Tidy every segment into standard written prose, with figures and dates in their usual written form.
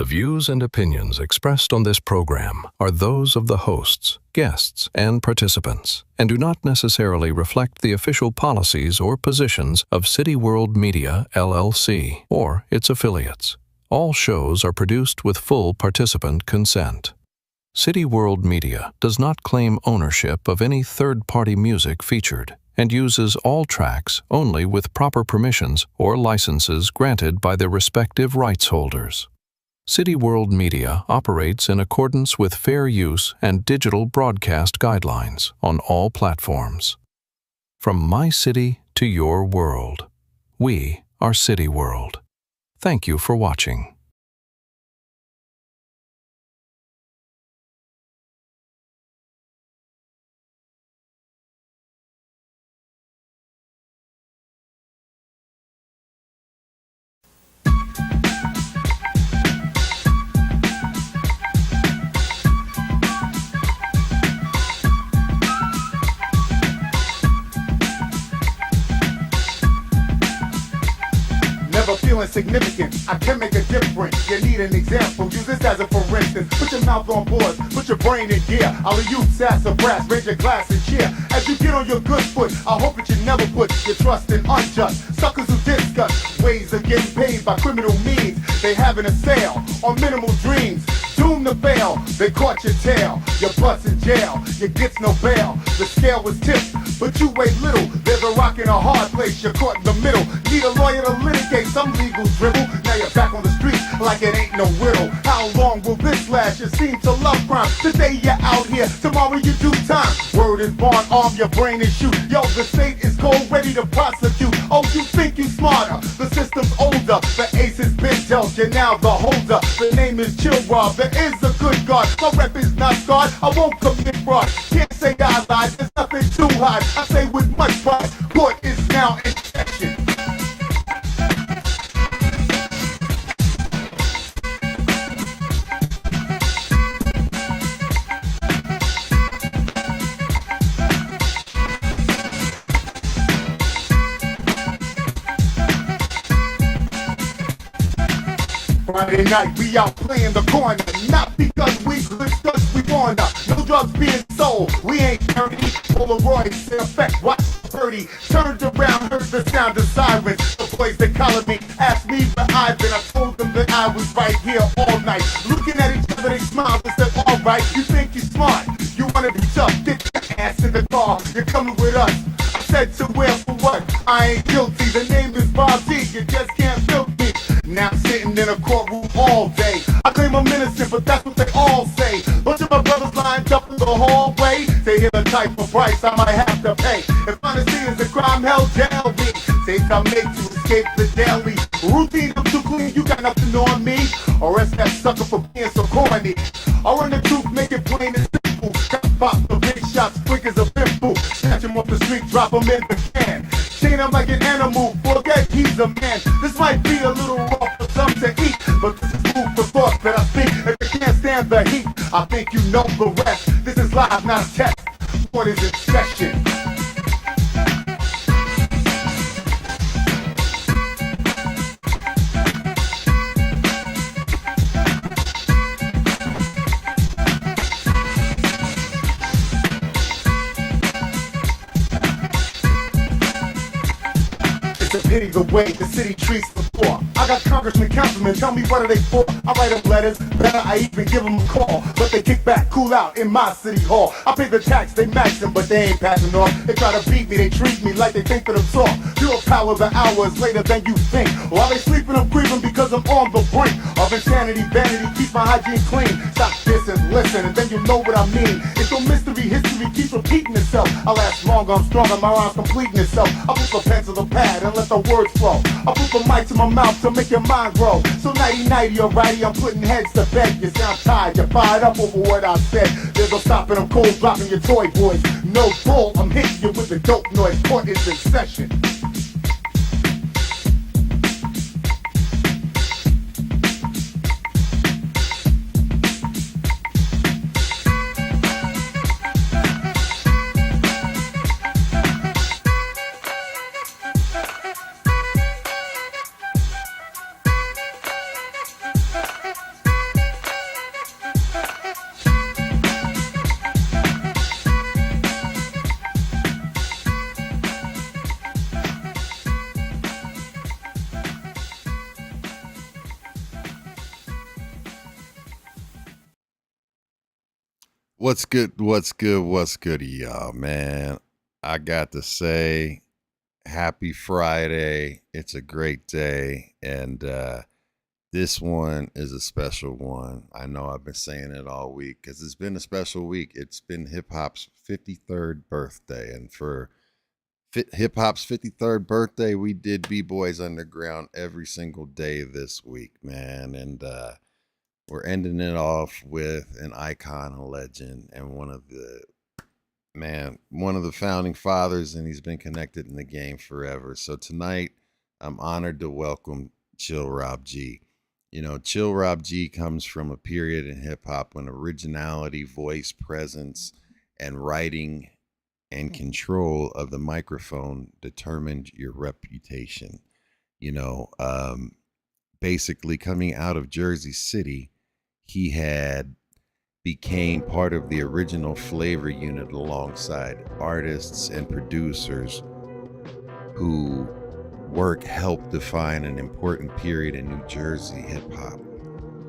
The views and opinions expressed on this program are those of the hosts, guests, and participants, and do not necessarily reflect the official policies or positions of City World Media, LLC, or its affiliates. All shows are produced with full participant consent. City World Media does not claim ownership of any third-party music featured and uses all tracks only with proper permissions or licenses granted by their respective rights holders. City World Media operates in accordance with fair use and digital broadcast guidelines on all platforms. From my city to your world, we are City World. Thank you for watching. Never feeling significant, I can make a difference. You need an example, use this as a for instance. Put your mouth on board, put your brain in gear. All of you sassafras, raise your glass and cheer. As you get on your good foot, I hope that you never put your trust in unjust suckers who discuss ways of getting paid by criminal means. They having a sale on minimal dreams, doomed to fail. They caught your tail, your butt's in jail, you gets no bail. The scale was tipped, but you weigh little. There's a rock in a hard place, you're caught in the middle. Need a lawyer to litigate some legal dribble. Now you're back on the street like it ain't no riddle. How long will this last? You seem to love crime. Today you're out here, tomorrow you do time. Word is born, arm your brain and shoot. Yo, the state is cold, ready to prosecute. Oh, you think you smarter? The system's older. The ace has been dealt, you're now the holder. The name is Chill Rob, there is a good God. My rep is not scarred, I won't commit fraud. Can't say I lied, there's nothing too hard. I say with much pride, court is now in session. Friday night, we out playing the corner. Not because we good, cause we wanna. No drugs being sold, we ain't dirty. Polaroids in effect, watch Birdie. Turned around, heard the sound of sirens. The boys that collared me asked me for Ivan. I told them that I was right here all night. Looking at each other, they smiled and said, alright, you think you're smart, you wanna be tough, get your ass in the car, you're coming with us. I said to where for what? I ain't guilty, the name is Bob D, you just can't milk me. Now I'm sitting in a courtroom all day. I claim I'm innocent, but that's what they all say. Bunch of my brothers lined up in the hallway. They hear the type of price I might have to pay. If honesty is a crime, hell jail me. Safe I make to escape the daily routine. I'm too clean, you got nothing on me. Arrest that sucker for being so corny. I run the truth, make it plain and simple. Got pop the big shots, quick as a pimple. Snatch him off the street, drop him in the can. Chain him like an animal, forget he's a man. This might be a little rough for some to eat, but this is food for thought that I speak. If you can't stand the heat, I think you know the rest. This is live, not a test. What is in session? It's a pity the way the city treats the poor. I got congressmen, councilmen, tell me what are they for? I write them letters, better I even give them a call. But they kick back, cool out in my city hall. I pay the tax, they max them, but they ain't passing off. They try to beat me, they treat me like they think that I'm soft. Pure power the hours later than you think. While they sleeping, I'm grieving because I'm on the brink of insanity, vanity, keep my hygiene clean. Stop this and listen, and then you know what I mean. It's no mystery, history keeps repeating itself. I last longer, I'm stronger, my rhyme's completing itself. I put the pen to the pad and let the words flow. I put the mic to my mouth to make your mind grow. So nighty-nighty, alrighty, I'm putting heads to bed. You sound tired, you're fired up over what I said. There's no stopping, I'm cold, dropping your toy boys. No bull, I'm hitting you with the dope noise. Court is in session. What's good? What's good? What's good, y'all, man? I got to say, happy Friday. It's a great day. And this one is a special one. I know I've been saying it all week because it's been a special week. It's been hip hop's 53rd birthday. And for hip hop's 53rd birthday, we did B-Boys Underground every single day this week, man. And we're ending it off with an icon, a legend, and one of the founding fathers, and he's been connected in the game forever. So tonight, I'm honored to welcome Chill Rob G. You know, Chill Rob G comes from a period in hip hop when originality, voice, presence, and writing and control of the microphone determined your reputation. You know, basically coming out of Jersey City, he became part of the original flavor unit alongside artists and producers who work helped define an important period in New Jersey hip hop.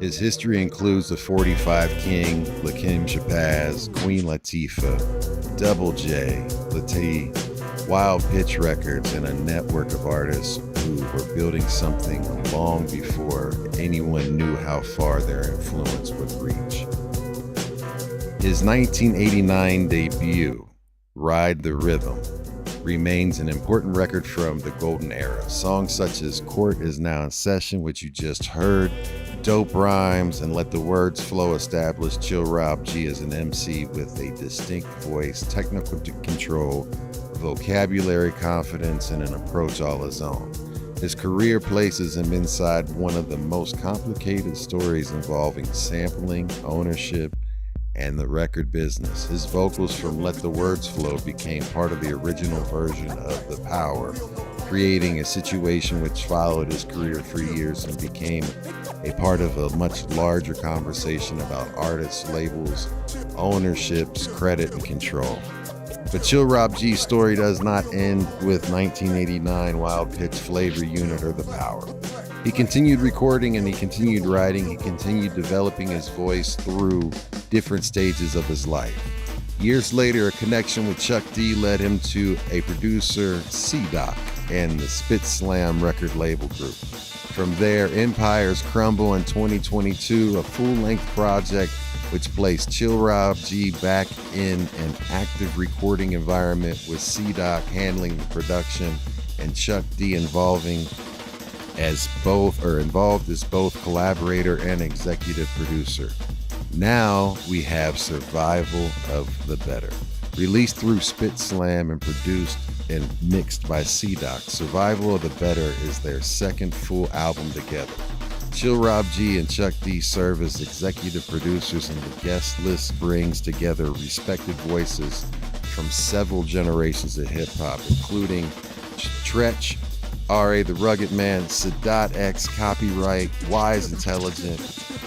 His history includes the 45 King, Lakim Shabazz, Queen Latifah, Double J, Latifah, Wild Pitch Records, and a network of artists who were building something long before anyone knew how far their influence would reach. His 1989 debut, Ride the Rhythm, remains an important record from the golden era. Songs such as Court Is Now in Session, which you just heard, Dope Rhymes, and Let the Words Flow established Chill Rob G as an MC with a distinct voice, technical control, vocabulary confidence, and an approach all his own. His career places him inside one of the most complicated stories involving sampling, ownership, and the record business. His vocals from Let the Words Flow became part of the original version of The Power, creating a situation which followed his career for years and became a part of a much larger conversation about artists, labels, ownerships, credit, and control. But Chill Rob G's story does not end with 1989 Wild Pitch Flavor Unit or The Power. He continued recording and he continued writing. He continued developing his voice through different stages of his life. Years later, a connection with Chuck D led him to a producer, C-Doc and the SpitSLAM Record Label Group. From there, Empires Crumble in 2022, a full-length project which placed Chill Rob G back in an active recording environment with C-Doc handling the production and Chuck D involved as both collaborator and executive producer. Now we have Survival of the Better. Released through SpitSLAM and produced and mixed by C-Doc, Survival of the Better is their second full album together. Chill Rob G and Chuck D serve as executive producers, and the guest list brings together respected voices from several generations of hip-hop, including Treach, R.A. the Rugged Man, Sadat X, Copywrite, Wise Intelligent,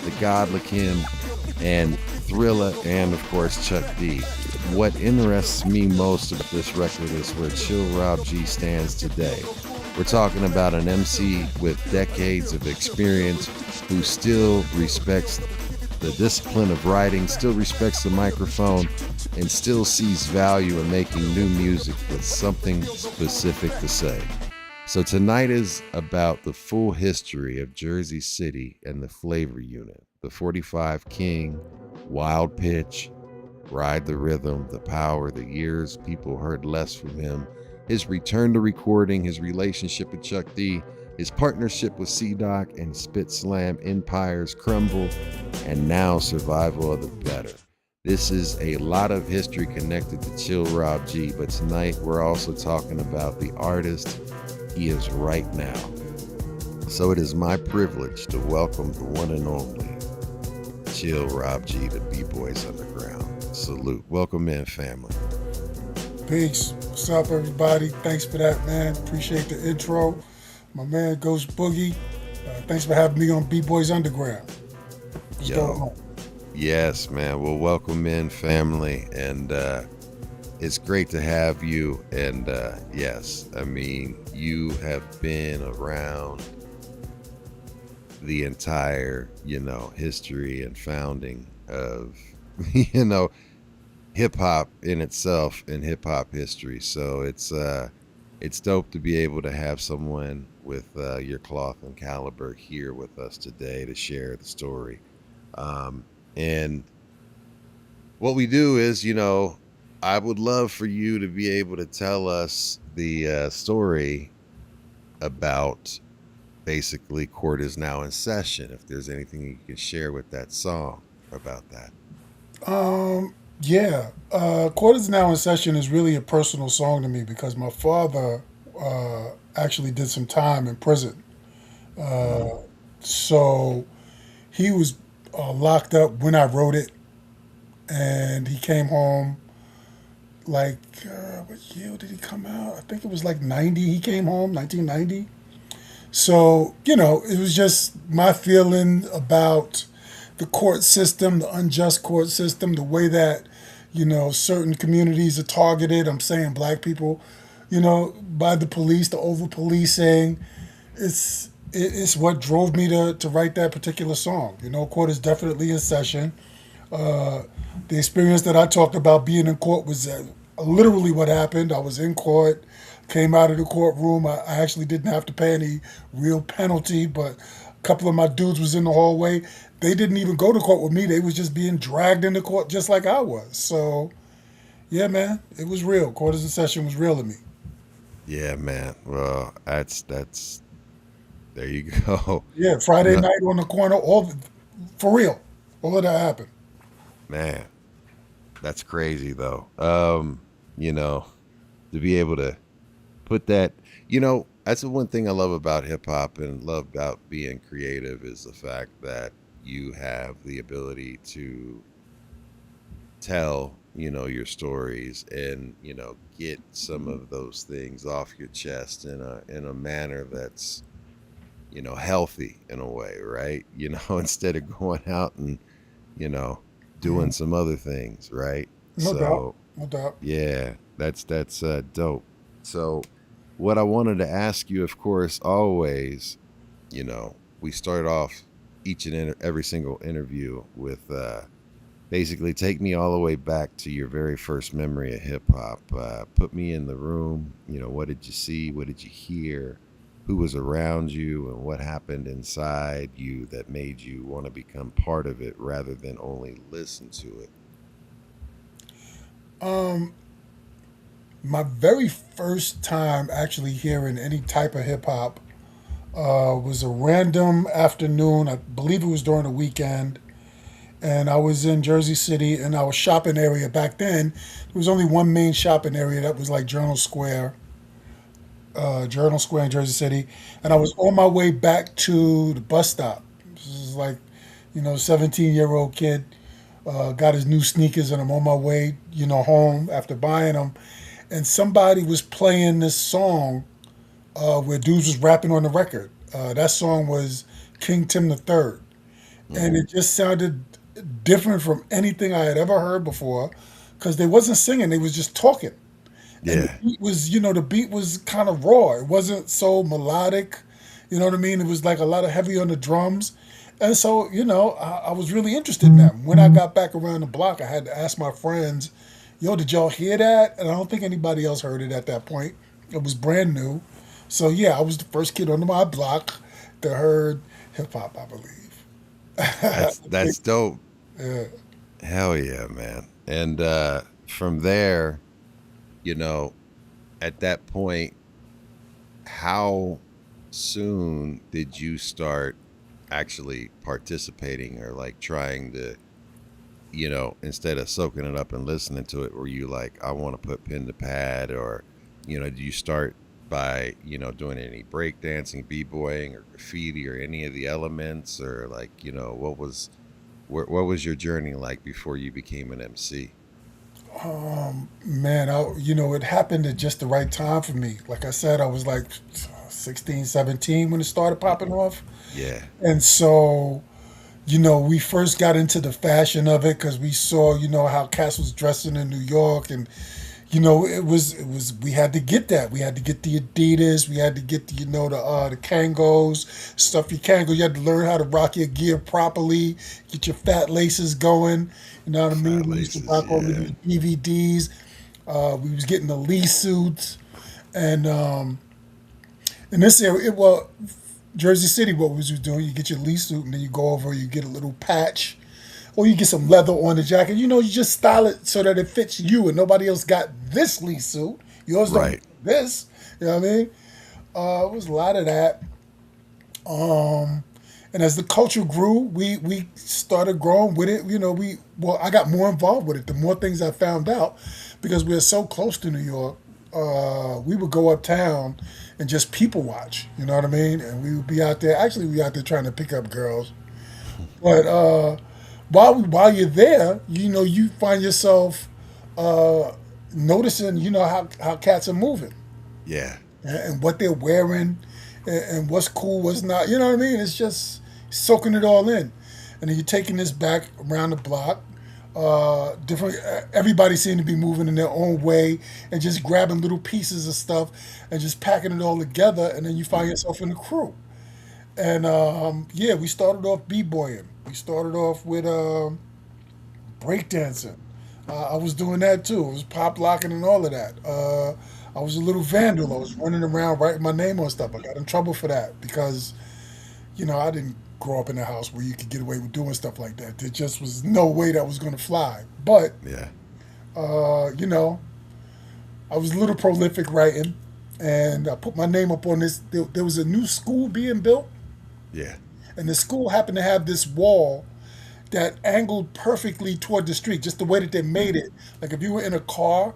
the God Lakim, and Thrilla, and of course Chuck D. What interests me most about this record is where Chill Rob G stands today. We're talking about an MC with decades of experience who still respects the discipline of writing, still respects the microphone, and still sees value in making new music with something specific to say. So tonight is about the full history of Jersey City and the flavor unit, the 45 King, Wild Pitch, Ride the Rhythm, The Power, the years people heard less from him, his return to recording, his relationship with Chuck D, his partnership with C-Doc and SpitSLAM, Empires Crumble, and now Survival of the Better. This is a lot of history connected to Chill Rob G, but tonight we're also talking about the artist he is right now. So it is my privilege to welcome the one and only Chill Rob G to B-Boys Underground. Salute. Welcome in, family. Peace. What's up, everybody? Thanks for that, man. Appreciate the intro. My man, Ghost Boogie. Thanks for having me on B-Boys Underground. What's going on? Yes, man. Well, welcome in, family. And it's great to have you. And yes, I mean, you have been around the entire, history and founding of, hip hop in itself and hip hop history. So it's dope to be able to have someone with your cloth and caliber here with us today to share the story. And what we do is, I would love for you to be able to tell us the story about basically Court Is Now in Session, if there's anything you can share with that song about that. Yeah, Court Is Now in Session is really a personal song to me because my father actually did some time in prison. So he was locked up when I wrote it, and he came home like, what year did he come out? I think it was like 90. He came home, 1990. So, it was just my feeling about the court system, the unjust court system, the way that, certain communities are targeted. I'm saying black people, by the police, the over policing. It's what drove me to write that particular song. Court is definitely in session. The experience that I talked about being in court was literally what happened. I was in court, came out of the courtroom. I actually didn't have to pay any real penalty, but a couple of my dudes was in the hallway. They didn't even go to court with me. They was just being dragged into court just like I was. So, yeah, man, it was real. Court is in session was real to me. Yeah, man. Well, that's there you go. Yeah, Friday night on the corner, for real. All of that happened. Man, that's crazy though. To be able to put that, that's the one thing I love about hip hop and love about being creative is the fact that you have the ability to tell, your stories and, get some of those things off your chest in a manner that's, healthy in a way, right? Instead of going out and, doing some other things, right? No doubt. Yeah, that's dope. So what I wanted to ask you, of course, always, we start off each and every single interview with basically take me all the way back to your very first memory of hip hop. Put me in the room. What did you see? What did you hear? Who was around you and what happened inside you that made you want to become part of it rather than only listen to it? My very first time actually hearing any type of hip hop was a random afternoon. I believe it was during the weekend. And I was in Jersey City, and our shopping area back then, there was only one main shopping area that was like Journal Square in Jersey City. And I was on my way back to the bus stop. This is like, 17-year-old kid. Got his new sneakers, and I'm on my way, home after buying them. And somebody was playing this song where dudes was rapping on the record. That song was King Tim the Third. And it just sounded different from anything I had ever heard before because they wasn't singing, they was just talking. And Yeah. the beat was kind of raw. It wasn't so melodic, you know what I mean? It was like a lot of heavy on the drums. And so, I was really interested in that. When I got back around the block, I had to ask my friends, yo, did y'all hear that? And I don't think anybody else heard it at that point. It was brand new. So, yeah, I was the first kid on my block that heard hip-hop, I believe. That's dope. Yeah. Hell yeah, man. And from there, at that point, how soon did you start actually participating or like trying to, instead of soaking it up and listening to it, were you like, I want to put pen to pad, or, do you start by, doing any breakdancing, b-boying or graffiti or any of the elements, or like, what was your journey like before you became an MC? Man, it happened at just the right time for me. Like I said, I was like 16, 17 when it started popping off. Yeah. And so, we first got into the fashion of it because we saw, how Cass was dressing in New York and, we had to get that. We had to get the Adidas. We had to get the Kangos, stuff your Kango. You had to learn how to rock your gear properly, get your fat laces going. You know what I mean? Fat We used to laces, rock over yeah. these DVDs. We was getting the Lee suits, and in this area, Jersey City, what was you doing? You get your Lee suit, and then you go over, you get a little patch, or you get some leather on the jacket. You just style it so that it fits you, and nobody else got this Lee suit. Yours don't Right. get this. You know what I mean? It was a lot of that. And as the culture grew, we started growing with it. I got more involved with it. The more things I found out, because we're so close to New York, we would go uptown and just people watch. You know what I mean? And we would be out there. Actually, we out there trying to pick up girls. But while you're there, you find yourself noticing, how cats are moving Yeah. and what they're wearing and what's cool, what's not. You know what I mean? It's just soaking it all in. And then you're taking this back around the block. Different. Everybody seemed to be moving in their own way and just grabbing little pieces of stuff and just packing it all together. And then you find yourself in a crew. And we started off b-boying. We started off with breakdancing. I was doing that too. I was pop locking and all of that. I was a little vandal. I was running around writing my name on stuff. I got in trouble for that because, I didn't grow up in a house where you could get away with doing stuff like that. There just was no way that was going to fly. But, Yeah. I was a little prolific writing, and I put my name up on this. There was a new school being built, Yeah. and the school happened to have this wall that angled perfectly toward the street, just the way that they made it. Like if you were in a car,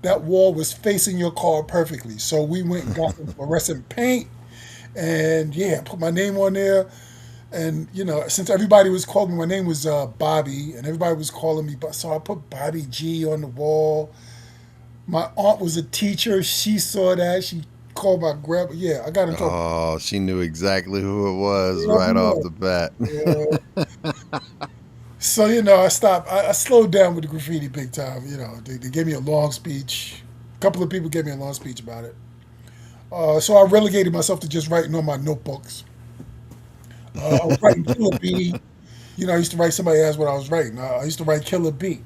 that wall was facing your car perfectly. So we went and got some fluorescent paint, and put my name on there. And since everybody was calling me, my name was Bobby, and everybody was calling me, so I put Bobby G on the wall. My aunt was a teacher. She saw that. She called my grandpa. Yeah, I got in trouble. Oh, she knew exactly who it was Yeah, right off the bat. yeah. So, I stopped. I slowed down with the graffiti big time. They gave me a long speech. A couple of people gave me a long speech about it. So I relegated myself to just writing on my notebooks. I was writing Killer B. I used to write, somebody asked what I was writing. I used to write Killer B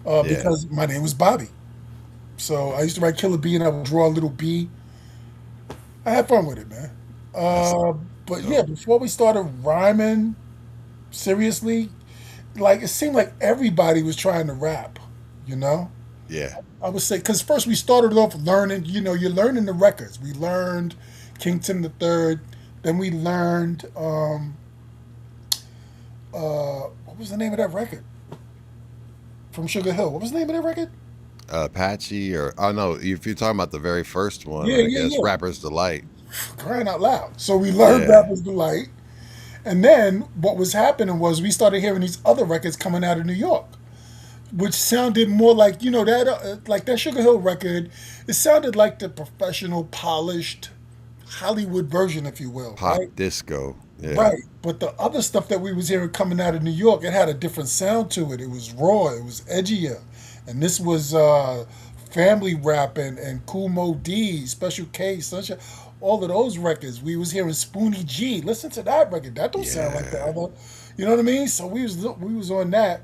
Yeah. because my name was Bobby. So I used to write Killer B and I would draw a little B. I had fun with it, man. But yeah, before we started rhyming seriously, like it seemed like everybody was trying to rap, you know? Yeah. I would say, because first we started off learning, you're learning the records. We learned Kington the Third, then we learned, what was the name of that record? From Sugar Hill. What was the name of that record? Apache no, if you're talking about the very first one, Yeah, I yeah, guess yeah. Rapper's Delight. Crying out loud. So we learned Yeah. Rapper's Delight. And then what was happening was we started hearing these other records coming out of New York, which sounded more like, that like that Sugar Hill record. It sounded like the professional, polished Hollywood version, if you will. Pop Right? disco. Yeah. Right. But the other stuff that we was hearing coming out of New York, it had a different sound to it. It was raw. It was edgier. And this was family rap and Kool Moe Dee, Special K, Sunshine, all of those records. We was hearing Spoonie G. Listen to that record. That don't sound like the Yeah. other. You know what I mean? So we was on that.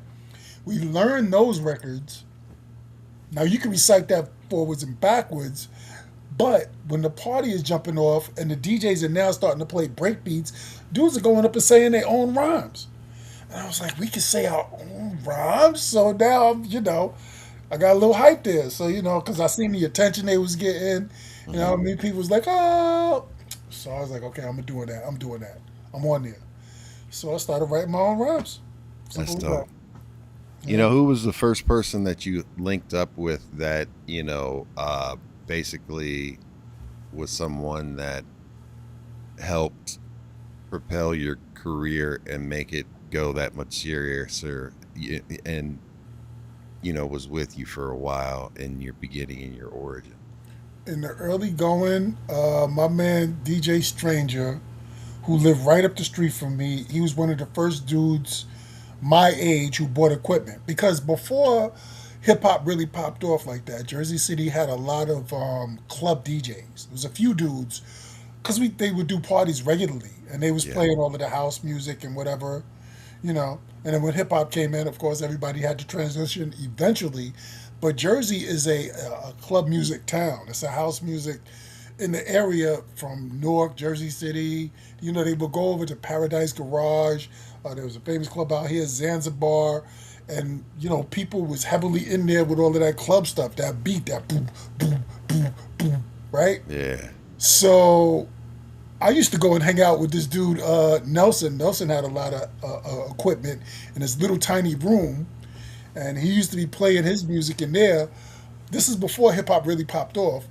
We learned those records. Now you can recite that forwards and backwards, but when the party is jumping off and the DJs are now starting to play break beats, dudes are going up and saying their own rhymes. And I was like, we can say our own rhymes? So now, I got a little hype there. So, because I seen the attention they was getting. I mean, people was like, oh. So I was like, okay, I'm doing that. I'm doing that. I'm on there. So I started writing my own rhymes. That's Simple as dope. that. Who was the first person that you linked up with that, basically was someone that helped propel your career and make it go that much seriouser and, was with you for a while in your beginning and your origin? In the early going, my man DJ Stranger, who lived right up the street from me, he was one of the first dudes my age who bought equipment. Because before hip hop really popped off like that. Jersey City had a lot of club DJs. There was a few dudes because they would do parties regularly, and they was Yeah. playing all of the house music and whatever, you know. And then when hip hop came in, of course, everybody had to transition eventually. But Jersey is a club music town. It's a house music in the area from Newark, Jersey City. You know, they would go over to Paradise Garage. There was a famous club out here, Zanzibar. And, you know, people was heavily in there with all of that club stuff, that beat, that boom, boom, boom, boom, right? Yeah. So I used to go and hang out with this dude, Nelson. Nelson had a lot of equipment in his little tiny room, and he used to be playing his music in there. This is before hip hop really popped off.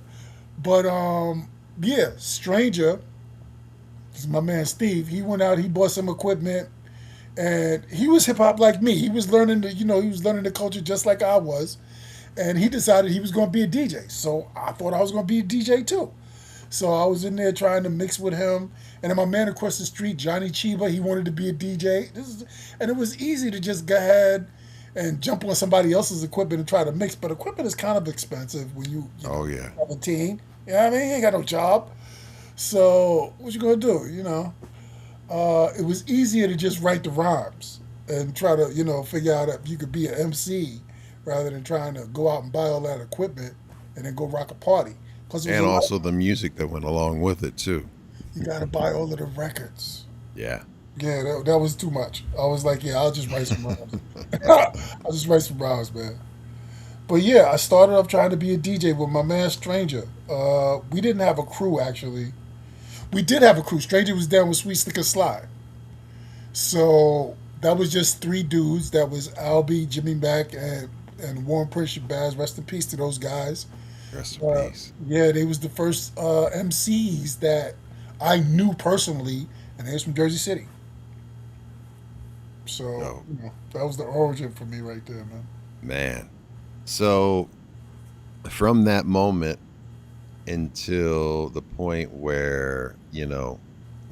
But yeah, Stranger, this is my man Steve. He went out, he bought some equipment, and he was hip hop like me. He was learning he was learning the culture just like I was, and he decided he was going to be a DJ. So I thought I was going to be a DJ too. So I was in there trying to mix with him, and then my man across the street, Johnny Chiba, he wanted to be a DJ. And it was easy to just go ahead and jump on somebody else's equipment and try to mix. But equipment is kind of expensive when you Oh yeah. 17. You know what I mean? You ain't got no job. So what you gonna do? You know, it was easier to just write the rhymes and try to figure out if you could be an MC rather than trying to go out and buy all that equipment and then go rock a party. And also the music that went along with it too. You got to buy all of the records. Yeah. Yeah, that was too much. I was like, yeah, I'll just write some rhymes. I'll just write some rhymes, man. But yeah, I started off trying to be a DJ with my man Stranger. We didn't have a crew, actually. We did have a crew. Stranger was down with Sweet Stick and Slide. So that was just 3 dudes. That was Albie, Jimmy Mack, and Warren Prince Shabazz. Rest in peace to those guys. Rest in peace. Yeah, they was the first MCs that I knew personally, and they was from Jersey City. So that was the origin for me right there, man. Man. So from that moment until the point where,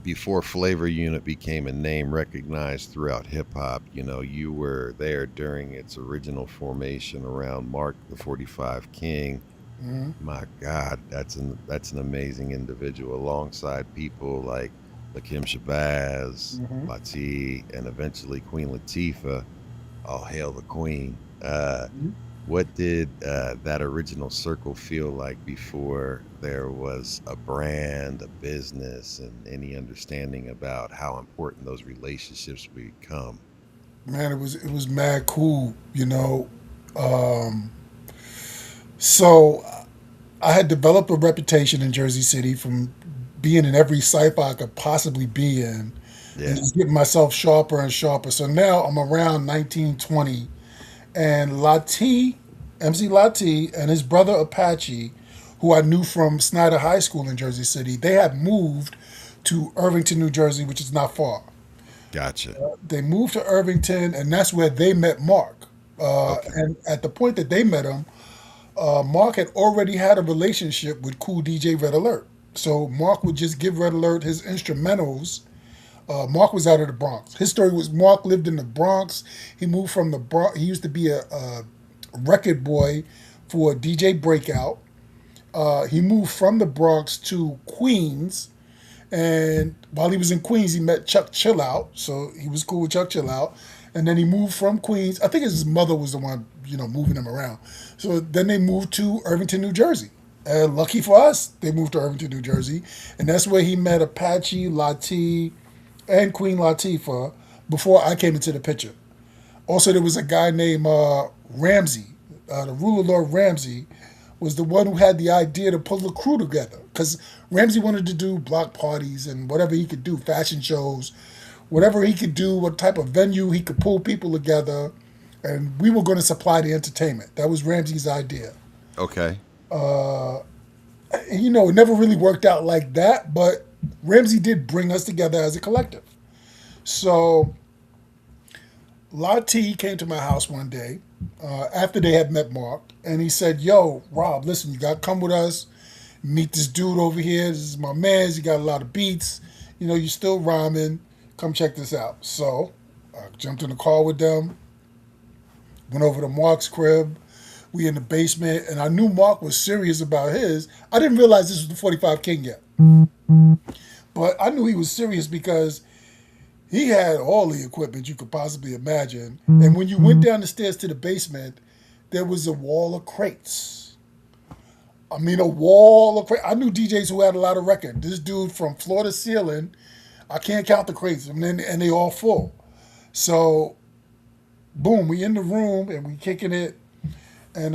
before Flavor Unit became a name recognized throughout hip hop, you were there during its original formation around Mark the 45 King. Mm-hmm. My God, that's an amazing individual alongside people like Lakim Shabazz, Mm-hmm. Latifah, and eventually Queen Latifah. All hail the Queen. Mm-hmm. What did that original circle feel like before there was a brand, a business, and any understanding about how important those relationships become? Man, it was mad cool, So I had developed a reputation in Jersey City from being in every cypher I could possibly be in, and just getting myself sharper and sharper. So now I'm around 1920, and MC Lati, and his brother Apache, who I knew from Snyder High School in Jersey City, they had moved to Irvington, New Jersey, which is not far. Gotcha. They moved to Irvington, and that's where they met Mark. And at the point that they met him, Mark had already had a relationship with Cool DJ Red Alert. So Mark would just give Red Alert his instrumentals. Mark was out of the Bronx. His story was Mark lived in the Bronx. He moved from the Bronx. He used to be a record boy for DJ Breakout. He moved from the Bronx to Queens. And while he was in Queens, he met Chuck Chillout. So he was cool with Chuck Chillout. And then he moved from Queens. I think his mother was the one, moving him around. So then they moved to Irvington, New Jersey. And lucky for us, they moved to Irvington, New Jersey. And that's where he met Apache, Latifah, and Queen Latifah before I came into the picture. Also, there was a guy named Ramsey. The ruler Lord Ramsey was the one who had the idea to pull the crew together. Because Ramsey wanted to do block parties and whatever he could do, fashion shows, whatever he could do, what type of venue he could pull people together. And we were going to supply the entertainment. That was Ramsey's idea. Okay. It never really worked out like that, but Ramsey did bring us together as a collective. So Lati came to my house one day after they had met Mark, and he said, yo, Rob, listen, you got to come with us, meet this dude over here. This is my man. He got a lot of beats. You're still rhyming. Come check this out. So I jumped in the car with them, went over to Mark's crib. We in the basement, and I knew Mark was serious about his. I didn't realize this was the 45 King yet. But I knew he was serious because he had all the equipment you could possibly imagine. And when you went down the stairs to the basement, there was a wall of crates. I mean, a wall of crates. I knew DJs who had a lot of records. This dude from floor to ceiling, I can't count the crates, and they all full. So, boom, we in the room and we kicking it. And,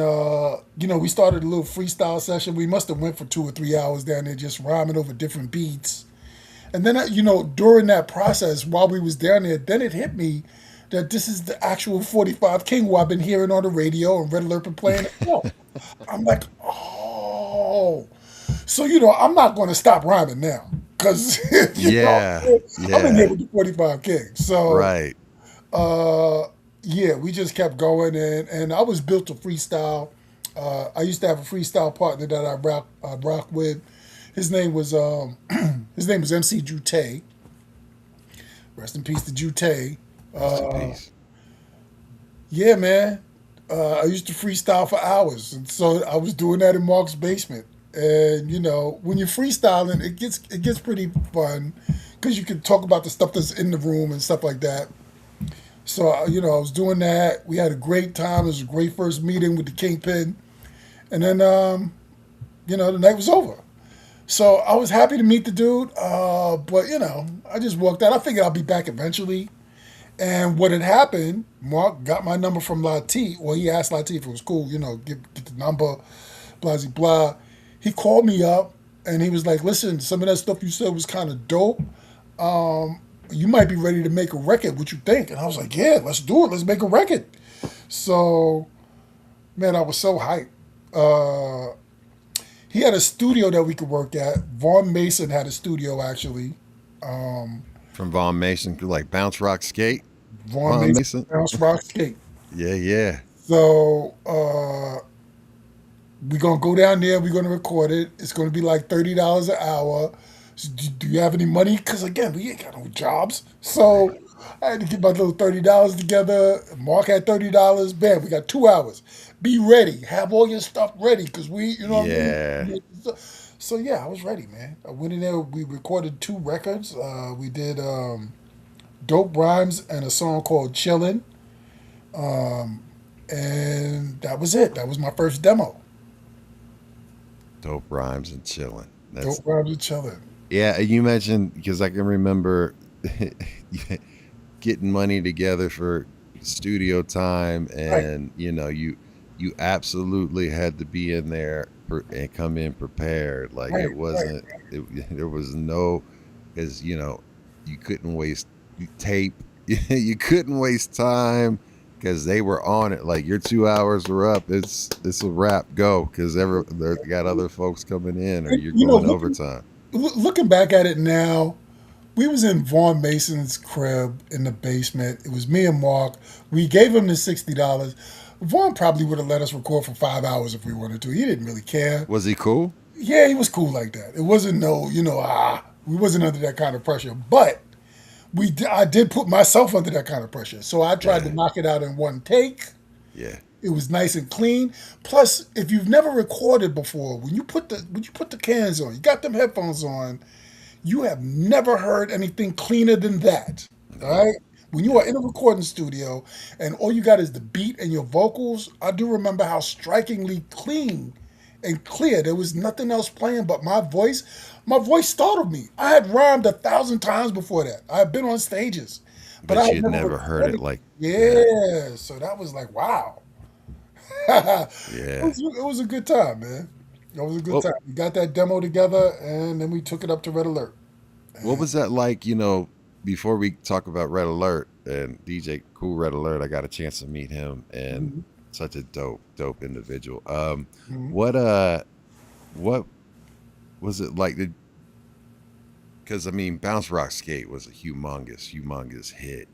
we started a little freestyle session. We must have went for 2 or 3 hours down there just rhyming over different beats. And then, during that process, while we was down there, then it hit me that this is the actual 45 King who I've been hearing on the radio and Red Alert been playing it. I'm like, oh. So, I'm not going to stop rhyming now. Because, I'm in here with the 45 King. So, right. We just kept going. And I was built to freestyle. I used to have a freestyle partner that I rock with. His name was MC Jute. Rest in peace to Jute. Rest in peace. Yeah, man. I used to freestyle for hours, and so I was doing that in Mark's basement. And when you're freestyling, it gets pretty fun because you can talk about the stuff that's in the room and stuff like that. So I was doing that. We had a great time. It was a great first meeting with the Kingpin, and then the night was over. So I was happy to meet the dude, but I just walked out. I figured I'll be back eventually. And what had happened, Mark got my number from Latifah. Well, he asked Latifah if it was cool, get the number, blah, blah, blah. He called me up and he was like, listen, some of that stuff you said was kind of dope. You might be ready to make a record. What you think? And I was like, yeah, let's do it. Let's make a record. So, man, I was so hyped. He had a studio that we could work at. Vaughn Mason had a studio, actually. From Vaughn Mason, like Bounce Rock Skate? Vaughn Mason, Bounce Rock Skate. Yeah. So, we're going to go down there. We're going to record it. It's going to be like $30 an hour. So do you have any money? Because, again, we ain't got no jobs. So, I had to get my little $30 together. Mark had $30. Bam, we got 2 hours. Be ready. Have all your stuff ready because we, what I mean? So, yeah, I was ready, man. I went in there. We recorded 2 records. We did Dope Rhymes and a song called Chillin'. And that was it. That was my first demo. Dope Rhymes and Chillin'. Dope Rhymes and Chillin'. Yeah, you mentioned, because I can remember getting money together for studio time, and right. You absolutely had to be in there and come in prepared. Like right, it wasn't, right. There was no, because you couldn't waste tape, you couldn't waste time because they were on it. Like your 2 hours are up, it's a wrap, go, because they got other folks coming in, or you're going overtime. Looking back at it now, we was in Vaughn Mason's crib in the basement. It was me and Mark. We gave him the $60. Vaughn probably would have let us record for 5 hours if we wanted to. He didn't really care. Was he cool? Yeah, he was cool like that. It wasn't we wasn't under that kind of pressure. But I did put myself under that kind of pressure. So I tried to knock it out in one take. Yeah. It was nice and clean. Plus, if you've never recorded before, when you put the cans on, you got them headphones on, you have never heard anything cleaner than that. All right? When you are in a recording studio and all you got is the beat and your vocals, I do remember how strikingly clean and clear. There was nothing else playing but my voice. My voice startled me. I had rhymed 1,000 times before that. I had been on stages. But I had never heard it like that. So that was like, wow. Yeah. It was a good time, man. It was a good time. We got that demo together, and then we took it up to Red Alert. What was that like, before we talk about Red Alert and DJ Cool Red Alert, I got a chance to meet him, and such a dope individual. What was it like? Because Bounce Rock Skate was a humongous hit.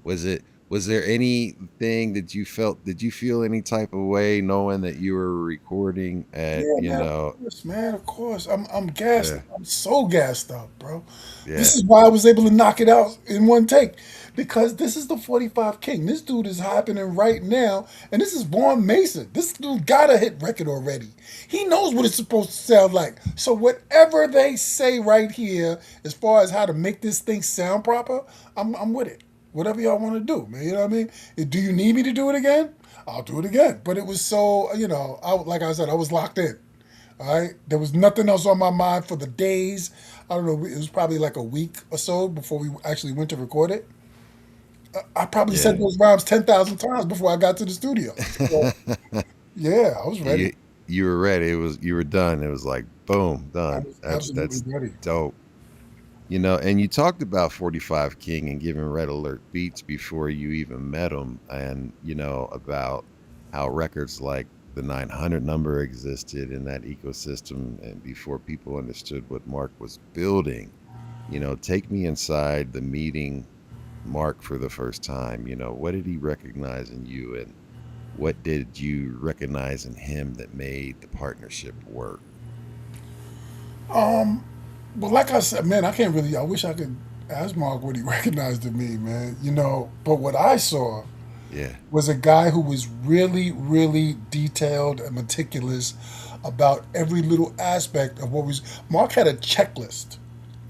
Was Was there anything that you felt? Did you feel any type of way knowing that you were recording at, Yeah, you man, of know? course, man, of course. I'm gassed. Yeah, I'm so gassed up, bro. This yeah, is why I was able to knock it out in one take. Because this is the 45 King. This dude is happening right now. And this is Vaughn Mason. This dude got a hit record already. He knows what it's supposed to sound like. So whatever they say right here, as far as how to make this thing sound proper, I'm with it. Whatever y'all want to do, man. You know what I mean? Do you need me to do it again? I'll do it again. But it was so, like I said, I was locked in. All right. There was nothing else on my mind for the days. I don't know. It was probably like a week or so before we actually went to record it. I probably yeah. said those rhymes 10,000 times before I got to the studio. So, yeah, I was ready. you you were ready. You were done. It was like boom, I done. was That's absolutely ready. dope. And you talked about 45 King and giving Red Alert beats before you even met him, and about how records like the 900 number existed in that ecosystem, and before people understood what Mark was building. Take me inside the meeting Mark for the first time. What did he recognize in you, and what did you recognize in him that made the partnership work? But like I said, man, I wish I could ask Mark what he recognized in me, man. But what I saw Yeah, was a guy who was really, really detailed and meticulous about every little aspect of what was. Mark had a checklist,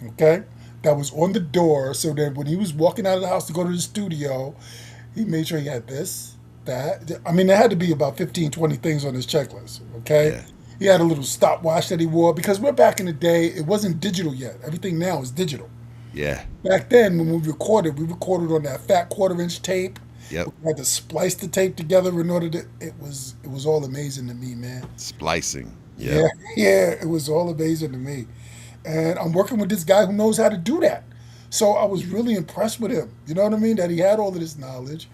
okay, that was on the door, so that when he was walking out of the house to go to the studio, he made sure he had this, that. I mean, there had to be about 15, 20 things on his checklist, okay? yeah, He had a little stopwatch that he wore because we're back in the day, it wasn't digital yet. Everything now is digital. yeah, Back then, when we recorded on that fat quarter-inch tape. yep. We had to splice the tape together in order to. It was all amazing to me, man. Splicing. Yep. Yeah, yeah, it was all amazing to me, and I'm working with this guy who knows how to do that. So I was really impressed with him. You know what I mean? That he had all of this knowledge.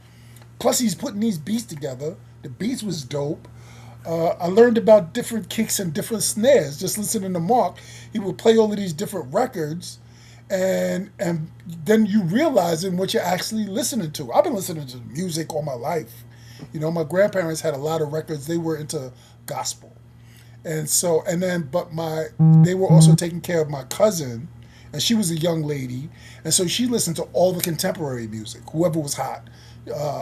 Plus, he's putting these beats together. The beats was dope. I learned about different kicks and different snares just listening to Mark. He would play all of these different records, and then you realizing what you're actually listening to. I've been listening to music all my life. My grandparents had a lot of records. They were into gospel, but they were also taking care of my cousin, and she was a young lady, and so she listened to all the contemporary music, whoever was hot.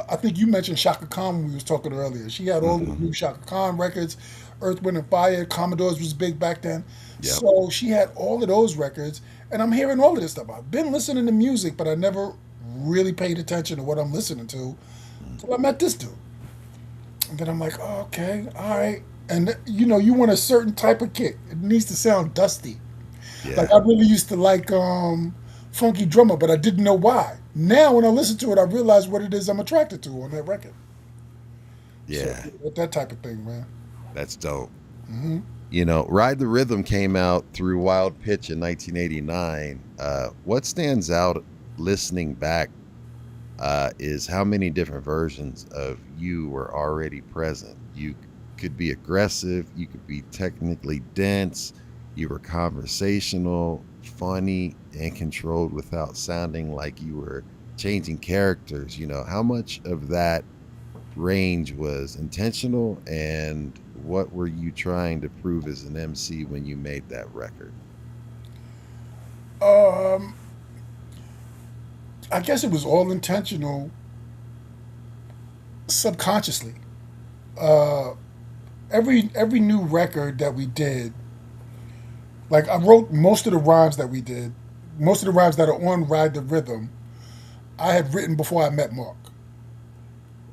I think you mentioned Shaka Khan when we was talking earlier. She had all the new Shaka Khan records, Earth, Wind, and Fire. Commodores was big back then. Yep. So she had all of those records, and I'm hearing all of this stuff. I've been listening to music, but I never really paid attention to what I'm listening to until I met this dude. And then I'm like, oh, okay, all right. And you want a certain type of kick. It needs to sound dusty. Yeah. Like I really used to like Funky Drummer, but I didn't know why. Now when I listen to it, I realize what it is I'm attracted to on that record. Yeah. So, that type of thing, man. That's dope. Ride the Rhythm came out through Wild Pitch in 1989. What stands out listening back is how many different versions of you were already present. You could be aggressive, you could be technically dense, you were conversational, funny, and controlled without sounding like you were changing characters. How much of that range was intentional, and what were you trying to prove as an MC when you made that record? I guess it was all intentional, subconsciously. Every new record that we did, like I wrote most of the rhymes that we did, most of the rhymes that are on Ride the Rhythm, I had written before I met Mark.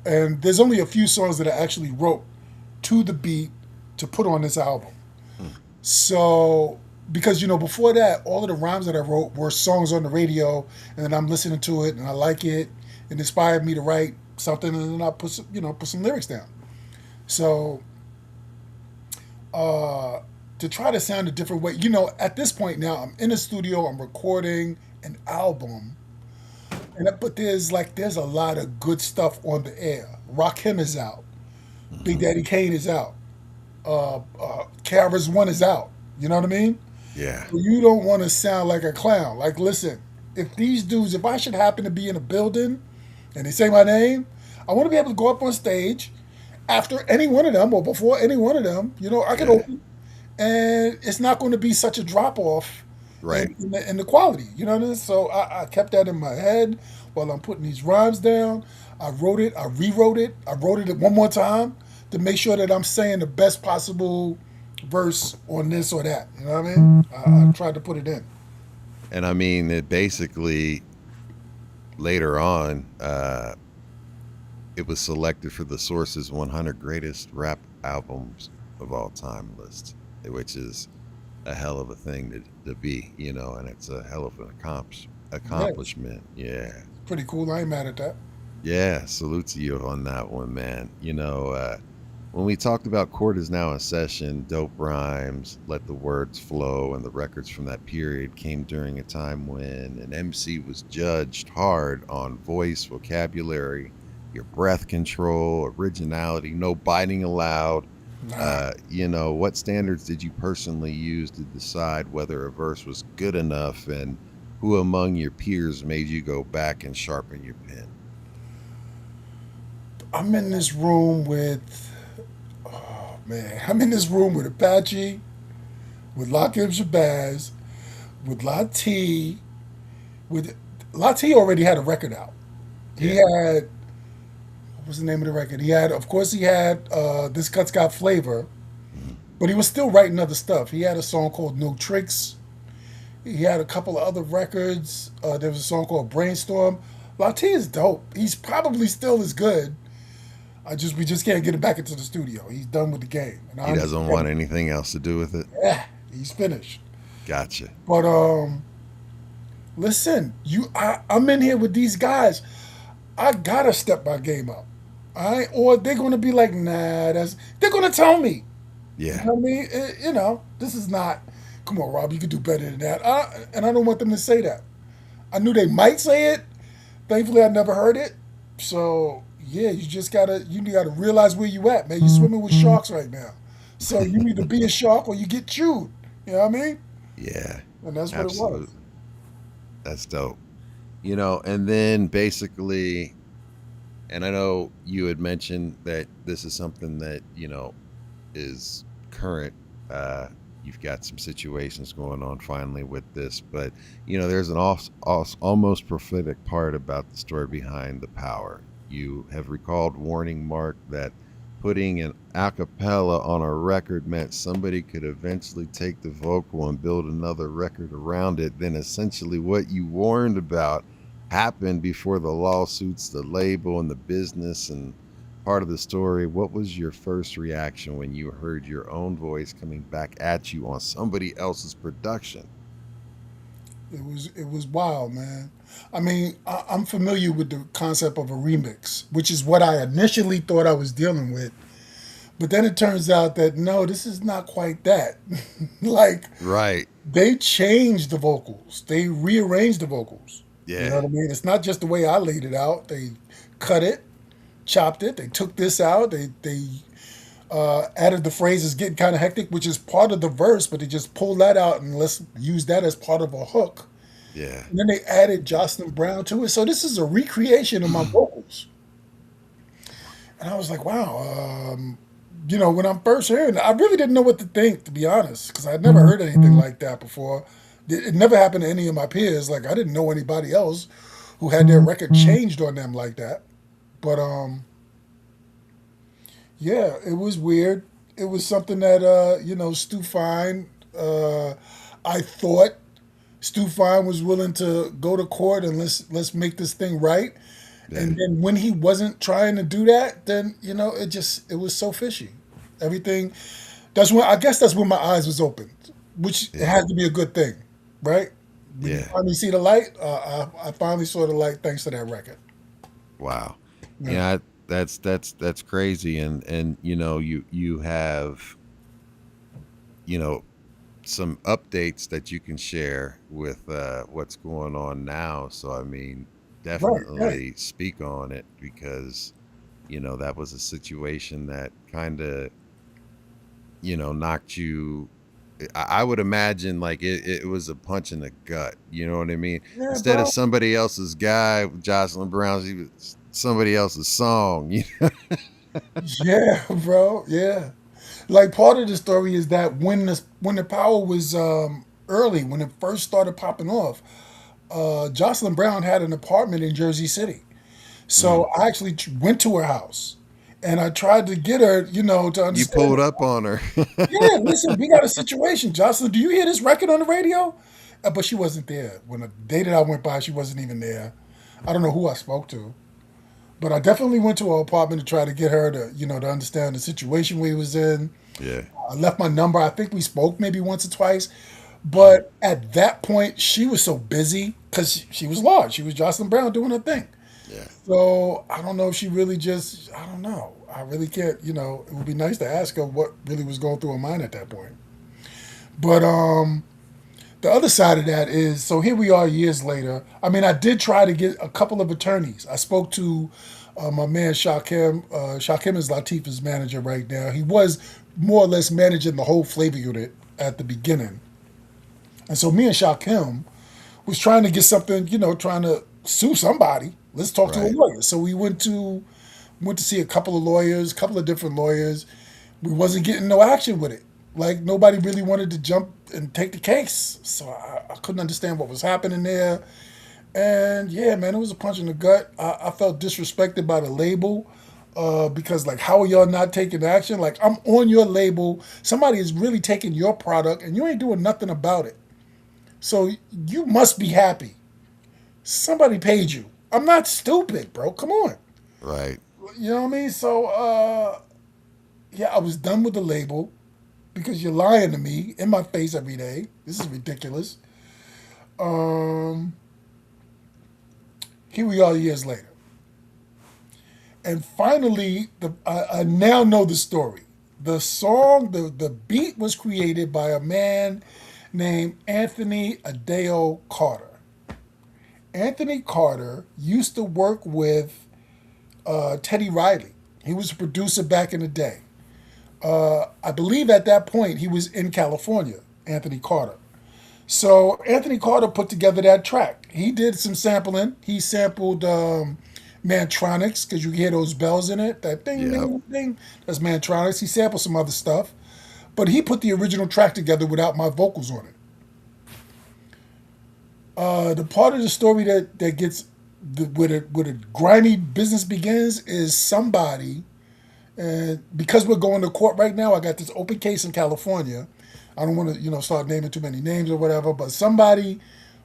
And there's only a few songs that I actually wrote to the beat to put on this album. So, because before that, all of the rhymes that I wrote were songs on the radio, and then I'm listening to it and I like it, it inspired me to write something, and then I put some lyrics down. So, to try to sound a different way, at this point now, I'm in a studio, I'm recording an album, but there's a lot of good stuff on the air. Rakim is out, Big Daddy Kane is out, Kara's One is out. You know what I mean? Yeah. You don't want to sound like a clown. Like, listen, if these dudes, if I should happen to be in a building and they say my name, I want to be able to go up on stage after any one of them or before any one of them. You know, I can Yeah. open, and it's not going to be such a drop off Right. in the quality. You know what I mean? So I kept that in my head while I'm putting these rhymes down. I wrote it, I rewrote it, I wrote it one more time to make sure that I'm saying the best possible verse on this or that. You know what I mean? I tried to put it in. And I mean, it basically later on, it was selected for the Source's 100 greatest rap albums of all time list, which is a hell of a thing to be, you know, and it's a hell of an accomplishment. Yeah. Pretty cool. I ain't mad at that. Yeah. Salute to you on that one, man. You know, when we talked about Court Is Now in Session, Dope Rhymes, Let the Words Flow, and the records from that period came during a time when an MC was judged hard on voice, vocabulary, your breath control, originality, no biting allowed. You know, what standards did you personally use to decide whether a verse was good enough, and who among your peers made you go back and sharpen your pen? I'm in this room with, oh man, I'm in this room with Apache, with Lakim Shabazz, with Latifah. With Latifah already had a record out. He Yeah. had, what was the name of the record? He had, of course, he had This Cut's Got Flavor, Mhm. but he was still writing other stuff. He had a song called No Tricks. He had a couple of other records. There was a song called Brainstorm. Latifah is dope. He's probably still as good. We just can't get him back into the studio. He's done with the game. And He doesn't want anything else to do with it. Yeah, he's finished. Gotcha. But listen, I'm in here with these guys. I gotta step my game up. Or they're gonna be like, nah, they're gonna tell me. You Yeah. know what I mean? You know, this is not, come on, Rob, you could do better than that. And I don't want them to say that. I knew they might say it. Thankfully, I never heard it. So, yeah, you gotta realize where you at, man. You're swimming with sharks right now. So you need to be a shark or you get chewed. You know what I mean? Yeah. And that's what it was. Absolutely. That's dope. You know, and then basically, and I know you had mentioned that this is something that, you know, is current. You've got some situations going on finally with this, but, you know, there's an almost prophetic part about the story behind The Power. You have recalled warning Mark that putting an a cappella on a record meant somebody could eventually take the vocal and build another record around it. Then essentially what you warned about happened before the lawsuits, the label, and the business and part of the story. What was your first reaction when you heard your own voice coming back at you on somebody else's production? It was wild, man. I mean, I'm familiar with the concept of a remix, which is what I initially thought I was dealing with. But then it turns out that no, this is not quite that. Like, Right. they changed the vocals. They rearranged the vocals. You know Yeah. what I mean? It's not just the way I laid it out. They cut it, chopped it. They took this out. They added the phrases getting kind of hectic, which is part of the verse, but they just pulled that out and let's use that as part of a hook. Yeah. And then they added Jocelyn Brown to it. So this is a recreation of my vocals. And I was like, wow. You know, when I'm first hearing it, I really didn't know what to think, to be honest, because I'd never heard anything like that before. It never happened to any of my peers. Like, I didn't know anybody else who had their record changed on them like that. But yeah, it was weird. It was something that you know, Stu Fine. I thought Stu Fine was willing to go to court and let's make this thing right. Yeah. And then when he wasn't trying to do that, then you know, it was so fishy. Everything. I guess that's when my eyes was opened, which it has to be a good thing, right? When you Yeah. finally see the light, I finally saw the light thanks to that record. Wow. Yeah. Yeah, that's crazy. And you know, you have, you know, some updates that you can share with what's going on now. So I mean, definitely speak on it, because, you know, that was a situation that kind of, you know, knocked you I would imagine like it was a punch in the gut. You know what I mean? Yeah, Instead bro. of somebody else's guy, Jocelyn Brown, she was somebody else's song. You know? Yeah, bro. Yeah. Like part of the story is that when the power was early, when it first started popping off, Jocelyn Brown had an apartment in Jersey City. So I actually went to her house and I tried to get her, to You understand. pulled up on her. Yeah, listen, we got a situation. Jocelyn, do you hear this record on the radio? But she wasn't there. When the day that I went by, she wasn't even there. I don't know who I spoke to. But I definitely went to her apartment to try to get her to, to understand the situation we was in. Yeah. I left my number. I think we spoke maybe once or twice. But at that point, she was so busy because she was large. She was Jocelyn Brown doing her thing. Yeah. So I don't know if she really just, I don't know. I really can't, it would be nice to ask her what really was going through her mind at that point. But the other side of that is, so here we are years later. I mean, I did try to get a couple of attorneys. I spoke to my man Shakim. Shakim is Latifah's manager right now. He was more or less managing the whole flavor unit at the beginning. And so me and Shakim was trying to get something, trying to sue somebody. Let's talk to a Right. lawyer. So we went to see a couple of lawyers, a couple of different lawyers. We wasn't getting no action with it. Like nobody really wanted to jump and take the case. So I couldn't understand what was happening there. And yeah, man, it was a punch in the gut. I felt disrespected by the label because like, how are y'all not taking action? Like I'm on your label. Somebody is really taking your product and you ain't doing nothing about it. So you must be happy. Somebody paid you. I'm not stupid, bro. Come on. Right. You know what I mean? So, yeah, I was done with the label because you're lying to me in my face every day. This is ridiculous. Here we are years later. And finally, I now know the story. The song, the beat was created by a man named Anthony Adeo Carter. Anthony Carter used to work with Teddy Riley. He was a producer back in the day. I believe at that point he was in California, Anthony Carter. So Anthony Carter put together that track. He did some sampling. He sampled Mantronics, because you hear those bells in it, that ding, Yep. ding, ding. That's Mantronics. He sampled some other stuff. But he put the original track together without my vocals on it. The part of the story that gets where a grimy business begins is somebody, and because we're going to court right now, I got this open case in California. I don't want to start naming too many names or whatever, but somebody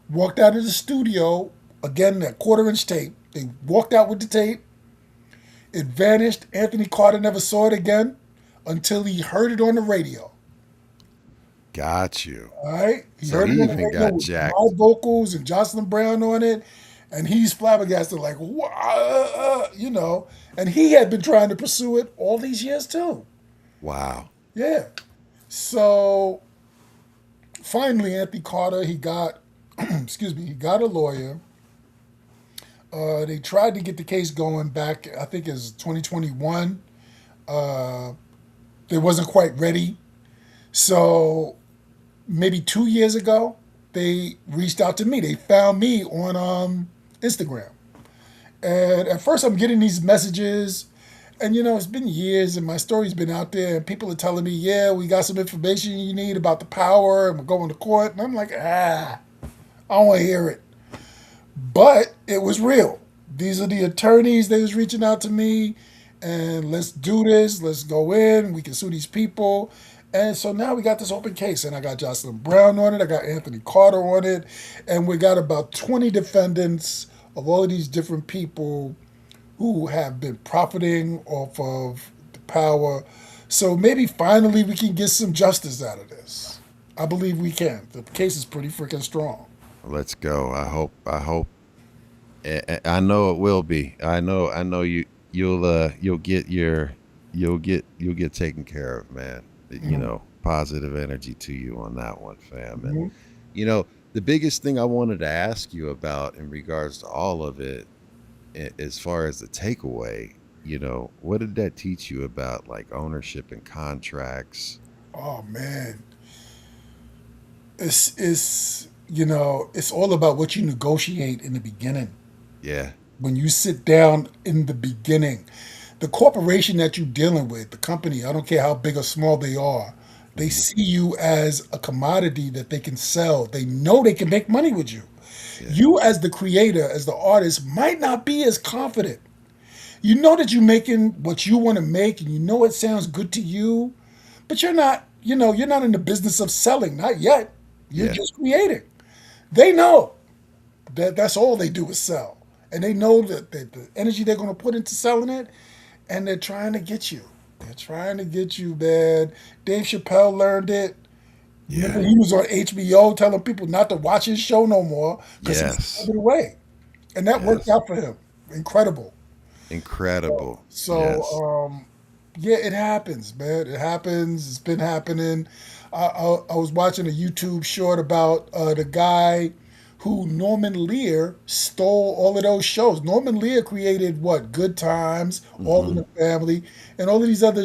walked out of the studio, again that 1/4-inch tape. They walked out with the tape. It vanished. Anthony Carter never saw it again until he heard it on the radio. Got you. All right, he So heard he it on the even radio got with jacked. my vocals and Jocelyn Brown on it, and he's flabbergasted, like, and he had been trying to pursue it all these years too. Wow. Yeah. So finally, Anthony Carter, he got, he got a lawyer. They tried to get the case going back, I think it's 2021. They wasn't quite ready. So maybe 2 years ago, they reached out to me. They found me on Instagram. And at first I'm getting these messages, and it's been years and my story's been out there, and people are telling me, yeah, we got some information you need about the power and we're going to court. And I'm like, I don't want to hear it. But it was real. These are the attorneys that was reaching out to me, and let's do this. Let's go in. We can sue these people. And so now we got this open case, and I got Jocelyn Brown on it. I got Anthony Carter on it, and we got about 20 defendants of all of these different people who have been profiting off of the power. So maybe finally we can get some justice out of this. I believe we can. The case is pretty freaking strong. Let's go. I hope. I know it will be. I know you'll get taken care of, man. Positive energy to you on that one, fam. And the biggest thing I wanted to ask you about in regards to all of it, as far as the takeaway, what did that teach you about like ownership and contracts? Oh man. It's it's all about what you negotiate in the beginning. Yeah. When you sit down in the beginning, the corporation that you're dealing with, the company, I don't care how big or small they are, they Hmm. see you as a commodity that they can sell. They know they can make money with you. Yeah. You, as the creator, as the artist, might not be as confident. You know that you're making what you want to make and you know it sounds good to you, but you're not in the business of selling, not yet. You're Yeah. just creating. They know that that's all they do is sell. And they know that the energy they're going to put into selling it, and they're trying to get you. They're trying to get you, man. Dave Chappelle learned it. Remember, Yeah. he was on HBO telling people not to watch his show no more because he's Yes. giving it away. And that worked Yes. out for him. Incredible. Incredible. So, Yes. yeah, it happens, man. It happens. It's been happening. I was watching a YouTube short about the guy who Norman Lear stole all of those shows. Norman Lear created what? Good Times, All in Hmm. the Family, and all of these other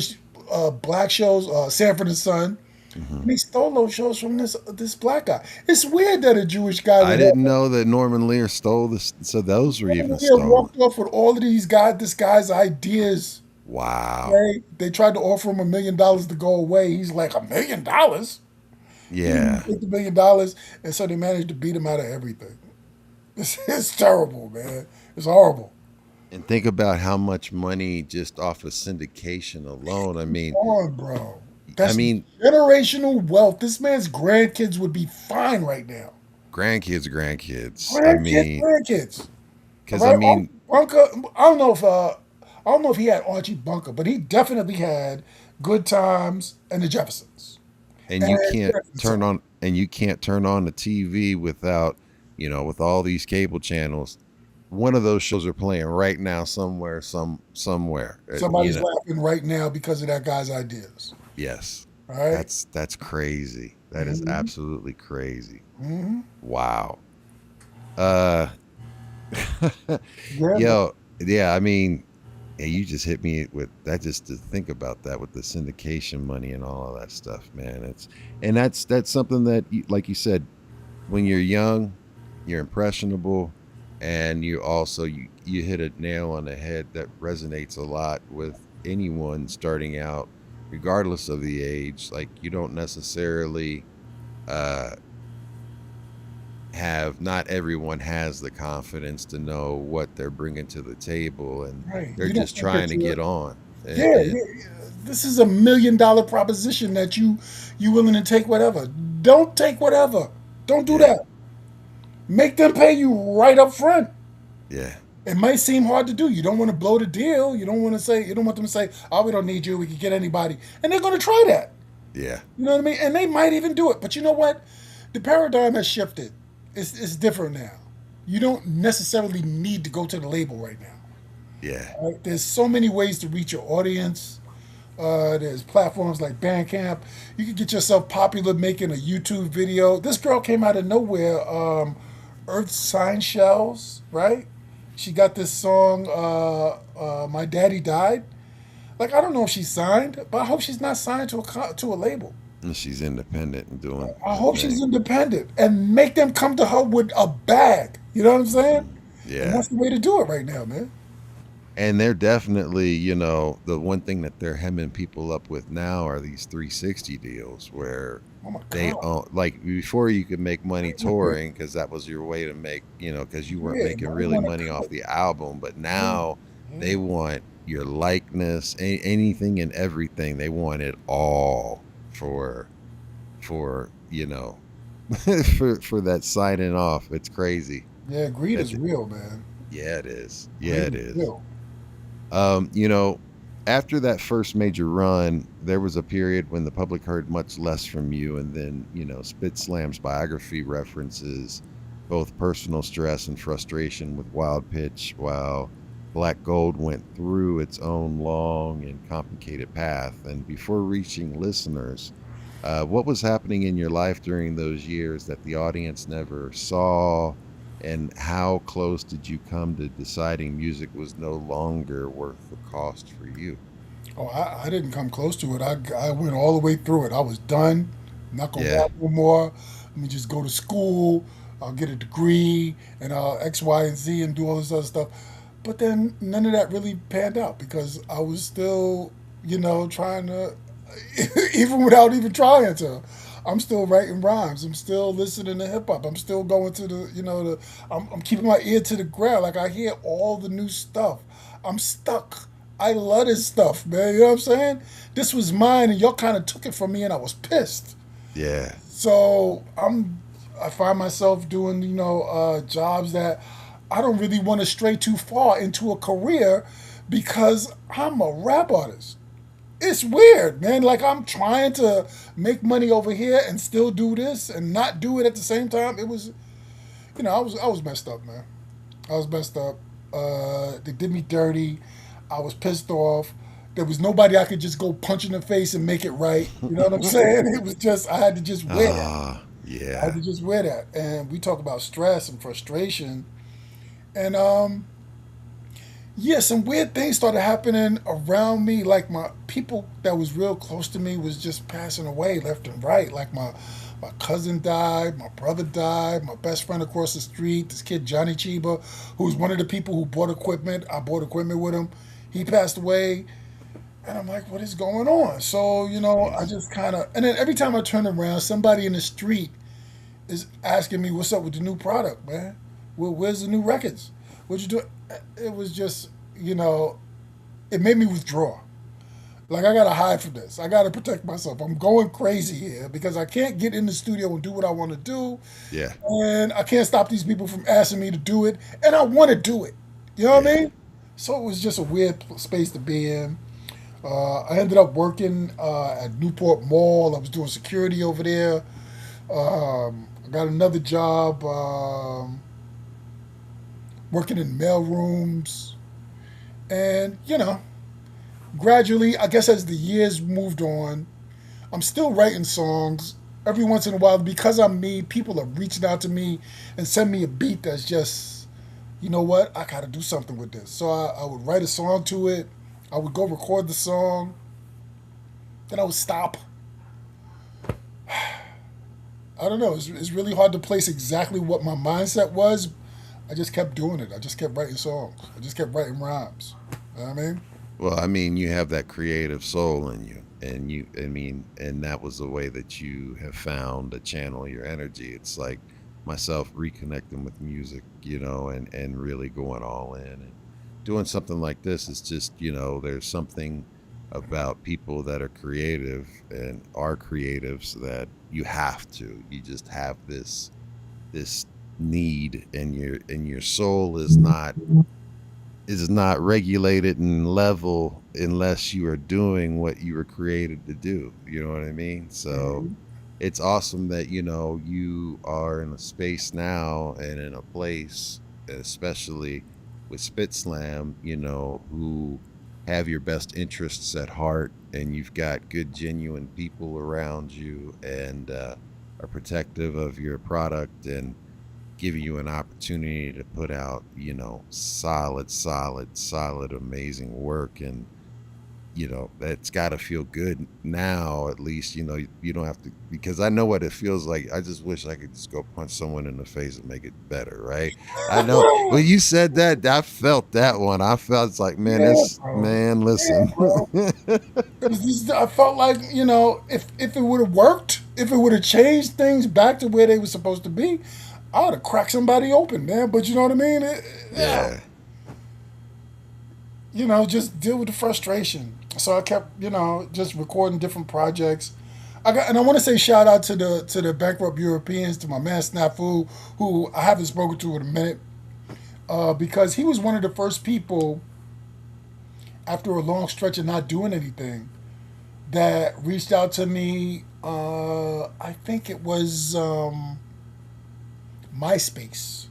black shows, Sanford and Son. Hmm. And he stole those shows from this black guy. It's weird that a Jewish guy I would have didn't know that Norman Lear stole this. So those were Norman even Lear stolen. walked off with all of this guy's ideas. Wow. Okay? They tried to offer him $1 million to go away. He's like, $1 million? He didn't Yeah. take the $1 million, and so they managed to beat him out of everything. It's terrible, man. It's horrible. And think about how much money just off of syndication alone. Come on, bro. I That's mean, generational wealth. This man's grandkids would be fine right now. grandkids. I Grandkids, mean, grandkids. All because I right, mean, Bunker. I don't know if he had Archie Bunker, but he definitely had Good Times and the Jeffersons. and And you can't Jefferson. turn on the TV without, with all these cable channels. One of those shows are playing right now somewhere. Somebody's laughing right now because of that guy's ideas. Yes. All right. That's crazy. That is Mm-hmm. absolutely crazy. Mm-hmm. Wow. Uh Yeah, man. Yo, yeah, I mean, yeah, you just hit me with that just to think about that with the syndication money and all of that stuff, man. That's something that like you said, when you're young, you're impressionable, and you hit a nail on the head that resonates a lot with anyone starting out, regardless of the age. Like, you don't necessarily uh have not everyone has the confidence to know what they're bringing to the table, and Right. they're You don't just think trying that to you're get on. yeah, yeah, yeah. This is $1 million proposition that you willing to take whatever. Don't take whatever. Don't do Yeah. that. Make them pay you right up front. Yeah. It might seem hard to do. You don't want to blow the deal. You don't want them to say, "Oh, we don't need you. We can get anybody," and they're going to try that. Yeah. You know what I mean? And they might even do it. But you know what? The paradigm has shifted. It's different now. You don't necessarily need to go to the label right now. Yeah. Right? There's so many ways to reach your audience. There's platforms like Bandcamp. You can get yourself popular making a YouTube video. This girl came out of nowhere. Earth Sign Shells, right? She got this song, "My Daddy Died." Like, I don't know if she's signed, but I hope she's not signed to a label. And she's independent and doing I her hope she's thing. independent and make them come to her with a bag. You know what I'm saying? And Yeah. that's the way to do it right now, man. And they're definitely, the one thing that they're hemming people up with now are these 360 deals where Oh my they God. own, like, before you could make money touring because that was your way to make, because you weren't Yeah, making now they really want money to off cut. the album, but Yeah, now yeah. they want your likeness, anything and everything. They want it all for for that signing off. It's crazy. Yeah, greed That is real, man. Yeah, it is. Yeah, Greed it is is. real. Um, you know, After that first major run, there was a period when the public heard much less from you, and then, SpitSLAM's biography references both personal stress and frustration with Wild Pitch, while Black Gold went through its own long and complicated path. And before reaching listeners, what was happening in your life during those years that the audience never saw? And how close did you come to deciding music was no longer worth the cost for you? Oh, I didn't come close to it. I went all the way through it. I was done. Not gonna Yeah. rap no more. me just go to school, I'll get a degree, and I'll X, Y, and Z and do all this other stuff. But then none of that really panned out because I was still, trying to, even without even trying to, I'm still writing rhymes. I'm still listening to hip hop. I'm still going to I'm keeping my ear to the ground. Like I hear all the new stuff. I'm stuck. I love this stuff, man. You know what I'm saying? This was mine, and y'all kind of took it from me, and I was pissed. Yeah. So I find myself doing, jobs that I don't really want to stray too far into a career because I'm a rap artist. It's weird, man. Like I'm trying to make money over here and still do this and not do it at the same time. It was, I was messed up, man. I was messed up. They did me dirty. I was pissed off. There was nobody I could just go punch in the face and make it right. You know what I'm saying? It was just I had to just wear that. Yeah. I had to just wear that. And we talk about stress and frustration. And yeah, some weird things started happening around me. Like my people that was real close to me was just passing away left and right. Like my cousin died, my brother died, my best friend across the street, this kid Johnny Chiba, who was one of the people who bought equipment. I bought equipment with him. He passed away. And I'm like, what is going on? So, I just kind of, and then every time I turn around, somebody in the street is asking me, what's up with the new product, man? Where's the new records? What you do? It was just, it made me withdraw. Like, I got to hide from this. I got to protect myself. I'm going crazy here because I can't get in the studio and do what I want to do. Yeah. And I can't stop these people from asking me to do it. And I want to do it. You know what I mean? So it was just a weird space to be in. I ended up working at Newport Mall. I was doing security over there. I got another job working in mail rooms. And, gradually, I guess as the years moved on, I'm still writing songs. Every once in a while, because I'm me, people are reaching out to me and send me a beat that's just, you know what, I got to do something with this. So I would write a song to it. I would go record the song. Then I would stop. I don't know. It's really hard to place exactly what my mindset was. I just kept doing it. I just kept writing songs. I just kept writing rhymes. You know what I mean? Well, I mean, you have that creative soul in you, and that was the way that you have found to channel your energy. It's like myself reconnecting with music, and really going all in and doing something like this is just, there's something about people that are creative and are creatives that you just have this need, and your soul is not regulated and level unless you are doing what you were created to do. You know what I mean? So it's awesome that, you are in a space now and in a place, especially with SpitSLAM, who have your best interests at heart, and you've got good, genuine people around you, and are protective of your product and giving you an opportunity to put out, solid, amazing work. And, that's got to feel good now, at least, you don't have to, because I know what it feels like. I just wish I could just go punch someone in the face and make it better, right? I know when you said that, I felt that one. I felt it's like, man, listen. I felt like, if it would have worked, if it would have changed things back to where they were supposed to be, I would have cracked somebody open, man. But you know what I mean? Yeah. Just deal with the frustration. So I kept, just recording different projects. And I want to say shout out to the bankrupt Europeans, to my man Snafu, who I haven't spoken to in a minute, because he was one of the first people, after a long stretch of not doing anything, that reached out to me. I think it was MySpace.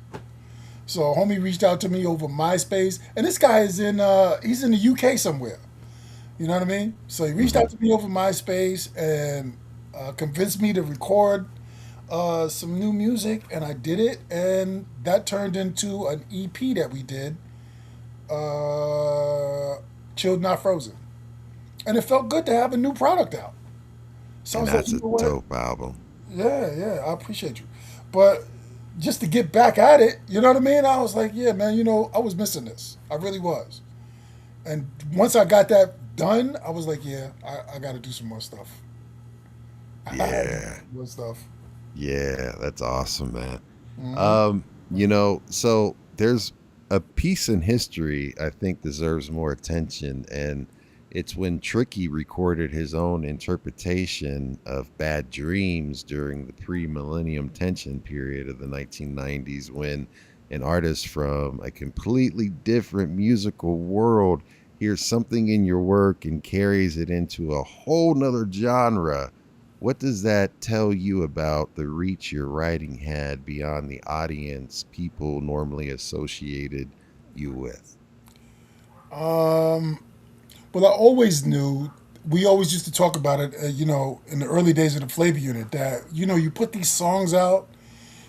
So homie reached out to me over MySpace, and this guy is he's in the UK somewhere. You know what I mean? So he reached out to me over MySpace and convinced me to record some new music, and I did it, and that turned into an EP that we did, Chilled Not Frozen. And it felt good to have a new product out. So And I was like, that's a dope album. Yeah, I appreciate you. But just to get back at it, you know what I mean? I was like, yeah, man, I was missing this. I really was. And once I got that done, I was like, yeah, I got to do some more stuff. I got to do Yeah. more stuff. Yeah, that's awesome, man. Hmm. So there's a piece in history I think deserves more attention, and it's when Tricky recorded his own interpretation of Bad Dreams during the pre-millennium tension period of the 1990s, when an artist from a completely different musical world hears something in your work and carries it into a whole nother genre. What does that tell you about the reach your writing had beyond the audience people normally associated you with? Um, well, I always knew, we always used to talk about it, in the early days of the Flavor Unit, that, you put these songs out,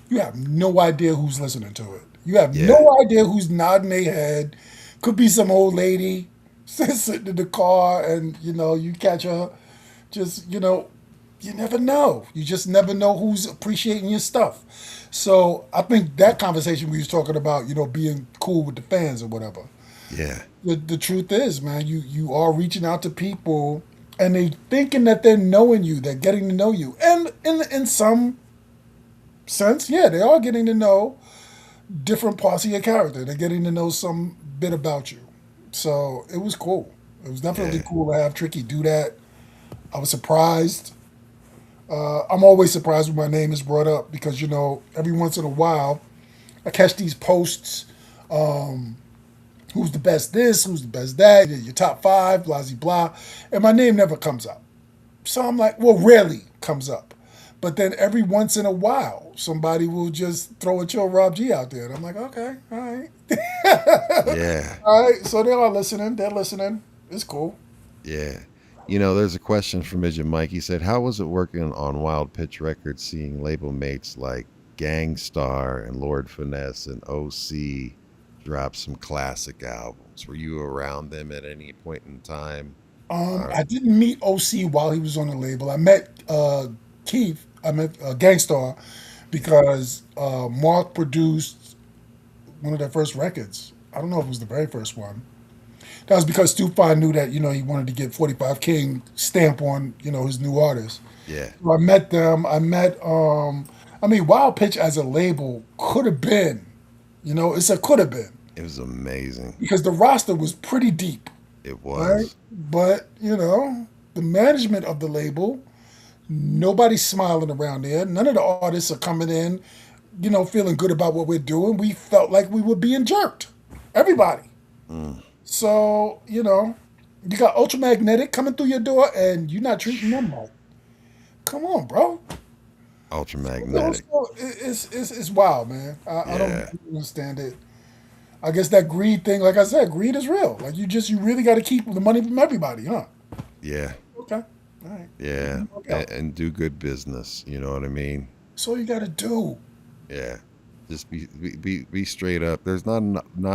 you have no idea who's listening to it. You have Yeah, no idea who's nodding their head. Could be some old lady sitting in the car, and you catch her. Just you never know. You just never know who's appreciating your stuff. So I think that conversation we was talking about, being cool with the fans or whatever. yeah, The truth is, man, you are reaching out to people, and they thinking that they're knowing you, they're getting to know you, and in some sense, yeah, they are getting to know different parts of your character. They're getting to know some bit about you. So it was cool. It was definitely yeah. cool to have Tricky do that. I was surprised. I'm always surprised when my name is brought up because every once in a while I catch these posts. Who's the best this? Who's the best that? Your top five, blah blah blah, and my name never comes up. So I'm like, well, rarely comes up. But then every once in a while, somebody will just throw a Chill Rob G out there. And I'm like, okay, all right. Yeah, All right. So they are listening. They're listening. It's cool. yeah. There's a question from Midget Mike. He said, how was it working on Wild Pitch Records, seeing label mates like Gangstar and Lord Finesse and OC drop some classic albums? Were you around them at any point in time? I didn't meet OC while he was on the label. I met Keith. I met Gangstar because Mark produced one of their first records. I don't know if it was the very first one. That was because Stufan knew that he wanted to get 45 King stamp on his new artist. Yeah, So I met them. I met. I mean, Wild Pitch as a label could have been. It's a could have been it was amazing. because the roster was pretty deep, It right? was. But the management of the label, nobody's smiling around there. None of the artists are coming in, feeling good about what we're doing. We felt like we were being jerked. Everybody. Mm, So, you got Ultramagnetic coming through your door and you're not treating them right. Come on, bro. ultramagnetic. So it's wild, man. I don't Yeah, understand it. I guess that greed thing, like I said, greed is real. Like you really got to keep the money from everybody, huh? yeah, Okay. All right. yeah. Work out. And do good business. You know what I mean? That's all you got to do. Yeah. Just be straight up. There's not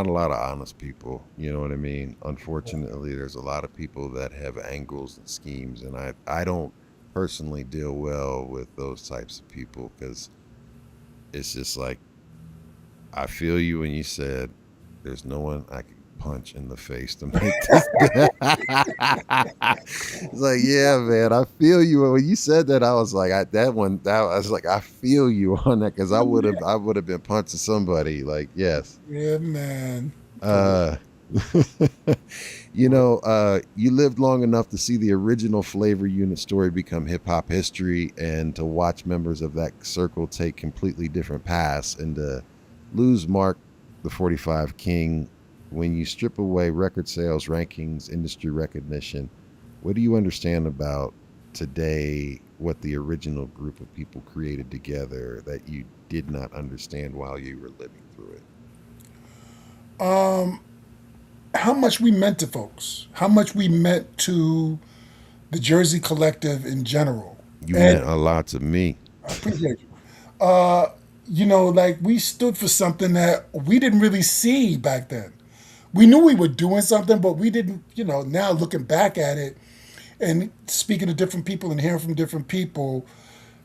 a lot of honest people. You know what I mean? Unfortunately, there's a lot of people that have angles and schemes, and I don't personally deal well with those types of people because it's just like I feel you when you said there's no one I can punch in the face to make this. It's like, yeah, man, I feel you. When you said that, I was like, I was like, I feel you on that because I would have been punching somebody. Like, yes. Yeah, man. Uh, you lived long enough to see the original Flavor Unit story become hip hop history and to watch members of that circle take completely different paths and to lose Mark, the 45 King. When you strip away record sales, rankings, industry recognition, what do you understand about today what the original group of people created together that you did not understand while you were living through it? How much we meant to folks, how much we meant to the Jersey collective in general. You And meant a lot to me. I appreciate you. Like we stood for something that we didn't really see back then. We knew we were doing something, but we didn't, now looking back at it and speaking to different people and hearing from different people,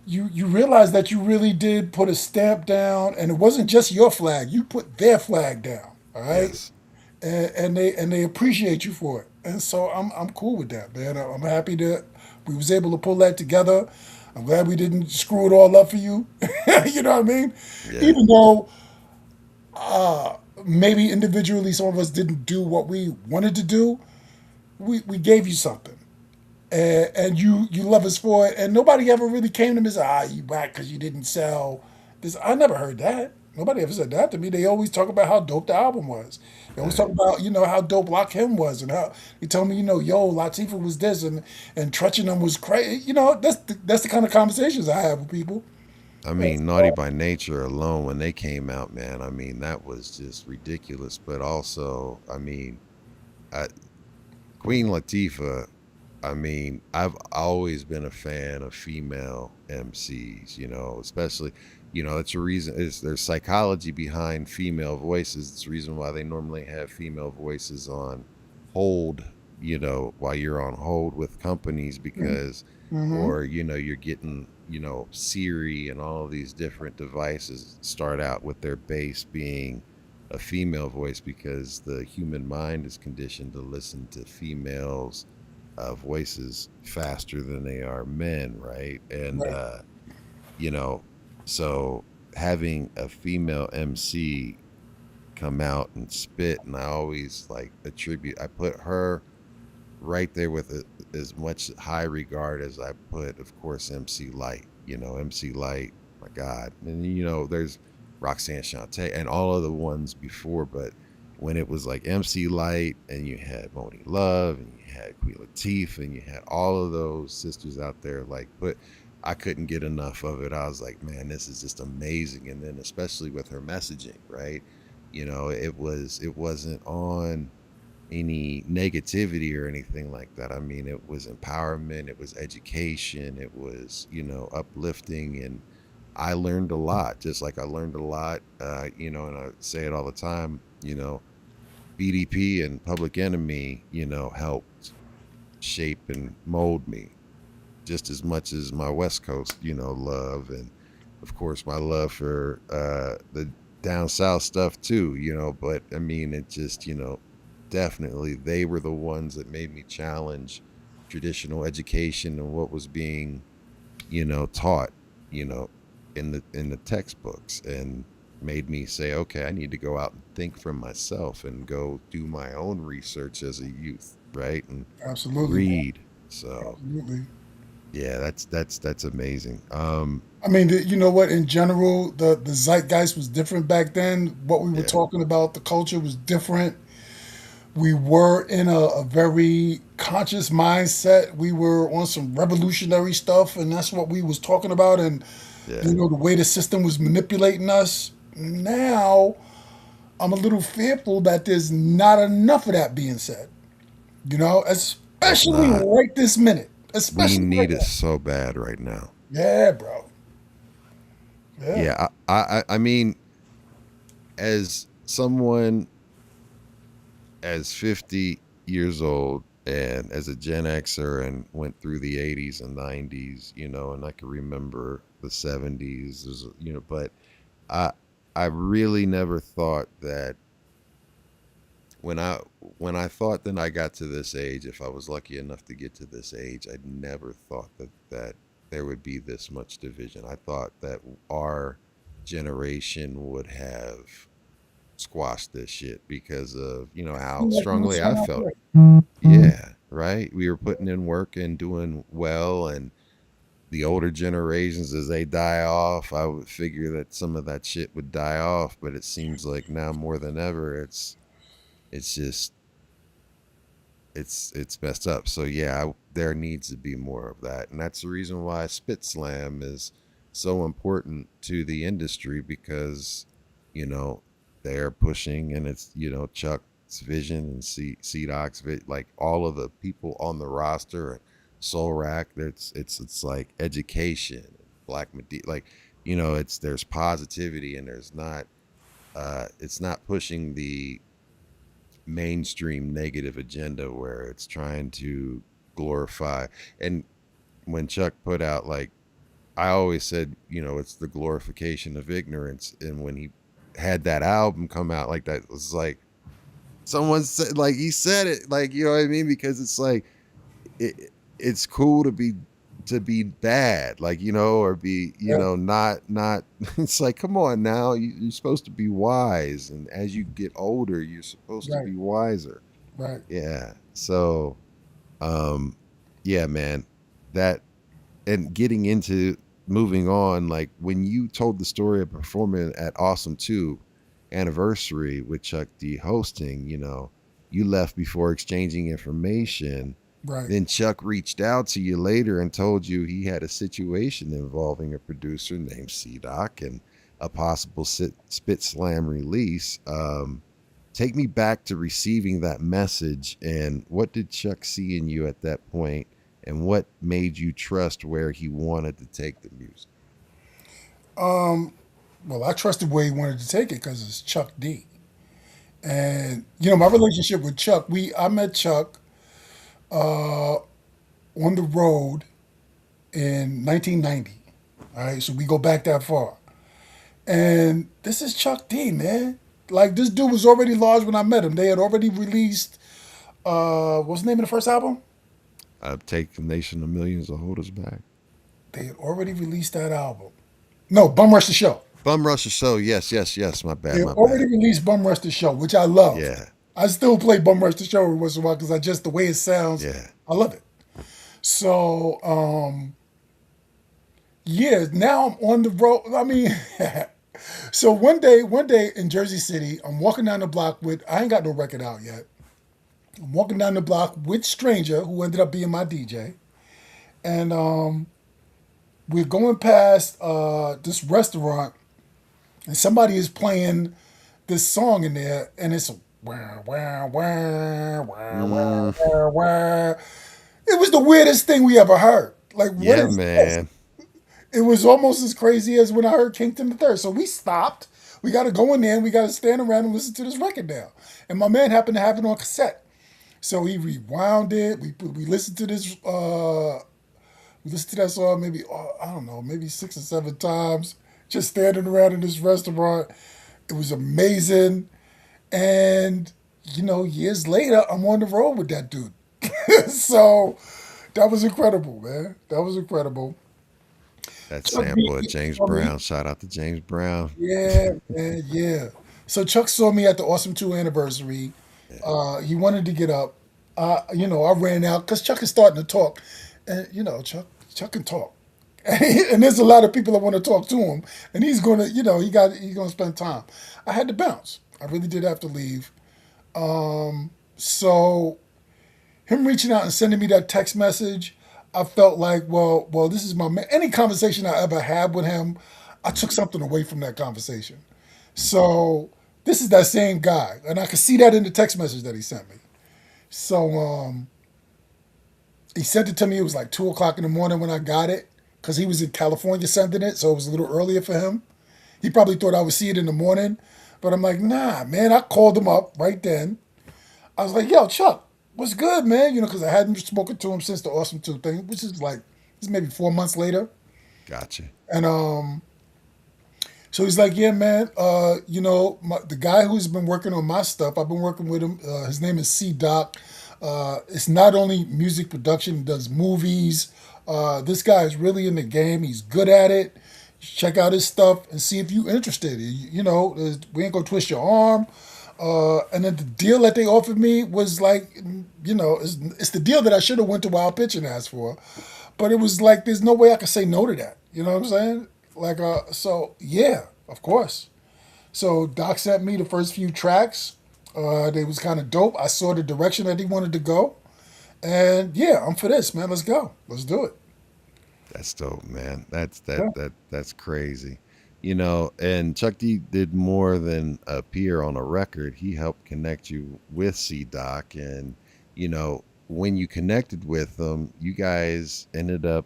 you realize that you really did put a stamp down, and it wasn't just your flag. You put their flag down. All right, Yes. and they appreciate you for it. And so I'm cool with that, man. I'm happy that we was able to pull that together. I'm glad we didn't screw it all up for you. You know what I mean? Yeah. Even though maybe individually some of us didn't do what we wanted to do, we gave you something. And you love us for it. And nobody ever really came to me and said, you whack because you didn't sell this. I never heard that. Nobody ever said that to me. They always talk about how dope the album was. They always talk Right. about, how dope Lakim was and how he told me, yo, Latifah was this and Treach and them was crazy. That's the kind of conversations I have with people. I mean, Naughty by Nature alone, when they came out, man, I mean, that was just ridiculous. But also, I mean, I, Queen Latifah, I mean, I've always been a fan of female MCs, especially, it's a reason, there's psychology behind female voices. It's the reason why they normally have female voices on hold, while you're on hold with companies because, Mm-hmm. or, you're getting, Siri and all of these different devices start out with their base being a female voice because the human mind is conditioned to listen to females voices faster than they are men, right? And Right. you know, so having a female MC come out and spit, and I always like I put her right there with as much high regard as I put, of course, MC Light. MC Light, my God, and there's Roxanne Shante and all of the ones before, but when it was like MC Light and you had Moni Love and you had Queen Latifah and you had all of those sisters out there, but I couldn't get enough of it. I was like, man, this is just amazing. And then especially with her messaging, right? It wasn't on any negativity or anything like that. I mean, it was empowerment, it was education, it was, uplifting. And I learned a lot, just like I learned a lot, and I say it all the time, BDP and Public Enemy, helped shape and mold me just as much as my West Coast, love. And of course, my love for the down South stuff too, but I mean, it just, definitely they were the ones that made me challenge traditional education and what was being, taught, you know, in the textbooks, and made me say, okay, I need to go out and think for myself and go do my own research as a youth, right? And Absolutely. read. So Absolutely. yeah, that's amazing. I mean, you know what? In general, the zeitgeist was different back then. What we were Yeah, talking about, the culture was different. We were in a very conscious mindset. We were on some revolutionary stuff, and that's what we was talking about. And yeah, the way the system was manipulating us. Now, I'm a little fearful that there's not enough of that being said. it's Especially not. right this minute. We Especially right need it now. so bad right now. Yeah, bro. Yeah. Yeah, I mean, as someone as 50 years old and as a Gen Xer and went through the 80s and 90s, and I can remember the 70s, but I I really never thought that when I thought that I got to this age, if I was lucky enough to get to this age, I never thought that there would be this much division. I thought that our generation would have squashed this shit because of how Like you were strongly I saying out felt. there. Yeah, right. We were putting in work and doing well, and the older generations, as they die off, I would figure that some of that shit would die off. But it seems like now more than ever, it's just it's messed up. So yeah, there needs to be more of that, and that's the reason why SpitSLAM is so important to the industry because you know they're pushing, and it's Chuck's vision and C-Doc's like all of the people on the roster and Soul Rack. It's like education, Black like it's there's positivity, and there's not it's not pushing the mainstream negative agenda where it's trying to glorify. And when Chuck put out like I always said, you know, it's the glorification of ignorance. And when he had that album come out like that, it was like someone said, like he said it, like, you know what I mean? Because it's like it's cool to be bad, like, you know, or be, you Yeah. know, not it's like, come on now, you're supposed to be wise, and as you get older you're supposed to Right. be wiser. Right. Yeah. So yeah, man, that, and getting into moving on, like when you told the story of performing at Awesome 2 anniversary with Chuck D hosting, you know, you left before exchanging information. Right. Then Chuck reached out to you later and told you he had a situation involving a producer named C-Doc and a possible SpitSLAM release. Take me back to receiving that message, and what did Chuck see in you at that point, and what made you trust where he wanted to take the music? Well, I trusted where he wanted to take it because it's Chuck D. And you know, my relationship with Chuck, I met Chuck on the road in 1990. All right, so we go back that far. And this is Chuck D, man. Like, this dude was already large when I met him. They had already released what's the name of the first album? Take the Nation of Millions to Hold Us Back. They had already released that album. No, Bum Rush the Show. Bum Rush the Show. Yes. My They bad. had My already bad. released Bum Rush the Show, which I love. Yeah. I still play Bum Rush the Show every once in a while because I just, the way it sounds, Yeah. I love it. So, yeah, now I'm on the road. I mean, so one day in Jersey City, I'm walking down the block with, I ain't got no record out yet. I'm walking down the block with Stranger, who ended up being my DJ. And we're going past this restaurant, and somebody is playing this song in there, and it's wah, wah, wah, wah, wah, wah, wah. It was the weirdest thing we ever heard. Like, what Yeah, is this? man. It was almost as crazy as when I heard Kington the Third. So we stopped. We got to go in there and we got to stand around and listen to this record now. And my man happened to have it on cassette. So he rewound it. We listened to this. We listened to that song maybe, I don't know, maybe 6 or 7 times. Just standing around in this restaurant. It was amazing. And, you know, years later, I'm on the road with that dude. So that was incredible, man. That was incredible. That Chuck sample of B, James saw me. Brown. Shout out to James Brown. Yeah, man, yeah. So Chuck saw me at the Awesome 2 anniversary. He wanted to get up. You know, I ran out because Chuck is starting to talk. And, you know, Chuck can talk. And there's a lot of people that want to talk to him. And he's going to, you know, he's going to spend time. I had to bounce. I really did have to leave. So him reaching out and sending me that text message, I felt like, well, this is my man. Any conversation I ever had with him, I took something away from that conversation. So this is that same guy, and I could see that in the text message that he sent me. So he sent it to me. It was like 2:00 in the morning when I got it, because he was in California sending it, so it was a little earlier for him. He probably thought I would see it in the morning, but I'm like, nah, man. I called him up right then. I was like, yo, Chuck, what's good, man? You know, because I hadn't spoken to him since the Awesome 2 thing, which is like, this maybe 4 months later. Gotcha. And so he's like, yeah, man, you know, the guy who's been working on my stuff, I've been working with him. His name is C-Doc. It's not only music production, he does movies. This guy is really in the game. He's good at it. Check out his stuff and see if you're interested. You know, we ain't gonna twist your arm. And then the deal that they offered me was like, you know, it's the deal that I should have went to Wild Pitch and asked for. But it was like, there's no way I could say no to that. You know what I'm saying? Like, so yeah, of course. So Doc sent me the first few tracks. They was kind of dope. I saw the direction that he wanted to go. And yeah, I'm for this, man. Let's go. Let's do it. That's dope, man. That's Yeah. that's crazy. You know, and Chuck D did more than appear on a record. He helped connect you with C-Doc, and you know, when you connected with them, you guys ended up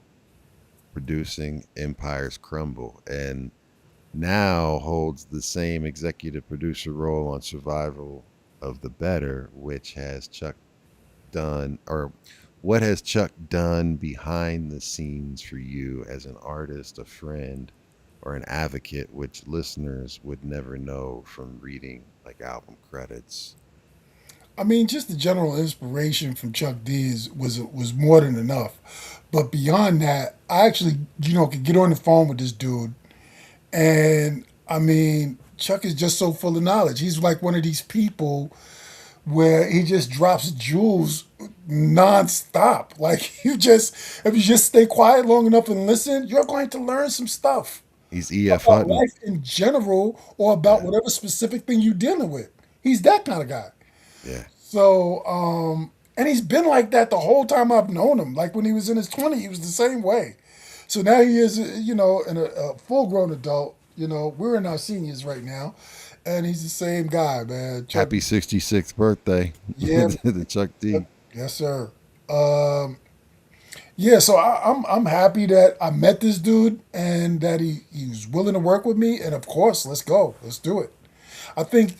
producing Empires Crumble, and now holds the same executive producer role on Survival of the Better, which has Chuck done, or what has Chuck done behind the scenes for you as an artist, a friend, or an advocate, which listeners would never know from reading like album credits? I mean, just the general inspiration from Chuck D was more than enough. But beyond that, I actually, could get on the phone with this dude. And I mean, Chuck is just so full of knowledge. He's like one of these people where he just drops jewels nonstop. Like if you just stay quiet long enough and listen, you're going to learn some stuff He's EF about hunting. life in general or about whatever specific thing you're dealing with. He's that kind of guy. Yeah. So, and he's been like that the whole time I've known him. Like when he was in his 20s, he was the same way. So now he is, a full-grown adult. We're in our seniors right now, and he's the same guy, man. Chuck, Happy 66th birthday. Yeah. To Chuck D. yes, sir. Yeah, so I'm happy that I met this dude and that he was willing to work with me. And of course, let's go. Let's do it. I think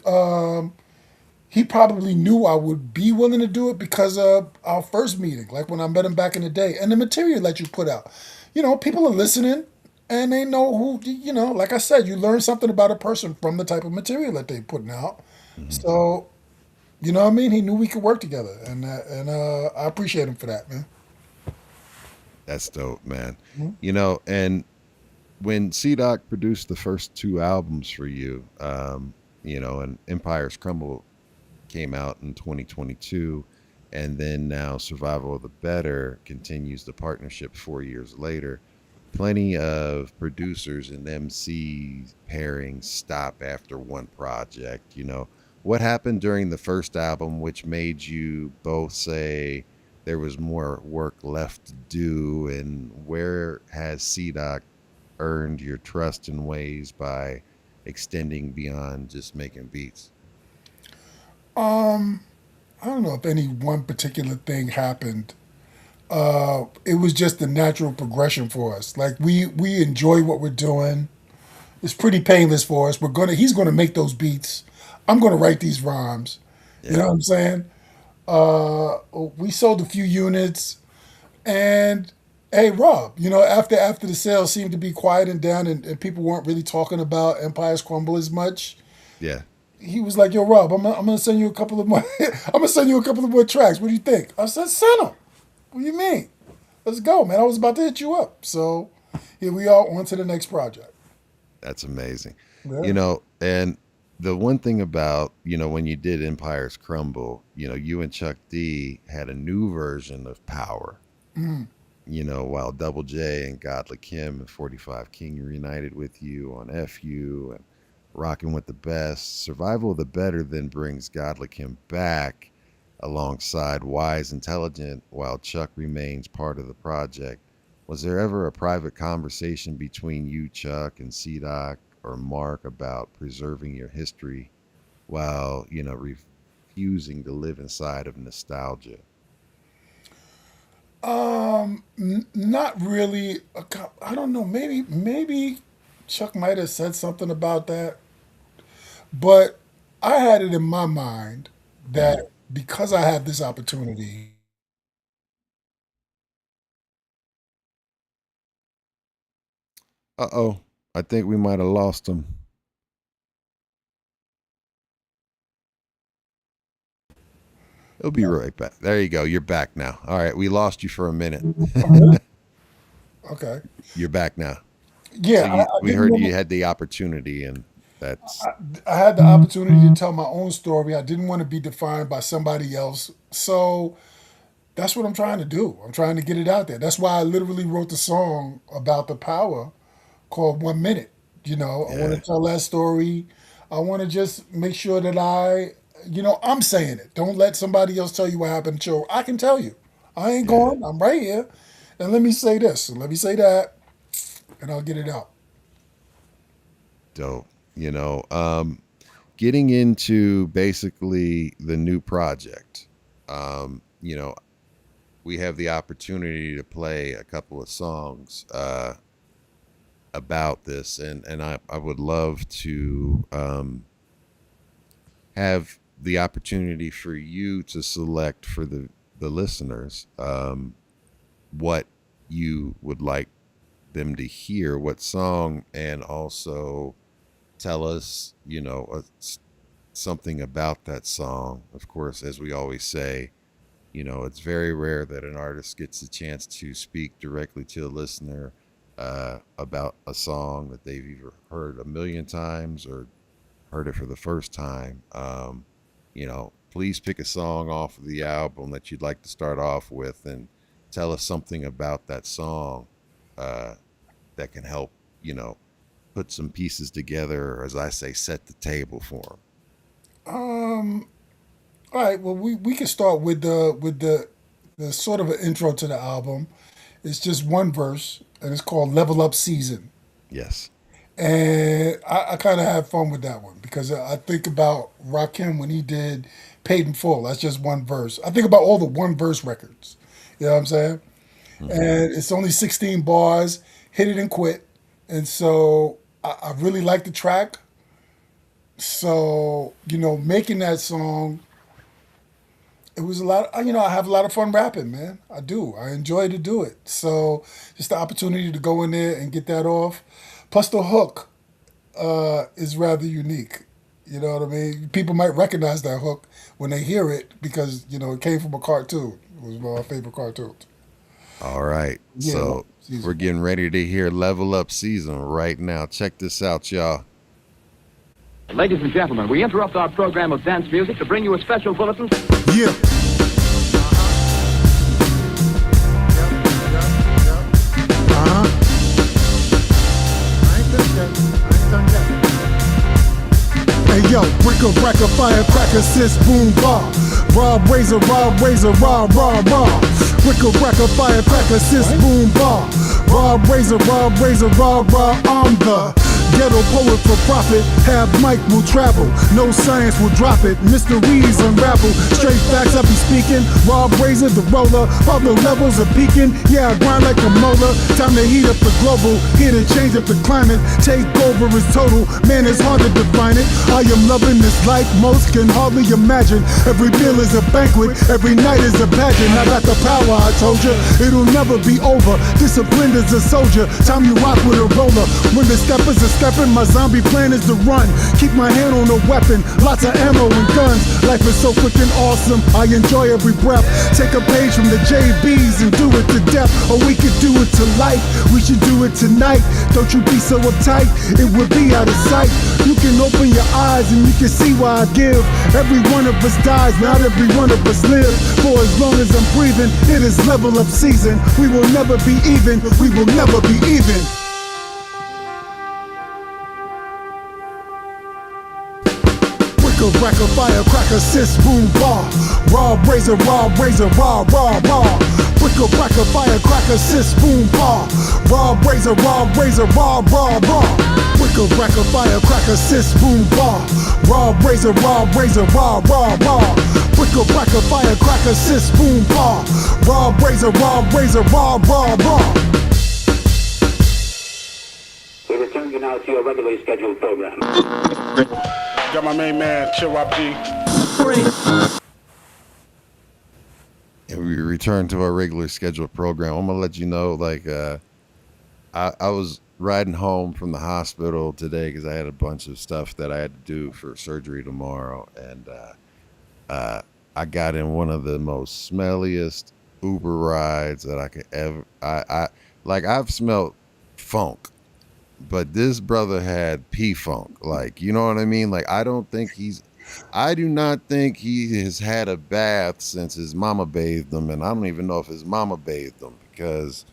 he probably knew I would be willing to do it because of our first meeting, like when I met him back in the day, and the material that you put out. People are listening and they know who, like I said, you learn something about a person from the type of material that they're putting out. Mm-hmm. So, you know what I mean? He knew we could work together, and I appreciate him for that, man. That's dope, man. Mm-hmm. And when C-Doc produced the first two albums for you, and Empires Crumble came out in 2022, and then now Survival of the Better continues the partnership 4 years later. Plenty of producers and MCs pairings stop after one project. What happened during the first album which made you both say there was more work left to do, and where has C-Doc earned your trust in ways by extending beyond just making beats? I don't know if any one particular thing happened. It was just the natural progression for us. Like we enjoy what we're doing. It's pretty painless for us. He's gonna make those beats. I'm gonna write these rhymes. Yeah. You know what I'm saying? We sold a few units, and hey, Rob, after the sales seemed to be quieting down and people weren't really talking about Empires Crumble as much. Yeah. He was like, "Yo, Rob, I'm gonna send you a couple of more. I'm gonna send you a couple of more tracks. What do you think?" I said, "Send them. What do you mean? Let's go, man. I was about to hit you up." So here we are, on to the next project. That's amazing. Yeah. And the one thing about, when you did Empires Crumble, you and Chuck D had a new version of Power. Mm. While Double J and God Lakim and 45 King reunited with you on FU and Rocking with the Best. Survival of the Better then brings God Lakim back alongside Wise Intelligent while Chuck remains part of the project. Was there ever a private conversation between you, Chuck, and C-Doc or Mark about preserving your history while, refusing to live inside of nostalgia? Not really. I don't know. Maybe Chuck might have said something about that, but I had it in my mind that because I had this opportunity. Uh-oh. I think we might have lost him. He'll be right back. There you go. You're back now. All right. We lost you for a minute. Okay. You're back now. Yeah. So we heard you had the opportunity, and that's... I had the opportunity to tell my own story. I didn't want to be defined by somebody else. So that's what I'm trying to do. I'm trying to get it out there. That's why I literally wrote the song about the power called 1 Minute. I want to tell that story. I want to just make sure that I'm saying it. Don't let somebody else tell you what happened to you. I can tell you. I ain't going. I'm right here. And let me say this and let me say that, and I'll get it out. Dope. Getting into basically the new project, we have the opportunity to play a couple of songs about this, and I would love to have the opportunity for you to select for the the listeners what you would like them to hear, what song, and also tell us, something about that song. Of course, as we always say, it's very rare that an artist gets a chance to speak directly to a listener about a song that they've either heard a million times or heard it for the first time. Please pick a song off of the album that you'd like to start off with and tell us something about that song that can help, put some pieces together, or as I say, set the table for them. All right. Well, we can start with the sort of an intro to the album. It's just one verse, and it's called "Level Up Season." Yes. And I kind of had fun with that one because I think about Rakim when he did "Paid in Full." That's just one verse. I think about all the one verse records. You know what I'm saying? Mm-hmm. And it's only 16 bars. Hit it and quit. And so I really like the track. So, making that song, it was a lot, I have a lot of fun rapping, man. I do. I enjoy to do it. So just the opportunity to go in there and get that off. Plus the hook is rather unique. You know what I mean? People might recognize that hook when they hear it because, it came from a cartoon. It was one of my favorite cartoons. All right. Yeah, so we're getting ready to hear Level Up Season right now. Check this out, y'all. Ladies and gentlemen, we interrupt our program of dance music to bring you a special bulletin. Yeah. Hey yo, bricker, bracker, firecracker, sis, boom, bar. Rob, razor, raw, raw, raw. Bricker, bracker, firecracker, sis, boom, bar. Rob, razor, raw, raw. I'm the ghetto poet for profit. Have mic will travel. No science will drop it. Mysteries unravel. Straight facts I be speaking. Rob Razor, the roller. All the levels are peaking. Yeah, I grind like a molar. Time to heat up the global. Here to change up the climate. Take over is total. Man, it's hard to define it. I am loving this life. Most can hardly imagine. Every meal is a banquet. Every night is a pageant. I got the power, I told you. It'll never be over. Disciplined as a soldier. Time you rock with a roller. When the steppers are stepping, my zombie plan is to run. Keep my hand on a weapon, lots of ammo and guns. Life is so freaking awesome, I enjoy every breath. Take a page from the JBs and do it to death. Or we could do it to life, we should do it tonight. Don't you be so uptight, it would be out of sight. You can open your eyes and you can see why I give. Every one of us dies, not every one of us lives. For as long as I'm breathing, it is level up season. We will never be even, we will never be even. Racker, firecracker, sis, boom, bar. Raw, razor, raw, raw. Bricker, bracker, firecracker, sis, boom, bar. Raw, razor, raw, raw. Bricker, bracker, firecracker, sis, boom, bar. Raw, razor, raw, raw. Bricker, bracker, firecracker, sis, boom, bar. Raw, razor, raw. We return you now to your regularly scheduled program. Got my main man, Chill Wop G. And we return to our regular scheduled program. I'm gonna let you know, I was riding home from the hospital today because I had a bunch of stuff that I had to do for surgery tomorrow, and I got in one of the most smelliest Uber rides that I could ever. I've smelled funk. But this brother had P-Funk, you know what I mean? I do not think he has had a bath since his mama bathed him, and I don't even know if his mama bathed him because,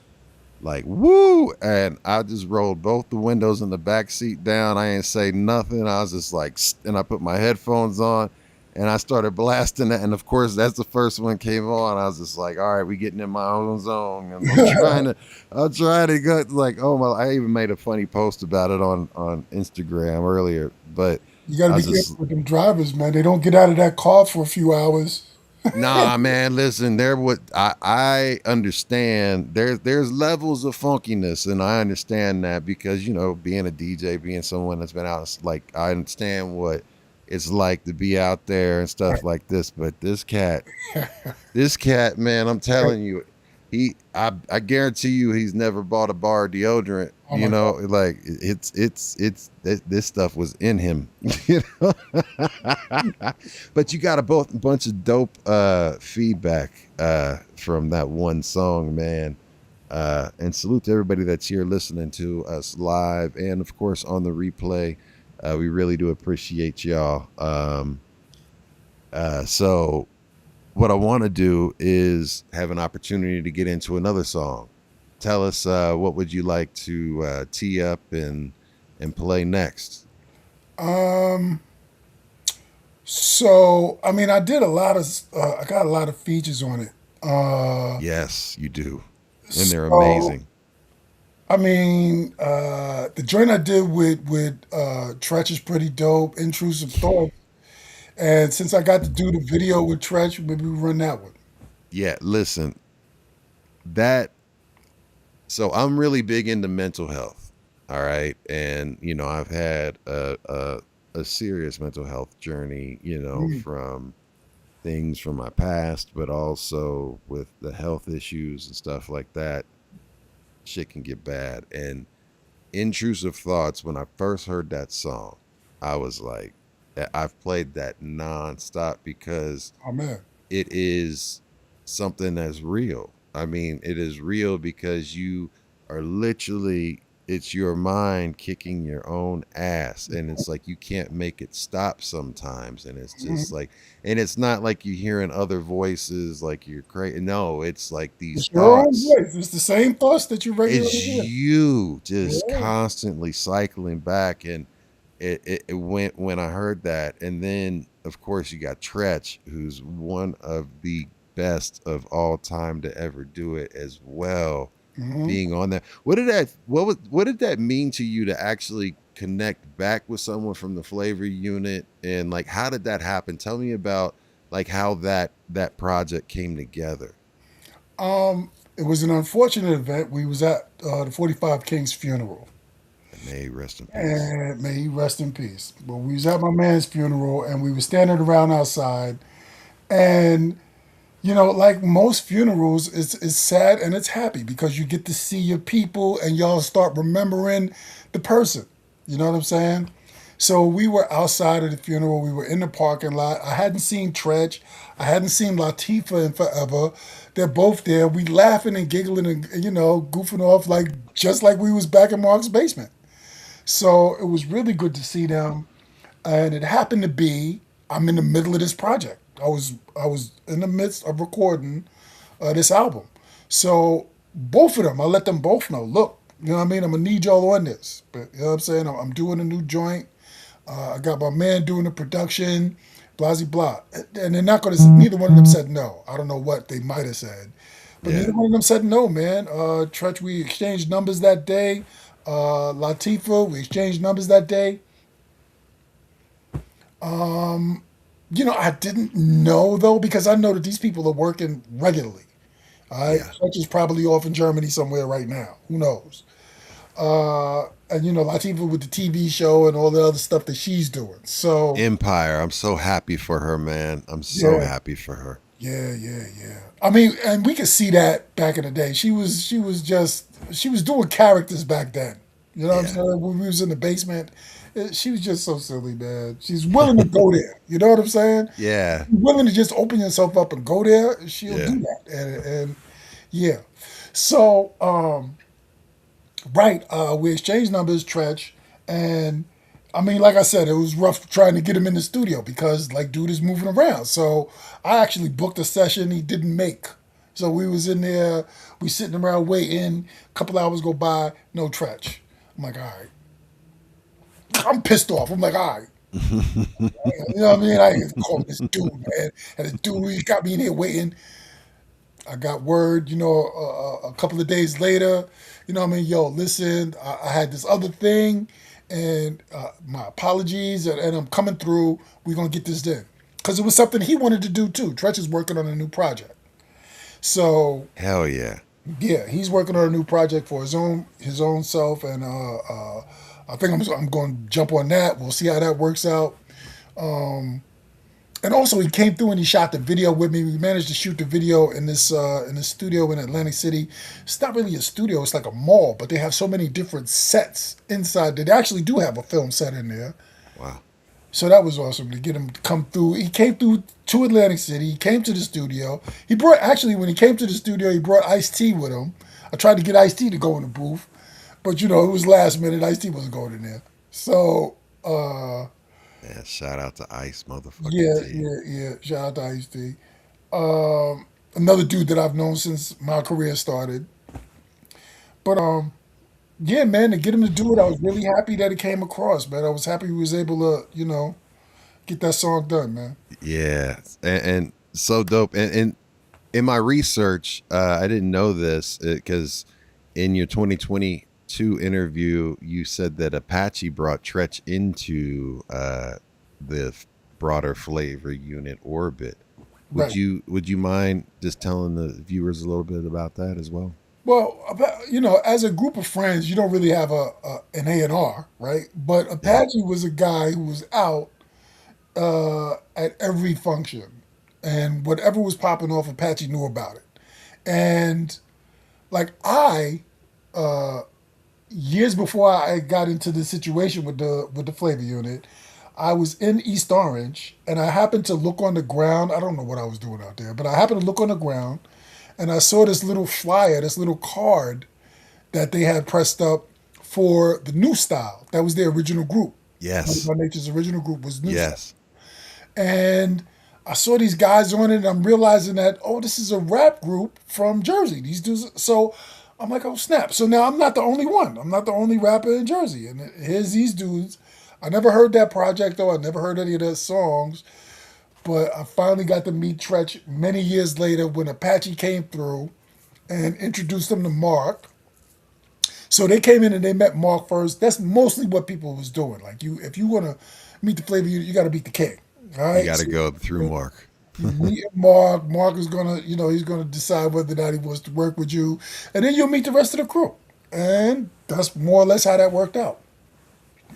woo! And I just rolled both the windows in the back seat down. I ain't say nothing. I was just and I put my headphones on, and I started blasting that. And of course, that's the first one came on. I was just all right, we getting in my own zone. And I'm trying to go oh my, I even made a funny post about it on Instagram earlier, but you got to be careful with them drivers, man. They don't get out of that car for a few hours. Nah, man, listen, I understand there's levels of funkiness, and I understand that because, being a DJ, being someone that's been out, I understand what it's like to be out there and stuff like this. But this cat, man, I'm telling you, I guarantee you, he's never bought a bar of deodorant. Oh You my know, God. like this stuff was in him. You know, but you got a bunch of dope feedback from that one song, man. And salute to everybody that's here listening to us live and of course on the replay. We really do appreciate y'all. So what I want to do is have an opportunity to get into another song. Tell us what would you like to tee up and play next? So I mean, I got a lot of features on it. Yes, you do, and they're So, amazing. I mean, the joint I did with Treach is pretty dope. Intrusive Thoughts, and since I got to do the video with Treach, maybe we run that one. Yeah, listen, that. So I'm really big into mental health. All right, and you know I've had a serious mental health journey. You know, from things from my past, but also with the health issues and stuff like that. Shit can get bad. And Intrusive Thoughts, when I first heard that song, I was like, I've played that nonstop because Oh man, it is something that's real. I mean, it is real because you are literally, it's your mind kicking your own ass. And it's like you can't make it stop sometimes. And it's just like, and it's not like you're hearing other voices like you're crazy. No, it's like these it's your own thoughts. voice. It's the same thoughts that you regularly It's hear. you just Yeah. constantly cycling back. And it went when I heard that. And then, of course, you got Treach, who's one of the best of all time to ever do it as well. Being on that, what did that mean to you to actually connect back with someone from the Flavor Unit, and like how did that happen? Tell me about like how that project came together. It was an unfortunate event. We was at the 45 Kings funeral. May he rest in peace. And may he rest in peace. But we was at my man's funeral and we were standing around outside. And, you know, like most funerals, it's sad and it's happy because you get to see your people and y'all start remembering the person. You know what I'm saying? So we were outside of the funeral. We were in the parking lot. I hadn't seen Treach. I hadn't seen Latifah in forever. They're both there. We laughing and giggling and, you know, goofing off like just like we was back in Mark's basement. So it was really good to see them. And it happened to be I'm in the middle of this project. I was in the midst of recording this album. So both of them, I let them both know, look, you know what I mean? I'm gonna need y'all on this. But you know what I'm saying? I'm doing a new joint. I got my man doing the production, blah, blah. And they're not gonna, neither one of them said no. I don't know what they might have said. But Yeah. neither one of them said no, man. Treach, we exchanged numbers that day. Latifah, we exchanged numbers that day. You know, I didn't know though, because I know that these people are working regularly. All right. Yeah. Treach is probably off in Germany somewhere right now. Who knows? And you know, Latifah with the TV show and all the other stuff that she's doing. So Empire. I'm so happy for her, man. I'm so Yeah. happy for her. yeah. I mean, and we could see that back in the day. She was doing characters back then. You know what I'm Yeah. saying? When we was in the basement, she was just so silly, man. She's willing to go there. You know what I'm saying? Yeah. You're willing to just open yourself up and go there, she'll Yeah. do that. And yeah. So, right, we exchanged numbers, Treach, and I mean, like I said, it was rough trying to get him in the studio because like dude is moving around. So I actually booked a session he didn't make. So we was in there, we sitting around waiting, a couple hours go by, no Treach. I'm like, all right. I'm pissed off. I'm like, all right. You know what I mean? I ain't call this dude, man. And this dude, he got me in here waiting. I got word, you know, a couple of days later, you know what I mean? Yo, listen, I had this other thing, and my apologies, and I'm coming through. We're going to get this done. Because it was something he wanted to do, too. Treach is working on a new project. So, Hell yeah. yeah, he's working on a new project for his own self, and I think I'm going to jump on that. We'll see how that works out. And also, he came through and he shot the video with me. We managed to shoot the video in this studio in Atlantic City. It's not really a studio; it's like a mall, but they have so many different sets inside. They actually do have a film set in there. Wow! So that was awesome to get him to come through. He came through to Atlantic City. He came to the studio. He brought when he came to the studio, he brought Ice-T with him. I tried to get Ice-T to go in the booth, but it was last minute. Ice-T wasn't going in there. So. Yeah, shout out to Ice, motherfucker. Yeah. Shout out to Ice-T. Another dude that I've known since my career started. But yeah, man, to get him to do it, I was really happy that it came across, man. I was happy he was able to, get that song done, man. Yeah, and so dope. And in my research, I didn't know this because in your 2022 interview, you said that Apache brought Treach into the broader flavor unit orbit. Would you mind just telling the viewers a little bit about that as well? Well, as a group of friends, you don't really have an A&R, right? But Apache was a guy who was out at every function, and whatever was popping off, Apache knew about it. And like years before I got into the situation with the flavor unit, I was in East Orange, and I happened to look on the ground. I don't know what I was doing out there, but I happened to look on the ground, and I saw this little flyer, this little card that they had pressed up for the New Style. That was their original group. Yes. My Nature's original group was New Yes. Style. And I saw these guys on it, and I'm realizing that, this is a rap group from Jersey. These dudes. So I'm like, oh, snap. So now I'm not the only one. I'm not the only rapper in Jersey. And here's these dudes. I never heard that project, though. I never heard any of their songs. But I finally got to meet Treach many years later when Apache came through and introduced them to Mark. So they came in and they met Mark first. That's mostly what people was doing. Like, if you want to meet the flavor, you got to beat the king. All right? You got to go through Mark. You meet Mark. Mark is going to, he's going to decide whether or not he wants to work with you. And then you'll meet the rest of the crew. And that's more or less how that worked out.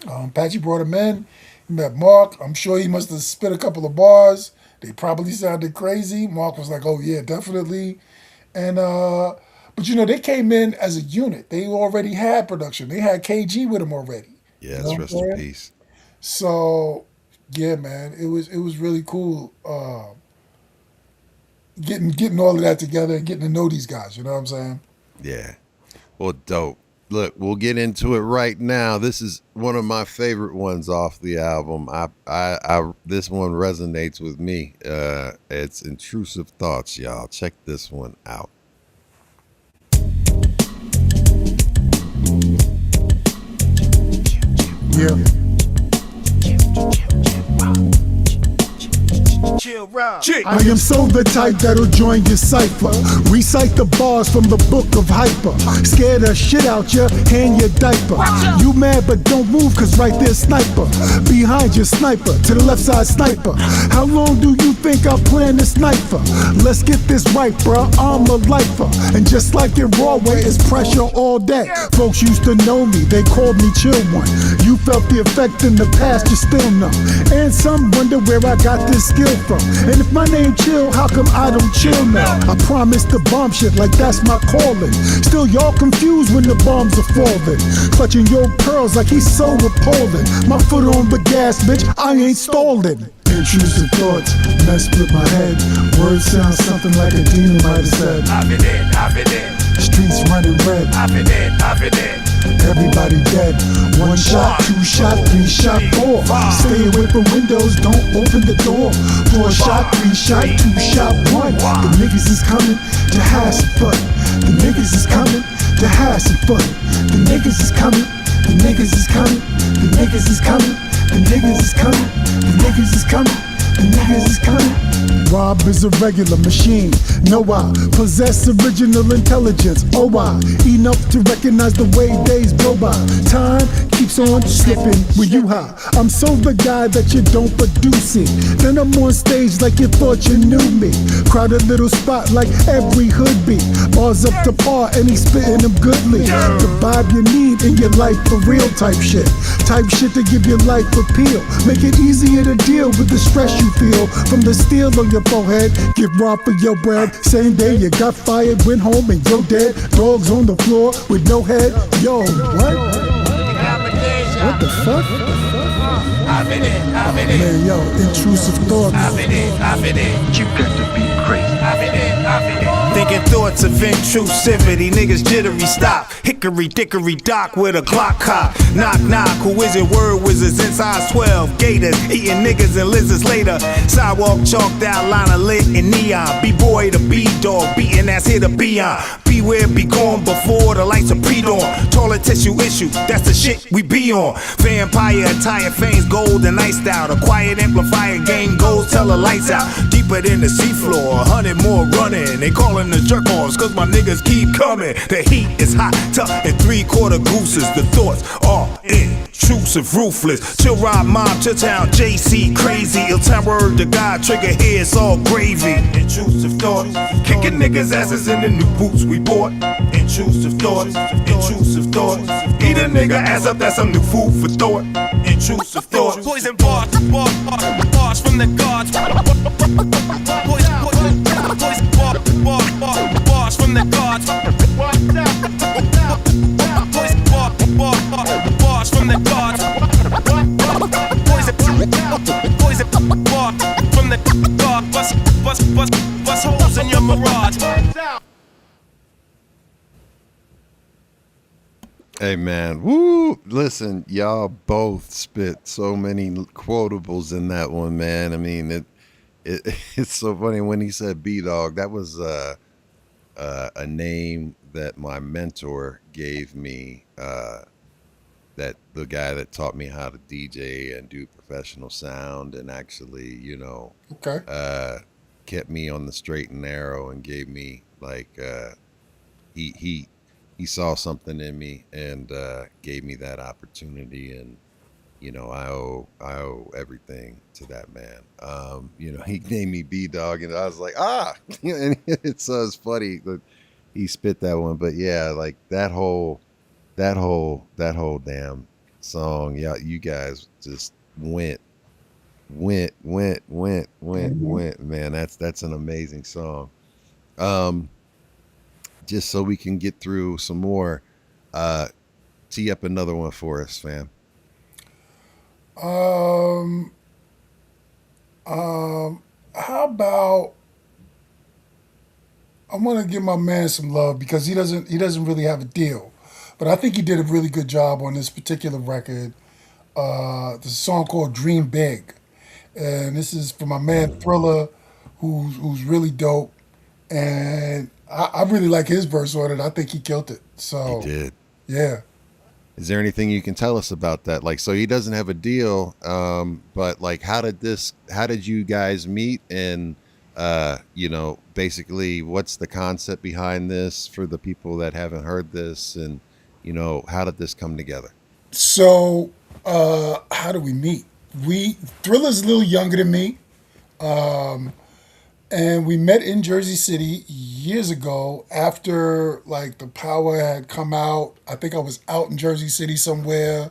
Apache brought him in. He met Mark. I'm sure he must have spit a couple of bars. They probably sounded crazy. Mark was like, oh, yeah, definitely. And, but, they came in as a unit. They already had production. They had KG with them already. Yes, rest in peace. So, yeah, man, it was really cool getting all of that together and getting to know these guys. You know what I'm saying? Yeah. Well, dope. Look, we'll get into it right now. This is one of my favorite ones off the album. This one resonates with me. It's Intrusive Thoughts, y'all. Check this one out. Yeah. I am so the type that'll join your cipher. Recite the bars from the book of Hyper. Scare the shit out ya, hand your diaper. You mad but don't move cause right there's sniper. Behind your sniper, to the left side sniper. How long do you think I'll plan this night for? Let's get this right bruh, I'm a lifer. And just like in Broadway, it's pressure all day. Folks used to know me, they called me Chill One. You felt the effect in the past, you still know. And some wonder where I got this skill from. And if my name Chill, how come I don't chill now? I promise to bomb shit like that's my calling. Still y'all confused when the bombs are falling. Clutching your pearls like he's so appalling. My foot on the gas, bitch, I ain't stalling. Intrusive thoughts mess with my head. Words sound something like a demon might have said. I've been in. Streets running red. I've been in. Everybody dead. One shot, two shot, three shot, four. Stay away from windows, don't open the door. 4 shot, 3 shot, 2 shot, 1. The niggas is coming to have some fun. The niggas is coming to have some fun. The niggas is coming. The niggas is coming. The niggas is coming. The niggas is coming. The niggas is coming. The niggas is coming. Rob is a regular machine. No, I possess original intelligence. Oh, I enough to recognize the way days go by. Time keeps on slipping when you high. I'm so the guy that you don't produce it. Then I'm on stage like you thought you knew me. Crowded little spot like every hood be. Bars up to par and he's spitting them goodly. The vibe you need in your life for real type shit. Type shit to give your life appeal. Make it easier to deal with the stress you feel from the steel on your forehead. Get robbed for your bread. Same day you got fired, went home and you're dead. Dogs on the floor with no head. Yo, what? What the fuck? Man, yo, intrusive thoughts. You got to be crazy. Thinking thoughts of intrusivity, niggas jittery stop. Hickory dickory dock with a Glock cop. Knock knock, who is it? Word wizards inside 12 gators, eating niggas and lizards later. Sidewalk chalked out, line of lit in neon. B-boy to B-dog, beating ass here to beyond. Beware, be gone before the lights are pre-dawn. Toilet tissue issue, that's the shit we be on. Vampire attire, fangs gold and iced out. A quiet amplifier game goes till the lights out. Deeper than the seafloor, 100 more running. They calling the jerk-offs cause my niggas keep coming. The heat is hot, tough, and 3/4 gooses. The thoughts are intrusive, ruthless. Chill ride mob, chill town, JC crazy. Ill time word to God, trigger here, it's all gravy. Intrusive thoughts, kicking niggas' asses in the new boots we bought. Intrusive thoughts, intrusive thoughts. Eat a nigga ass up, that's some new food for thought. Intrusive thoughts. Poison bars, bars from the gods. Poison bars from the gods. Poison bars from the gods. Poison bars from the gods. Bust holes in your mirage. Hey man, woo! Listen, y'all both spit so many quotables in that one, man. I mean, it's so funny when he said B-Dog. That was a name that my mentor gave me. That the guy that taught me how to DJ and do professional sound, and actually, you know, kept me on the straight and narrow and gave me like he saw something in me and gave me that opportunity, and you know I owe everything to that man. You know, he named me B-Dog, and I was like, and it's funny that he spit that one, but yeah, like that whole damn song, yeah, you guys just went, man. That's an amazing song. Just so we can get through some more, tee up another one for us, fam. How about I want to give my man some love because he doesn't really have a deal, but I think he did a really good job on this particular record. There's a song called "Dream Big," and this is for my man Thrilla, who's really dope, and I really like his verse on it. I think he killed it. So he did. Yeah. Is there anything you can tell us about that? Like, so he doesn't have a deal, but like, how did you guys meet? And, you know, basically what's the concept behind this for the people that haven't heard this? And, you know, how did this come together? So, how do we meet? Thrilla's a little younger than me. And we met in Jersey City years ago after like the power had come out. I think I was out in Jersey City somewhere,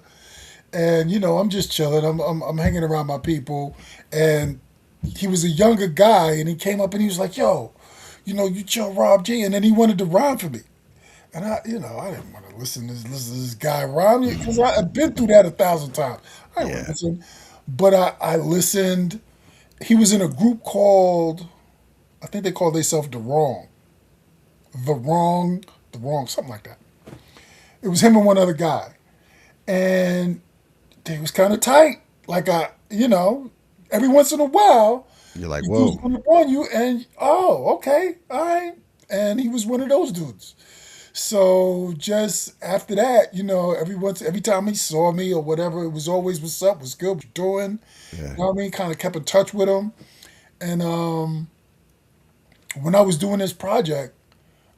and you know I'm just chilling. I'm hanging around my people, and he was a younger guy, and he came up and he was like, "Yo, you know you chill Rob G," and then he wanted to rhyme for me, and I didn't want to listen to this guy rhyme because I've been through that 1,000 times. I didn't want to listen, but I listened. He was in a group called, I think they call themselves The Wrong, something like that. It was him and one other guy. And they was kind of tight. Like, every once in a while, you're like, whoa. He was on you and, oh, okay, all right. And he was one of those dudes. So just after that, you know, every time he saw me or whatever, it was always, what's up, what's good, what you doing? Yeah. You know what I mean? Kind of kept in touch with him. And when I was doing this project,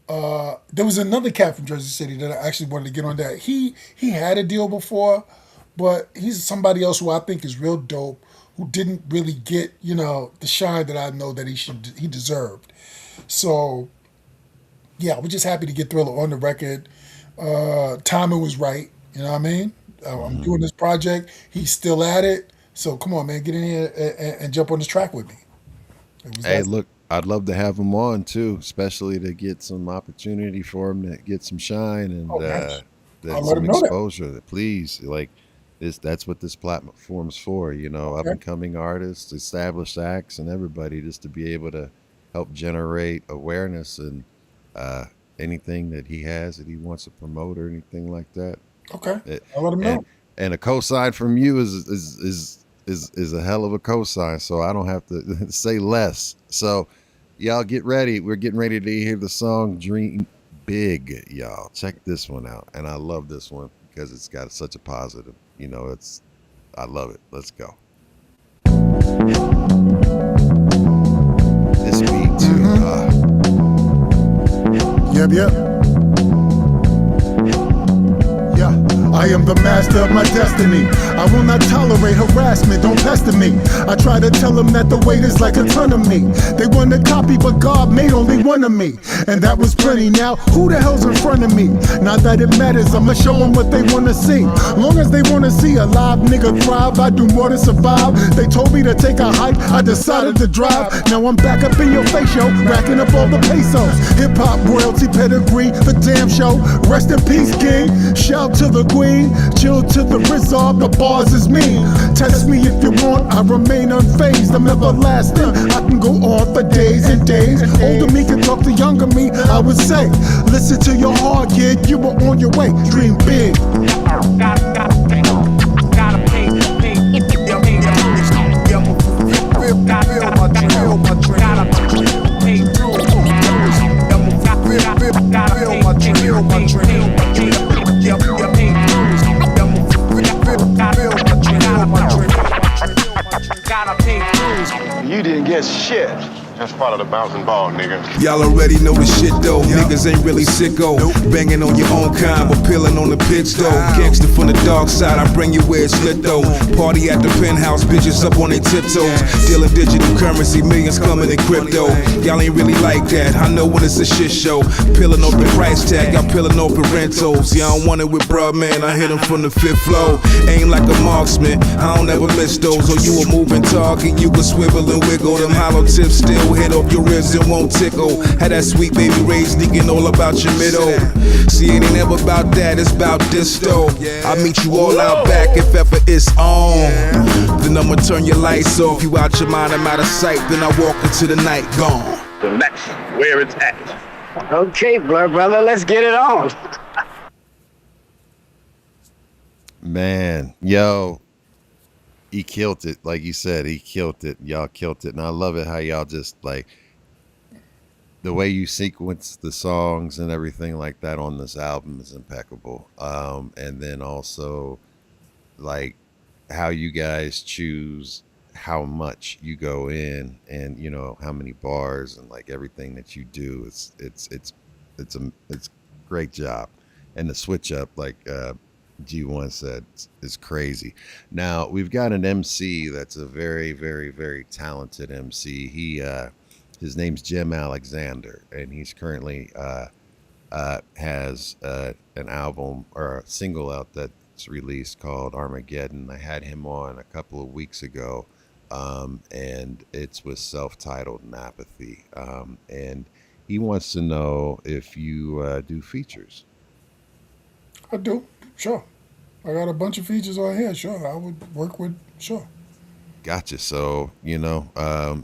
there was another cat from Jersey City that I actually wanted to get on that. He had a deal before, but he's somebody else who I think is real dope, who didn't really get, the shine that I know that he deserved. So, yeah, we're just happy to get Thrilla on the record. Timing was right, you know what I mean? I'm doing this project. He's still at it. So come on, man, get in here and jump on this track with me. Hey, look, I'd love to have him on too, especially to get some opportunity for him to get some shine and some exposure. Please, like that's what this platform's for, up and coming artists, established acts, and everybody, just to be able to help generate awareness and anything that he has that he wants to promote or anything like that. Okay, I'll let him know. And a cosign from you is a hell of a cosign, so I don't have to say less. So y'all get ready. We're getting ready to hear the song Dream Big, y'all. Check this one out. And I love this one because it's got such a positive, I love it. Let's go. This beat too. Yep. I am the master of my destiny. I will not tolerate harassment, don't pester me. I try to tell them that the weight is like a ton of me. They want to copy, but God made only one of me. And that was plenty. Now, who the hell's in front of me? Not that it matters, I'ma show them what they want to see. Long as they want to see a live nigga thrive, I do more to survive. They told me to take a hike, I decided to drive. Now I'm back up in your face, yo, racking up all the pesos. Hip-hop royalty pedigree, the damn show. Rest in peace, king. Shout to the queen. Chill to the result, the bars is mean. Test me if you want, I remain unfazed. I'm everlasting, I can go on for days and days. Older me can talk to younger me, I would say. Listen to your heart, kid, you were on your way. Dream big. You didn't get shit. That's part of the bouncing ball, nigga. Y'all already know the shit though. Niggas ain't really sicko. Banging on your own kind, but peeling on the pitch though. Gangster from the dark side, I bring you where it's lit though. Party at the penthouse, bitches up on their tiptoes. Dealing digital currency, millions coming in crypto. Y'all ain't really like that. I know when it's a shit show. Peeling off the price tag, y'all peeling off the rentals. Y'all don't want it with bruh, man. I hit him from the fifth floor. Aim like a marksman, I don't ever miss those. Or you a moving target, you can swivel and wiggle. Them hollow tips still hit off your ribs and won't tickle. Had that sweet baby Ray sneaking all about your middle. See, it ain't never about that, it's about this though. I'll meet you all out back if ever it's on. Then I'ma turn your lights off. You out your mind, I'm out of sight. Then I walk into the night gone. So that's where it's at. Okay, Blur Brother, let's get it on. Man, yo, he killed it. Like you said, he killed it. Y'all killed it. And I love it how y'all just like the way you sequence the songs and everything like that on this album is impeccable. And then also like how you guys choose how much you go in and how many bars and like everything that you do. It's great job. And the switch up, like G1 said, is crazy. Now we've got an MC that's a very, very, very talented MC. His name's Jim Alexander, and he's currently has an album or a single out that's released called Armageddon. I had him on a couple of weeks ago, and it's with self-titled and Apathy. And he wants to know if you do features. I do. Sure. I got a bunch of features on here. Sure. I would work with. Sure. Gotcha. So,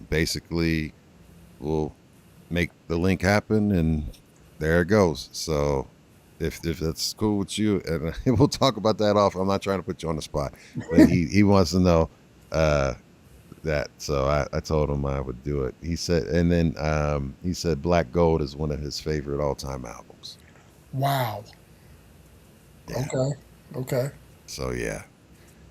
basically we'll make the link happen and there it goes. So if that's cool with you, and we'll talk about that off. I'm not trying to put you on the spot, but he wants to know that. So I told him I would do it. He said, and then he said Black Gold is one of his favorite all-time albums. Wow. Yeah. Okay. So yeah.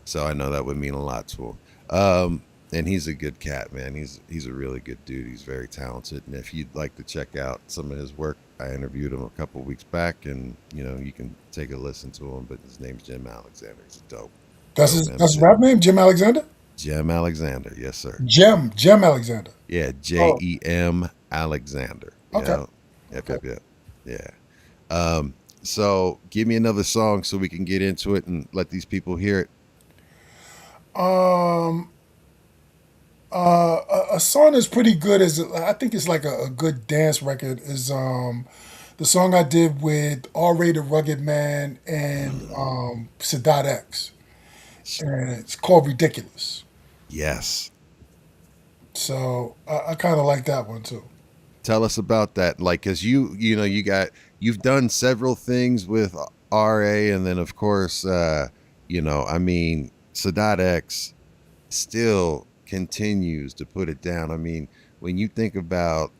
So I know that would mean a lot to him. And he's a good cat, man. He's a really good dude. He's very talented. And if you'd like to check out some of his work, I interviewed him a couple of weeks back, and you can take a listen to him. But his name's Jim Alexander. He's dope. That's his rap name, Jim Alexander. Jim Alexander, yes sir. Jim Alexander. Yeah, Jem Alexander. Okay. Yep. Yeah. So give me another song so we can get into it and let these people hear it. A song that's pretty good I think it's like a good dance record is the song I did with R.A. the Rugged Man and Sadat X, and it's called Ridiculous. Yes. So I kind of like that one too. Tell us about that, like, cause you've done several things with R.A. and then of course Sadat X still continues to put it down. I mean, when you think about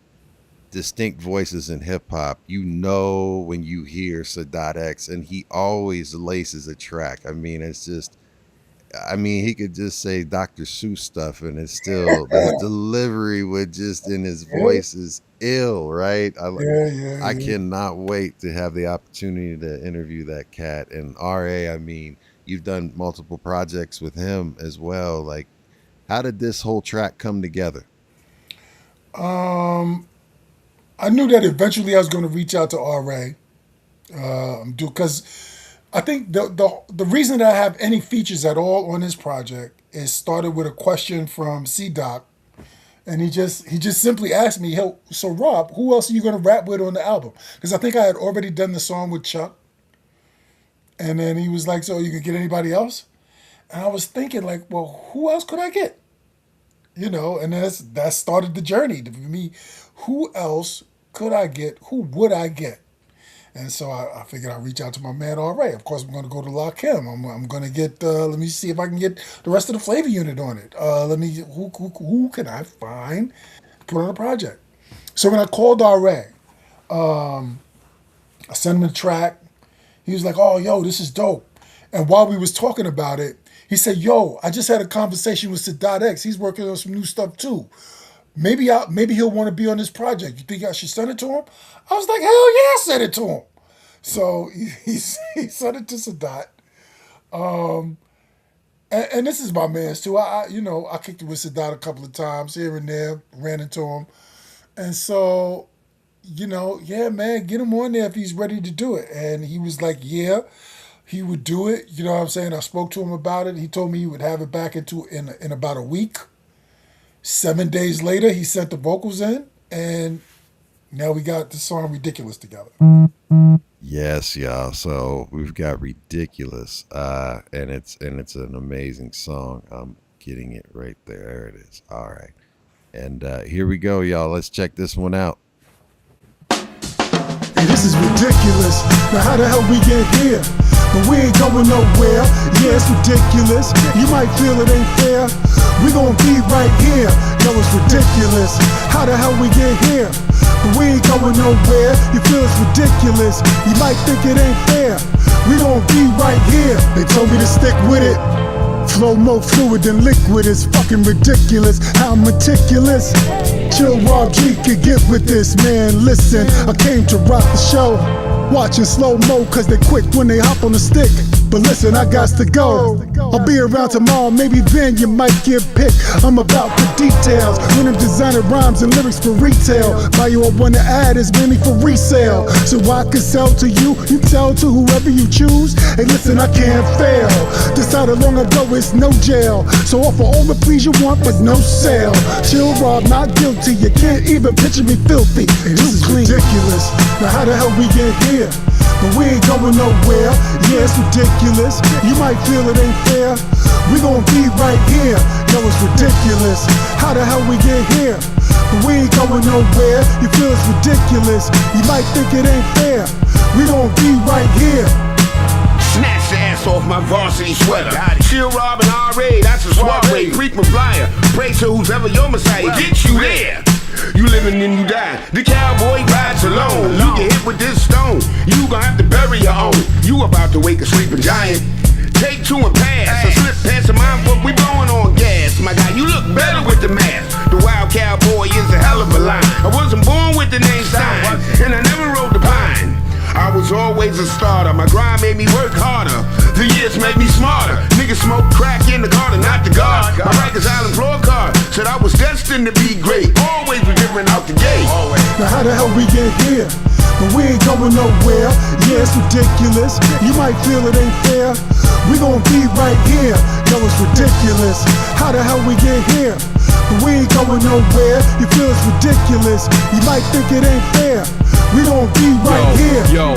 distinct voices in hip hop, when you hear Sadat X, and he always laces a track. I mean, it's just, he could just say Dr. Seuss stuff and it's still the delivery with just in his voice is ill, right? I cannot wait to have the opportunity to interview that cat. And R.A., you've done multiple projects with him as well. Like, how did this whole track come together? I knew that eventually I was going to reach out to R.A. Because I think the reason that I have any features at all on this project is started with a question from C-Doc, and he just simply asked me, "Hey, so Rob, who else are you going to rap with on the album?" Because I think I had already done the song with Chuck, and then he was like, "So you could get anybody else?" And I was thinking, like, well, who else could I get? And that started the journey for me. Who else could I get? Who would I get? And so I figured I'd reach out to my man R.A. Of course, I'm going to go to Lakim. I'm going to get, let me see if I can get the rest of the Flavor Unit on it. Who can I find to put on a project? So when I called R.A., I sent him a track. He was like, "Oh, yo, this is dope." And while we was talking about it, he said, "Yo, I just had a conversation with Sadat X. He's working on some new stuff too. Maybe he'll want to be on this project. You think I should send it to him?" I was like, "Hell yeah, send it to him." So he sent it to Sadat. And this is my man's too. I kicked it with Sadat a couple of times here and there, ran into him. And so, yeah, man, get him on there if he's ready to do it. And he was like, yeah, he would do it. You know what I'm saying? I spoke to him about it. He told me he would have it back in about a week. 7 days later, he sent the vocals in, and now we got the song Ridiculous together. Yes, y'all. So we've got Ridiculous, and it's an amazing song. I'm getting it right there. There it is. All right. And here we go, y'all. Let's check this one out. Hey, this is ridiculous. Now how the hell we get here? But we ain't going nowhere. Yeah, it's ridiculous. You might feel it ain't fair. We gon' be right here. Yo, it's ridiculous. How the hell we get here? But we ain't going nowhere. You feel it's ridiculous. You might think it ain't fair. We gon' be right here. They told me to stick with it. Flow more fluid than liquid is fucking ridiculous. How meticulous. Chill Rob G could get with this, man. Listen, I came to rock the show. Watching slow-mo cause they quick when they hop on the stick. But listen, I got to go. I'll be around tomorrow, maybe then you might get picked. I'm about the details. When I'm designing rhymes and lyrics for retail. Value I wanna add is mainly for resale. So I can sell to you, you tell to whoever you choose. Hey listen, I can't fail. Decided long ago it's no jail. So offer all the fees you want but no sale. Chill Rob, not guilty, you can't even picture me filthy. Hey, this is ridiculous. Now how the hell we get here? But we ain't going nowhere. Yeah, it's ridiculous. You might feel it ain't fair. We gon' be right here. Yo, it's ridiculous. How the hell we get here? But we ain't going nowhere. You feel it's ridiculous. You might think it ain't fair. We gon' be right here. Snatch the ass off my varsity sweater. Chill Rob and R.A., that's a soiree. Freak Maguire, pray to who's ever your messiah. Get you there. You living and you die. The cowboy rides alone. You get hit with this stone, you gon' have to bury your own. You about to wake a sleeping giant. take two and pass. I slip past the mind, but we blowing on gas. My guy, you look better with the mask. The wild cowboy is a hell of a line. I wasn't born with the name Stein, and I never rode the pine. I was always a starter. My grind made me work harder. The years made me smarter. Niggas smoke crack in the garden, not the guard. My Rikers Island floor card said I was destined to be great. Always was different out the gate. Now how the hell we get here? But we ain't going nowhere. Yeah, it's ridiculous. You might feel it ain't fair. We gon' be right here. Yo, it's ridiculous. How the hell we get here? But we ain't going nowhere. You feel it's ridiculous. You might think it ain't fair. We gon' be right here. Yo,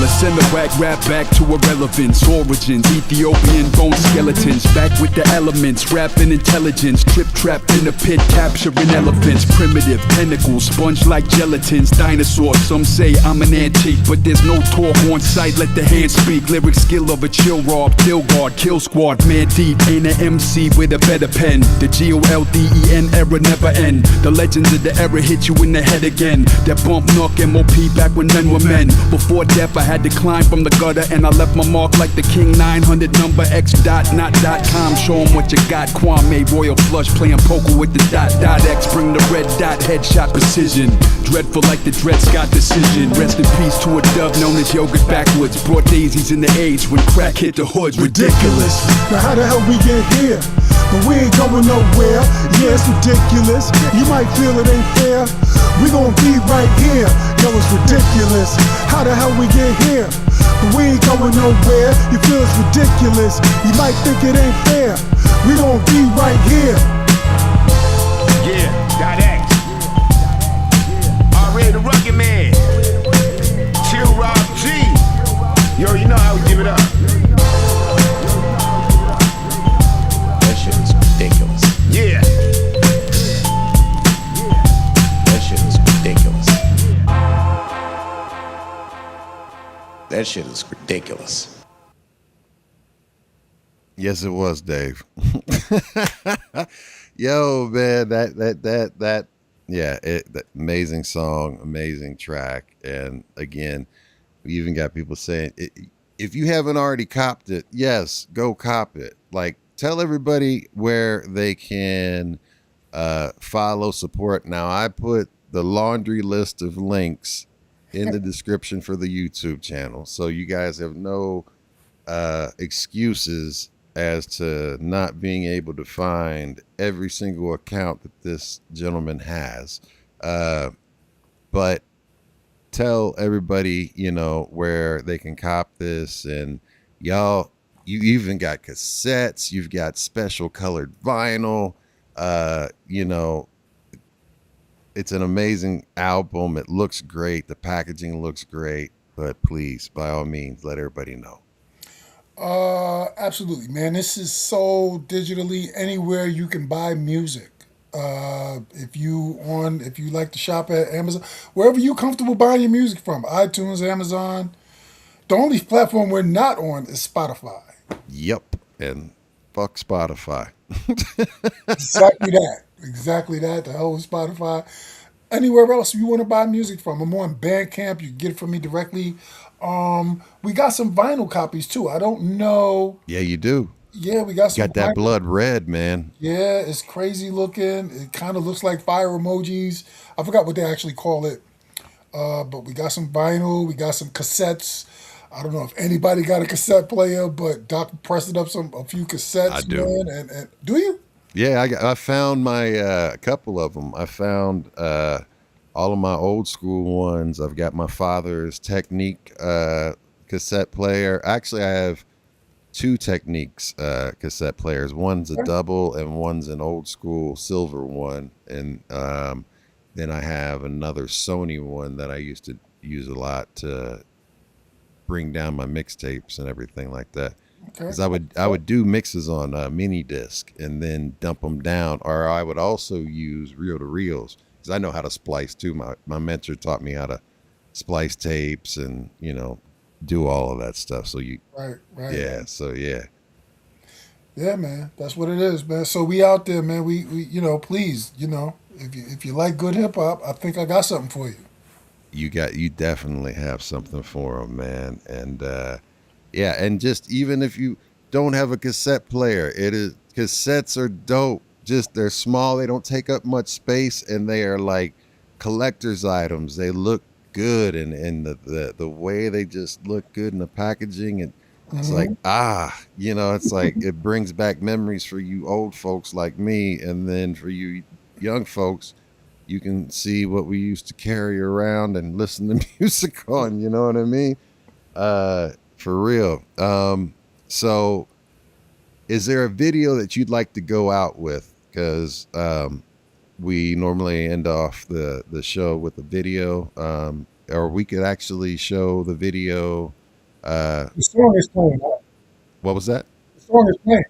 let's send the whack rap back to irrelevance. Origins, Ethiopian bone skeletons. Back with the elements, rapping intelligence. Trip trapped in the pit, capturing elephants. Primitive tentacles, sponge like gelatins. Dinosaurs, some say I'm an antique, but there's no talk on sight. Let the hands speak. Lyric skill of a chill rob, kill guard, kill squad, man deep. Ain't an MC with a better pen. The GOLDEN era never end. The legends of the era hit you in the head again. That bump knock MOP back when men were men. Before death I had to climb from the gutter, and I left my mark like the King 900 number X dot not dot com. Show 'em what you got. Kwame Royal Flush playing poker with the dot dot X. Bring the red dot headshot precision. Dreadful like the Dred Scott decision. Rest in peace to a dove known as yogurt backwards. Brought daisies in the age when crack hit the hoods. Ridiculous. Now how the hell we get here? But we ain't going nowhere. Yeah, it's ridiculous. You might feel it ain't fair. We gon' be right here. Yo, it's ridiculous. How the hell we get here? But we ain't going nowhere. You feel it's ridiculous. You might think it ain't fair. We gon' be right here. Yeah, dot X. Already the rugged man. Chill Rob G. Yo, you know how we give it up. That shit is ridiculous. Yeah. That shit is ridiculous. That shit is ridiculous. Yes, it was, Dave. Yo, man, that amazing song, amazing track. And again, we even got people saying, if you haven't already copped it, yes, go cop it. Like, tell everybody where they can follow, support. Now, I put the laundry list of links in the description for the YouTube channel, so you guys have no excuses as to not being able to find every single account that this gentleman has. But tell everybody, you know, where they can cop this. And y'all, you even got cassettes, you've got special colored vinyl. You know, it's an amazing album. It looks great. The packaging looks great. But please, by all means, let everybody know. Absolutely, man. This is sold digitally anywhere you can buy music. If you like to shop at Amazon, wherever you're comfortable buying your music from, iTunes, Amazon. The only platform we're not on is Spotify. Yep, and fuck Spotify. Exactly that. The hell with Spotify. Anywhere else you want to buy music from, I'm on Bandcamp. You can get it from me directly. We got some vinyl copies too. I don't know. Yeah, you do. Yeah, we got some. Got that blood red, man. Yeah, it's crazy looking. It kind of looks like fire emojis. I forgot what they actually call it. But we got some vinyl. We got some cassettes. I don't know if anybody got a cassette player, but Doc pressed up a few cassettes. I do. Man, and do you? Yeah, I found my a couple of them. I found all of my old school ones. I've got my father's Technique cassette player. Actually, I have two Techniques cassette players. One's a double and one's an old school silver one. And then I have another Sony one that I used to use a lot to bring down my mixtapes and everything like that. Because I would do mixes on a mini disc and then dump them down, or I would also use reel to reels because I know how to splice too. My mentor taught me how to splice tapes and, you know, do all of that stuff. So right. Yeah. So yeah, man, that's what it is, man. So we out there, man. We you know, please, you know, if you like good hip hop, I think I got something for you. You definitely have something for them, man. And yeah, and just even if you don't have a cassette player, cassettes are dope. Just they're small, they don't take up much space, and they are like collector's items. They look good, and the way they just look good in the packaging, and it's like it's like it brings back memories for you old folks like me, and then for you young folks, you can see what we used to carry around and listen to music on. You know what I mean? For real. So is there a video that you'd like to go out with? Because we normally end off the show with a video, or we could actually show the video. The song is playing. What was that? The song is playing.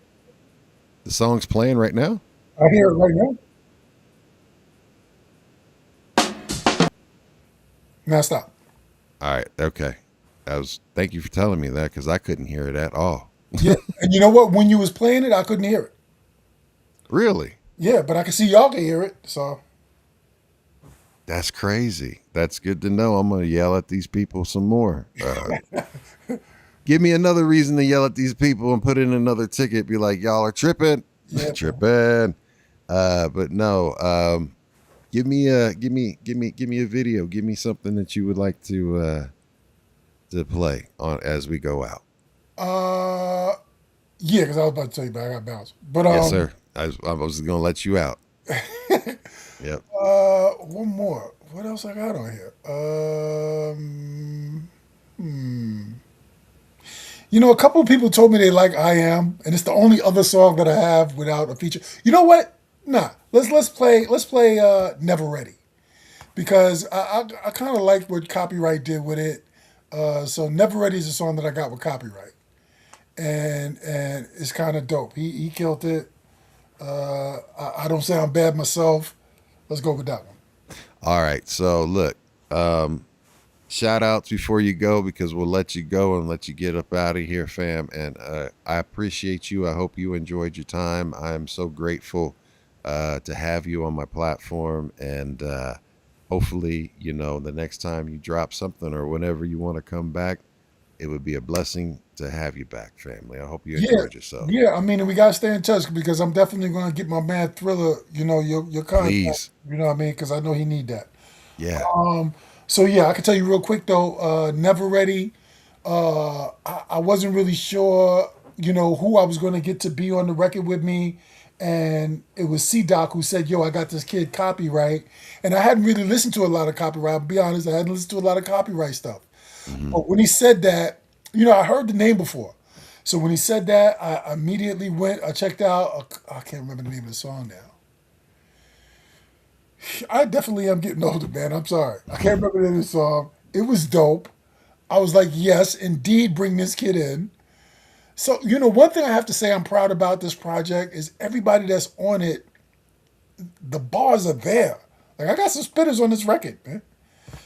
The song's playing right now? I hear it right now. Now stop. All right. Okay. Thank you for telling me that, because I couldn't hear it at all. Yeah, and you know what? When you was playing it, I couldn't hear it. Really? Yeah, but I can see y'all can hear it. So that's crazy. That's good to know. I'm gonna yell at these people some more. Give me another reason to yell at these people and put in another ticket. Be like, y'all are tripping, tripping. But no. Give me a video. Give me something that you would like to play on as we go out. Yeah, because I was about to tell you, but I got bounced. But yes, sir. I was gonna let you out. Yep. One more. What else I got on here? You know, a couple of people told me they like I Am, and it's the only other song that I have without a feature. You know what? Nah. Let's play Never Ready. Because I kind of like what Copywrite did with it. So Never Ready is a song that I got with Copywrite. And it's kind of dope. He killed it. I don't sound bad myself. Let's go with that one. All right. So look, shout outs before you go, because we'll let you go and let you get up out of here, fam. And I appreciate you. I hope you enjoyed your time. I'm so grateful to have you on my platform, and hopefully, the next time you drop something or whenever you want to come back, it would be a blessing to have you back, family. I hope you enjoyed yourself. Yeah, I mean, and we got to stay in touch, because I'm definitely going to get my man Thrilla, your contact. Please. You know what I mean? Because I know he need that. Yeah. So, yeah, I can tell you real quick, though, Never Ready. I wasn't really sure, who I was going to get to be on the record with me. And it was C-Doc who said, yo, I got this kid Copywrite. And I hadn't really listened to a lot of Copywrite. I'll be honest, I hadn't listened to a lot of Copywrite stuff. Mm-hmm. But when he said that, I heard the name before. So when he said that, I immediately I checked out, I can't remember the name of the song now. I definitely am getting older, man. I'm sorry. I can't remember the name of the song. It was dope. I was like, yes, indeed, bring this kid in. So, one thing I have to say I'm proud about this project is everybody that's on it, the bars are there. Like, I got some spitters on this record, man.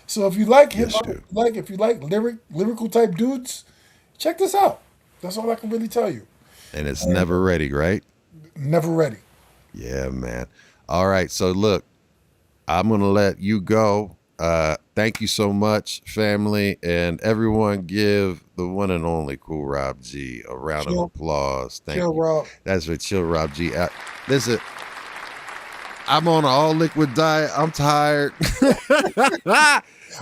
So if you like hip hop, if you like lyrical type dudes, check this out. That's all I can really tell you. And it's Never Ready, right? Never Ready. Yeah, man. All right. So look, I'm going to let you go. Thank you so much, family, and everyone give the one and only Cool Rob G a round of applause. Thank you. Rob. That's for Chill Rob G. Listen, I'm on an all liquid diet. I'm tired.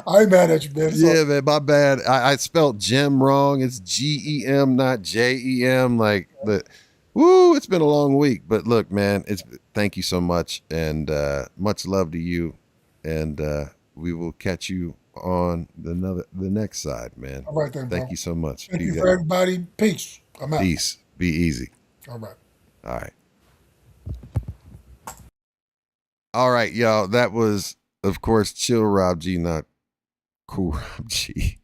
I ain't mad at you, man. Yeah, man, my bad. I spelled gem wrong. It's GEM, not JEM. It's been a long week. But look, man, thank you so much, and much love to you. And we will catch you on the next side, man. All right, then, thank you so much. Thank you for everybody. Peace. I'm out. Peace. Be easy. All right. All right. All right, y'all. That was, of course, Chill Rob G, not Cool Rob G.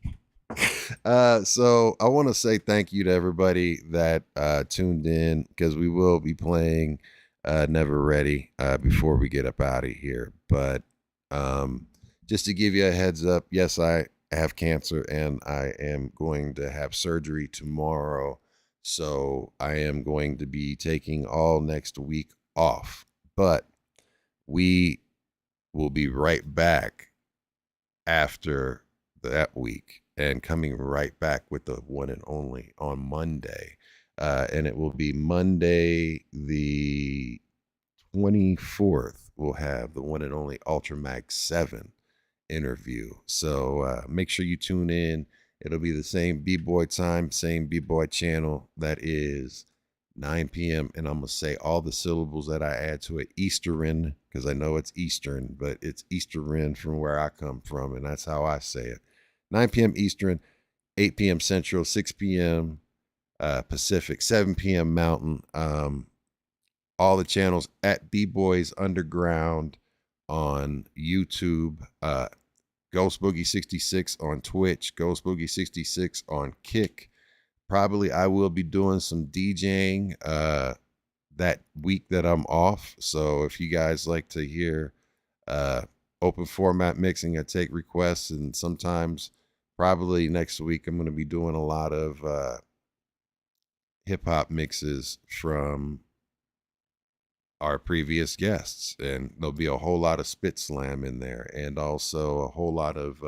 So I want to say thank you to everybody that tuned in, because we will be playing Never Ready before we get up out of here. But just to give you a heads up, yes, I have cancer and I am going to have surgery tomorrow. So I am going to be taking all next week off. But we will be right back after that week and coming right back with the one and only on Monday. And it will be Monday the 24th. We'll have the one and only Ultramax 7 interview. So make sure you tune in. It'll be the same B-Boy time, same B-Boy channel. That is 9 p.m. And I'm going to say all the syllables that I add to it, Eastern, because I know it's Eastern, but it's Eastern from where I come from, and that's how I say it. 9 p.m. Eastern, 8 p.m. Central, 6 p.m. Pacific, 7 p.m. Mountain. All the channels at B-Boys Underground on YouTube, Ghost Boogie 66 on Twitch, Ghost Boogie 66 on Kick. Probably I will be doing some DJing that week that I'm off. So if you guys like to hear open format mixing, I take requests, and sometimes probably next week I'm going to be doing a lot of hip hop mixes from our previous guests, and there'll be a whole lot of SpitSLAM in there, and also a whole lot of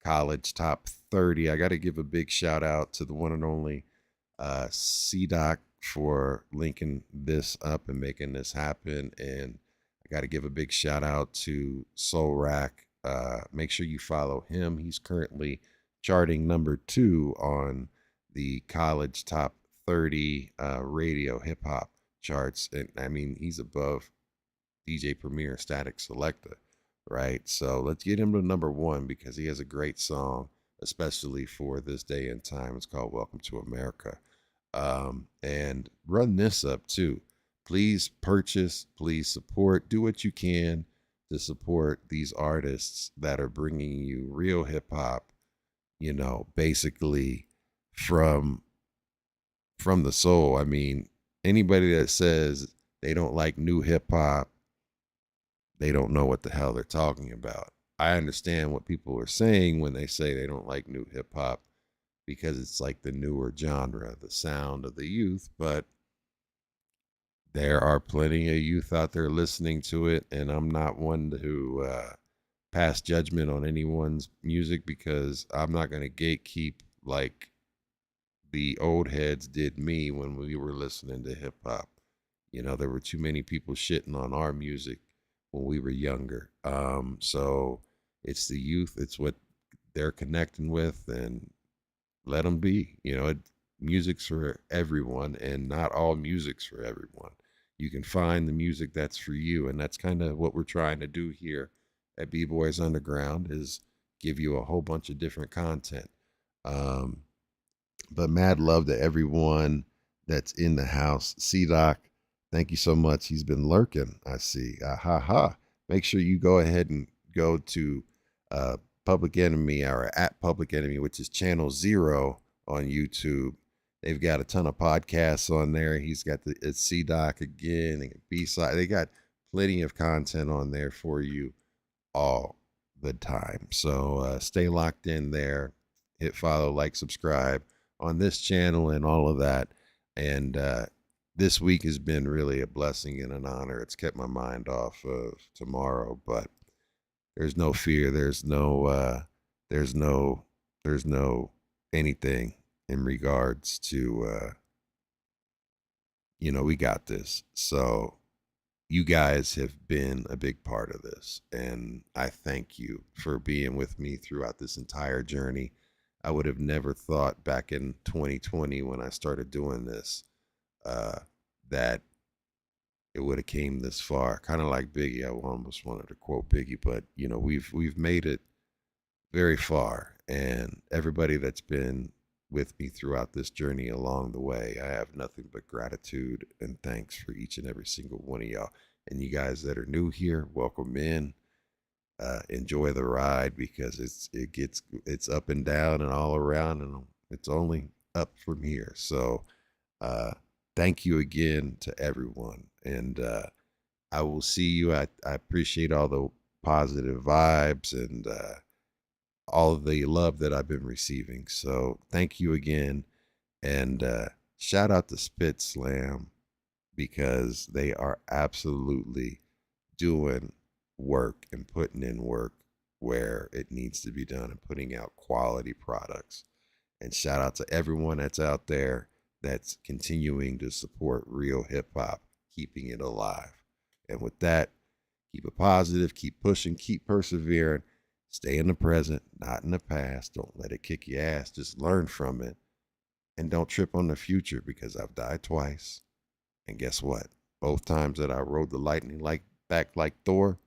college top 30. I got to give a big shout out to the one and only C-Doc for linking this up and making this happen, and I got to give a big shout out to Soul Rack. Make sure you follow him. He's currently charting number 2 on the college top 30 radio hip hop charts, and I mean he's above DJ Premier, Static Selector, right? So let's get him to number 1 because he has a great song, especially for this day and time. It's called Welcome to America. And run this up too. Please purchase, please support, do what you can to support these artists that are bringing you real hip hop, you know, basically from the soul. I mean, anybody that says they don't like new hip hop, they don't know what the hell they're talking about. I understand what people are saying when they say they don't like new hip hop because it's like the newer genre, the sound of the youth, but there are plenty of youth out there listening to it, and I'm not one to pass judgment on anyone's music because I'm not going to gatekeep like the old heads did me when we were listening to hip hop. You know, there were too many people shitting on our music when we were younger. So it's the youth, it's what they're connecting with, and let them be. You know, music's for everyone, and not all music's for everyone. You can find the music that's for you, and that's kind of what we're trying to do here at B-Boys Underground, is give you a whole bunch of different content. But mad love to everyone that's in the house. C-Doc, thank you so much. He's been lurking, I see. Make sure you go ahead and go to Public Enemy, or at Public Enemy, which is channel 0 on YouTube. They've got a ton of podcasts on there. He's got it's C-Doc again, and B-side. They got plenty of content on there for you all the time. So stay locked in there. Hit follow, like, subscribe on this channel and all of that. And this week has been really a blessing and an honor. It's kept my mind off of tomorrow, but there's no fear. There's no anything in regards to, you know, we got this. So you guys have been a big part of this, and I thank you for being with me throughout this entire journey. I would have never thought back in 2020 when I started doing this that it would have came this far. Kind of like Biggie. I almost wanted to quote Biggie, but you know, we've made it very far, and everybody that's been with me throughout this journey along the way, I have nothing but gratitude and thanks for each and every single one of y'all. And you guys that are new here, welcome in. Enjoy the ride, because it's up and down and all around, and it's only up from here. So thank you again to everyone, and I will see you. I appreciate all the positive vibes and all of the love that I've been receiving. So thank you again, and shout out to SpitSLAM, because they are absolutely doing work and putting in work where it needs to be done and putting out quality products. And shout out to everyone that's out there that's continuing to support real hip hop, keeping it alive. And with that, keep it positive, keep pushing, keep persevering, stay in the present, not in the past. Don't let it kick your ass. Just learn from it. And don't trip on the future, because I've died twice. And guess what? Both times that I rode the lightning back like Thor,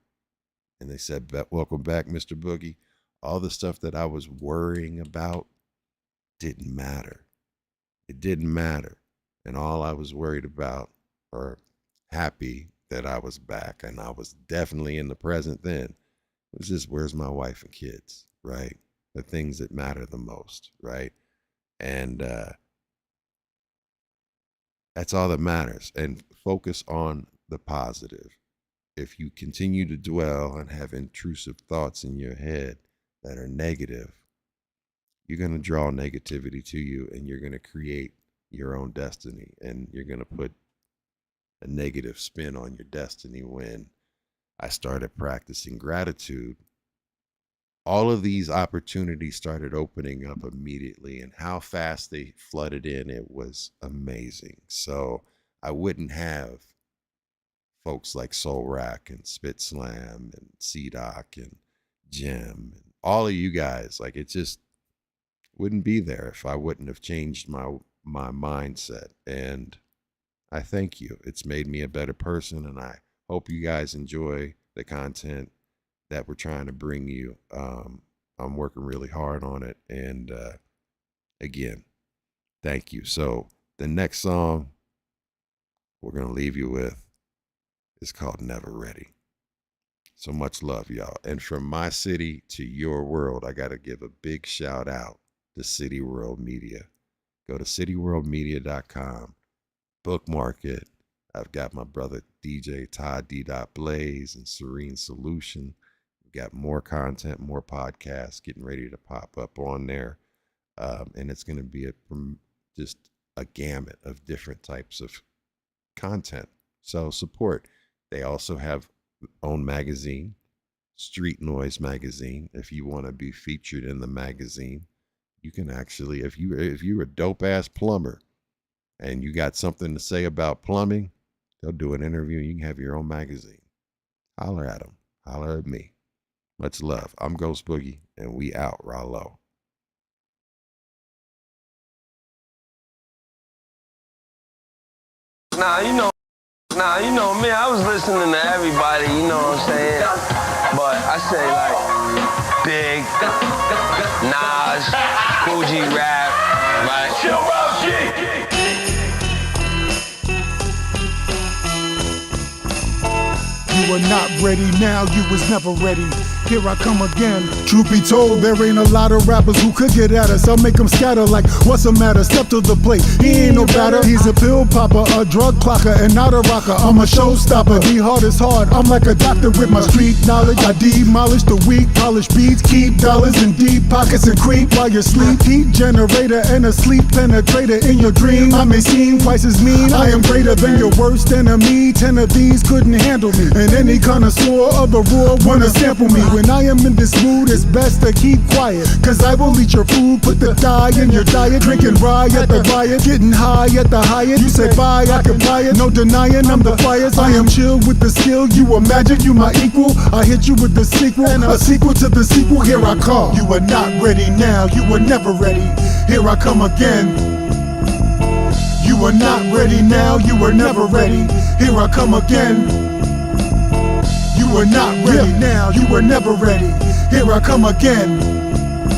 and they said, welcome back, Mr. Boogie, all the stuff that I was worrying about didn't matter. It didn't matter. And all I was worried about, or happy that I was back, and I was definitely in the present then, was just, where's my wife and kids, right? The things that matter the most, right? And that's all that matters. And focus on the positive. If you continue to dwell and have intrusive thoughts in your head that are negative, you're going to draw negativity to you, and you're going to create your own destiny, and you're going to put a negative spin on your destiny. When I started practicing gratitude, all of these opportunities started opening up immediately, and how fast they flooded in, it was amazing. So I wouldn't have folks like Soul Rack and SpitSLAM and C-Doc and Jim and all of you guys. Like, it just wouldn't be there if I wouldn't have changed my mindset. And I thank you. It's made me a better person, and I hope you guys enjoy the content that we're trying to bring you. I'm working really hard on it. And again, thank you. So the next song we're going to leave you with is called Never Ready. So much love, y'all. And from my city to your world, I got to give a big shout out to City World Media. Go to cityworldmedia.com, bookmark it. I've got my brother DJ Todd D. Blaze and Serene Solution. We've got more content, more podcasts getting ready to pop up on there. And it's going to be just a gamut of different types of content. So support. They also have their own magazine, Street Noise Magazine. If you want to be featured in the magazine, you can actually, if you're a dope ass plumber and you got something to say about plumbing, they'll do an interview. You can have your own magazine. Holler at them. Holler at me. Much love. I'm Ghost Boogie, and we out. Rallo. Nah, you know me, I was listening to everybody, you know what I'm saying? But I say like Big, Nas, Fuji Rap, right? Chill Rob G. You were not ready, now you was never ready. Here I come again. Truth be told, there ain't a lot of rappers who could get at us. I'll make them scatter like, what's the matter? Step to the plate, he ain't no batter. He's a pill popper, a drug clocker, and not a rocker. I'm a showstopper, the hard is hard. I'm like a doctor with my street knowledge. I demolish the weak, polish beats, keep dollars in deep pockets and creep while you sleep. Heat generator and a sleep penetrator in your dream. I may seem twice as mean, I am greater than your worst enemy. 10 of these couldn't handle me, and any connoisseur of the raw wanna sample me. When I am in this mood, it's best to keep quiet, cause I will eat your food, put the dye in your diet. Drinking rye at the riot, getting high at the Hyatt. You say bye, I can buy it, no denying I'm the flyest. I am chill with the skill, you imagine you my equal. I hit you with the sequel, a sequel to the sequel, here I come. You are not ready now, you were never ready. Here I come again. You are not ready now, you were never ready. Here I come again. You were not ready now, you were never ready. Here I come again.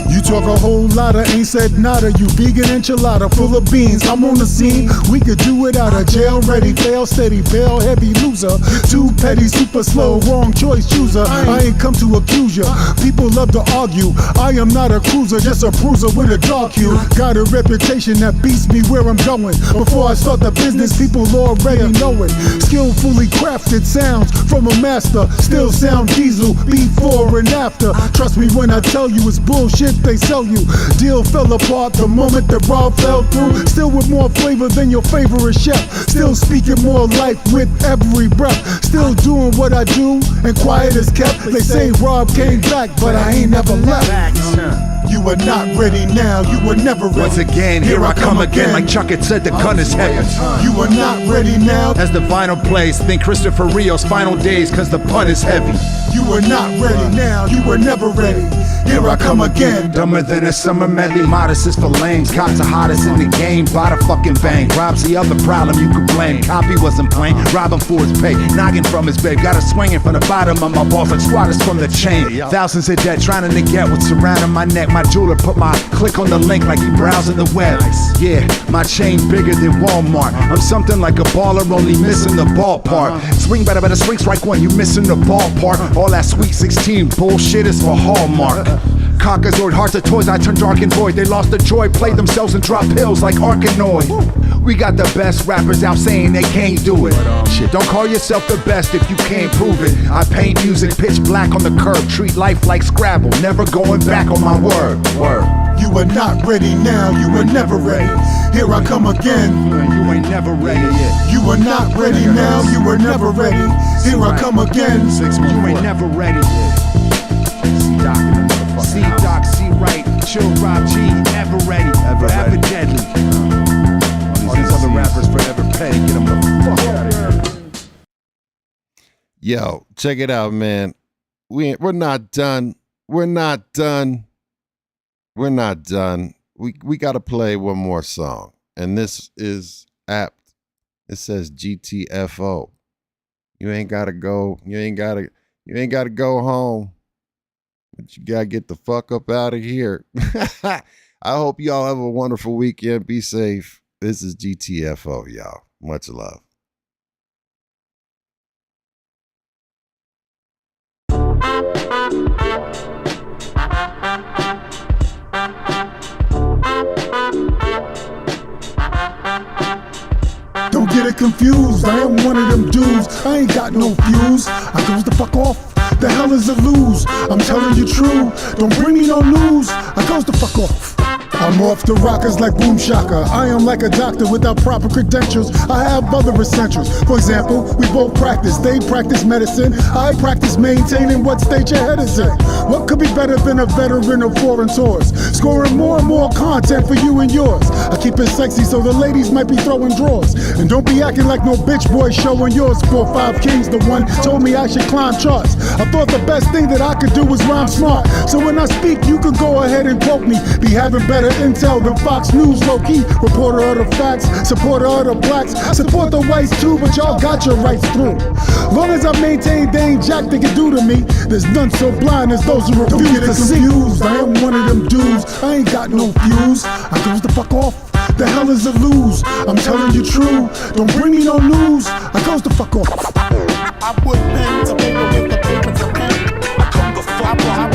You talk a whole lot of ain't said nada. You vegan enchilada full of beans. I'm on the scene, we could do it out of jail. Ready, fail, steady, bail, heavy loser. Too petty, super slow, wrong choice chooser. I ain't come to accuse ya, people love to argue. I am not a cruiser, just a bruiser with a dark hue. Got a reputation that beats me where I'm going. Before I start the business, people already know it. Skillfully crafted sounds from a master. Still sound diesel, before and after. Trust me when I tell you it's bullshit they sell you. Deal fell apart the moment the Rob fell through. Still with more flavor than your favorite chef. Still speaking more life with every breath. Still doing what I do and quiet as kept. They say Rob came back, but I ain't never left. You are not ready now, you were never ready. Once again, here I come again. Like Chuck had said, the gun is heavy. You are not ready now. As the vinyl plays, think Christopher Rios' final days, cause the pun is heavy. You are not ready now, you were never ready. Here I come again. Dumber than a summer medley, modest is for lames. Cops are hottest in the game, by the fucking bang. Rob's the other problem you could blame. Copy wasn't plain, robbing for his pay. Noggin from his babe, got a swinging from the bottom of my balls like squatters from the chain. Thousands of debt, trying to negate what's surrounding my neck. My jeweler put my click on the link like he browsing the web. Yeah, my chain bigger than Walmart. I'm something like a baller, only missing the ballpark. Swing better, swing strike one, you missing the ballpark. All that sweet 16 bullshit is for Hallmark. Caucasoid, hearts of toys, I turn dark and void. They lost the joy, played themselves and dropped pills like Arkanoid. We got the best rappers out saying they can't do it. Shit, don't call yourself the best if you can't prove it. I paint music, pitch black on the curb, treat life like Scrabble, never going back on my word. You are not ready now, you were never ready. Here I come again. You ain't never ready yet. You are not ready now, you were never ready. Here I come again. You ain't never ready yet. C-Doc, C-Write, Chill Rob G, ever ready, forever deadly. All these other rappers forever petty, get them the fuck out of here. Yo, check it out, man. We're not done. We're not done. We're not done. We gotta play one more song. And this is apt. It says GTFO. You ain't gotta go go home. But you gotta get the fuck up out of here. I hope y'all have a wonderful weekend. Be safe. This is GTFO, y'all. Much love. Don't get it confused, I am one of them dudes. I ain't got no fuse. I goes the fuck off. The hell is a lose? I'm telling you true. Don't bring me no news. I goes the fuck off. I'm off the rockers like Boom Shaka. I am like a doctor without proper credentials. I have other essentials. For example, we both practice. They practice medicine. I practice maintaining what state your head is in. What could be better than a veteran of foreign tours? Scoring more and more content for you and yours. I keep it sexy so the ladies might be throwing drawers. And don't be acting like no bitch boy showing yours. 4-5 Kings, the one told me I should climb charts. I thought the best thing that I could do was rhyme smart. So when I speak, you can go ahead and quote me. Be having better intel than Fox News, low-key. Reporter of the facts, supporter of the blacks. Support the whites too, but y'all got your rights through. Long as I maintain they ain't jack they can do to me. There's none so blind as those who refuse to see. I am one of them dudes, I ain't got no fuse. I goes the fuck off. The hell is a lose? I'm telling you true. Don't bring me no news. I goes the fuck off. I put pen to paper with the paper to pen. I come the fuck off. I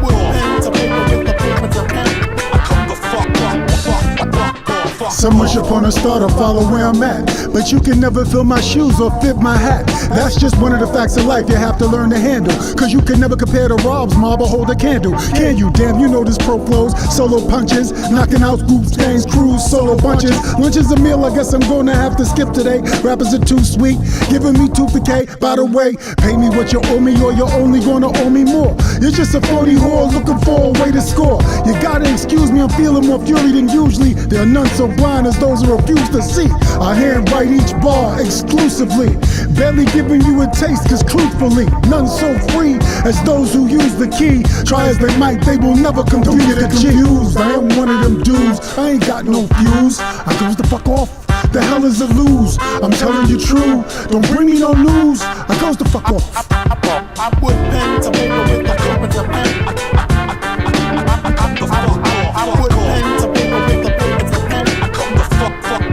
put pen to paper with the paper to pen. I come the fuck off. Some wish upon a star to follow where I'm at, but you can never fill my shoes or fit my hat. That's just one of the facts of life you have to learn to handle. Cause you can never compare to Rob's mob or hold a candle. Can you? Damn, you know this pro flows. Solo punches, knocking out groups, gangs, crews, solo bunches. Lunch is a meal, I guess I'm gonna have to skip today. Rappers are too sweet, giving me tooth decay. By the way, pay me what you owe me or you're only gonna owe me more. You're just a phony whore looking for a way to score. You gotta excuse me, I'm feeling more fury than usually. There are none so blind as those who refuse to see. I handwrite each bar exclusively, barely giving you a taste, cause truthfully, none so free as those who use the key. Try as they might, they will never compute the confused. I am one of them dudes, I ain't got no fuse. I goes the fuck off. The hell is a lose? I'm telling you true. Don't bring me no news. I goes the fuck off. I put pen to paper with the paper to pen. I come the fuck off. I put pen to paper with the paper to pen. I come the fuck off.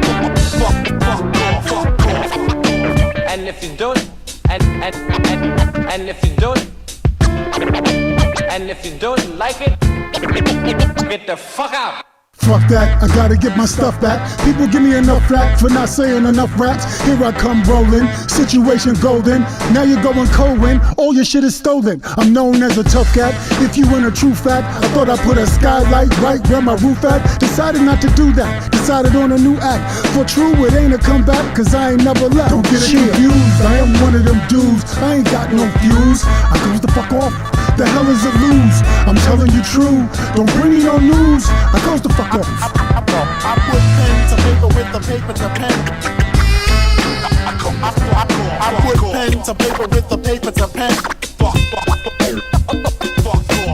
And if you don't, and if you don't, and if you don't like it, get the fuck out. Fuck that, I gotta get my stuff back. People give me enough flack for not saying enough raps. Here I come rolling, situation golden. Now you're going Cohen, all your shit is stolen. I'm known as a tough cat. If you want a true fact, I thought I'd put a skylight right where my roof at. Decided not to do that, decided on a new act. For true, it ain't a comeback, cause I ain't never left. Don't get it confused, I am one of them dudes. I ain't got no fuse. I goes the fuck off. the hell is it lose? I'm telling you true. Don't bring me no news. I goes the fuck off. I put pen to paper with the paper to pen. I put pen to paper with the paper to pen.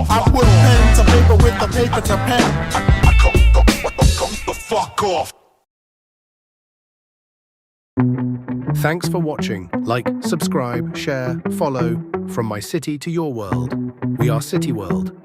I put pen to paper with the paper to pen. Fuck off. Thanks for watching. Like, subscribe, share, follow. From my city to your world. We are City World.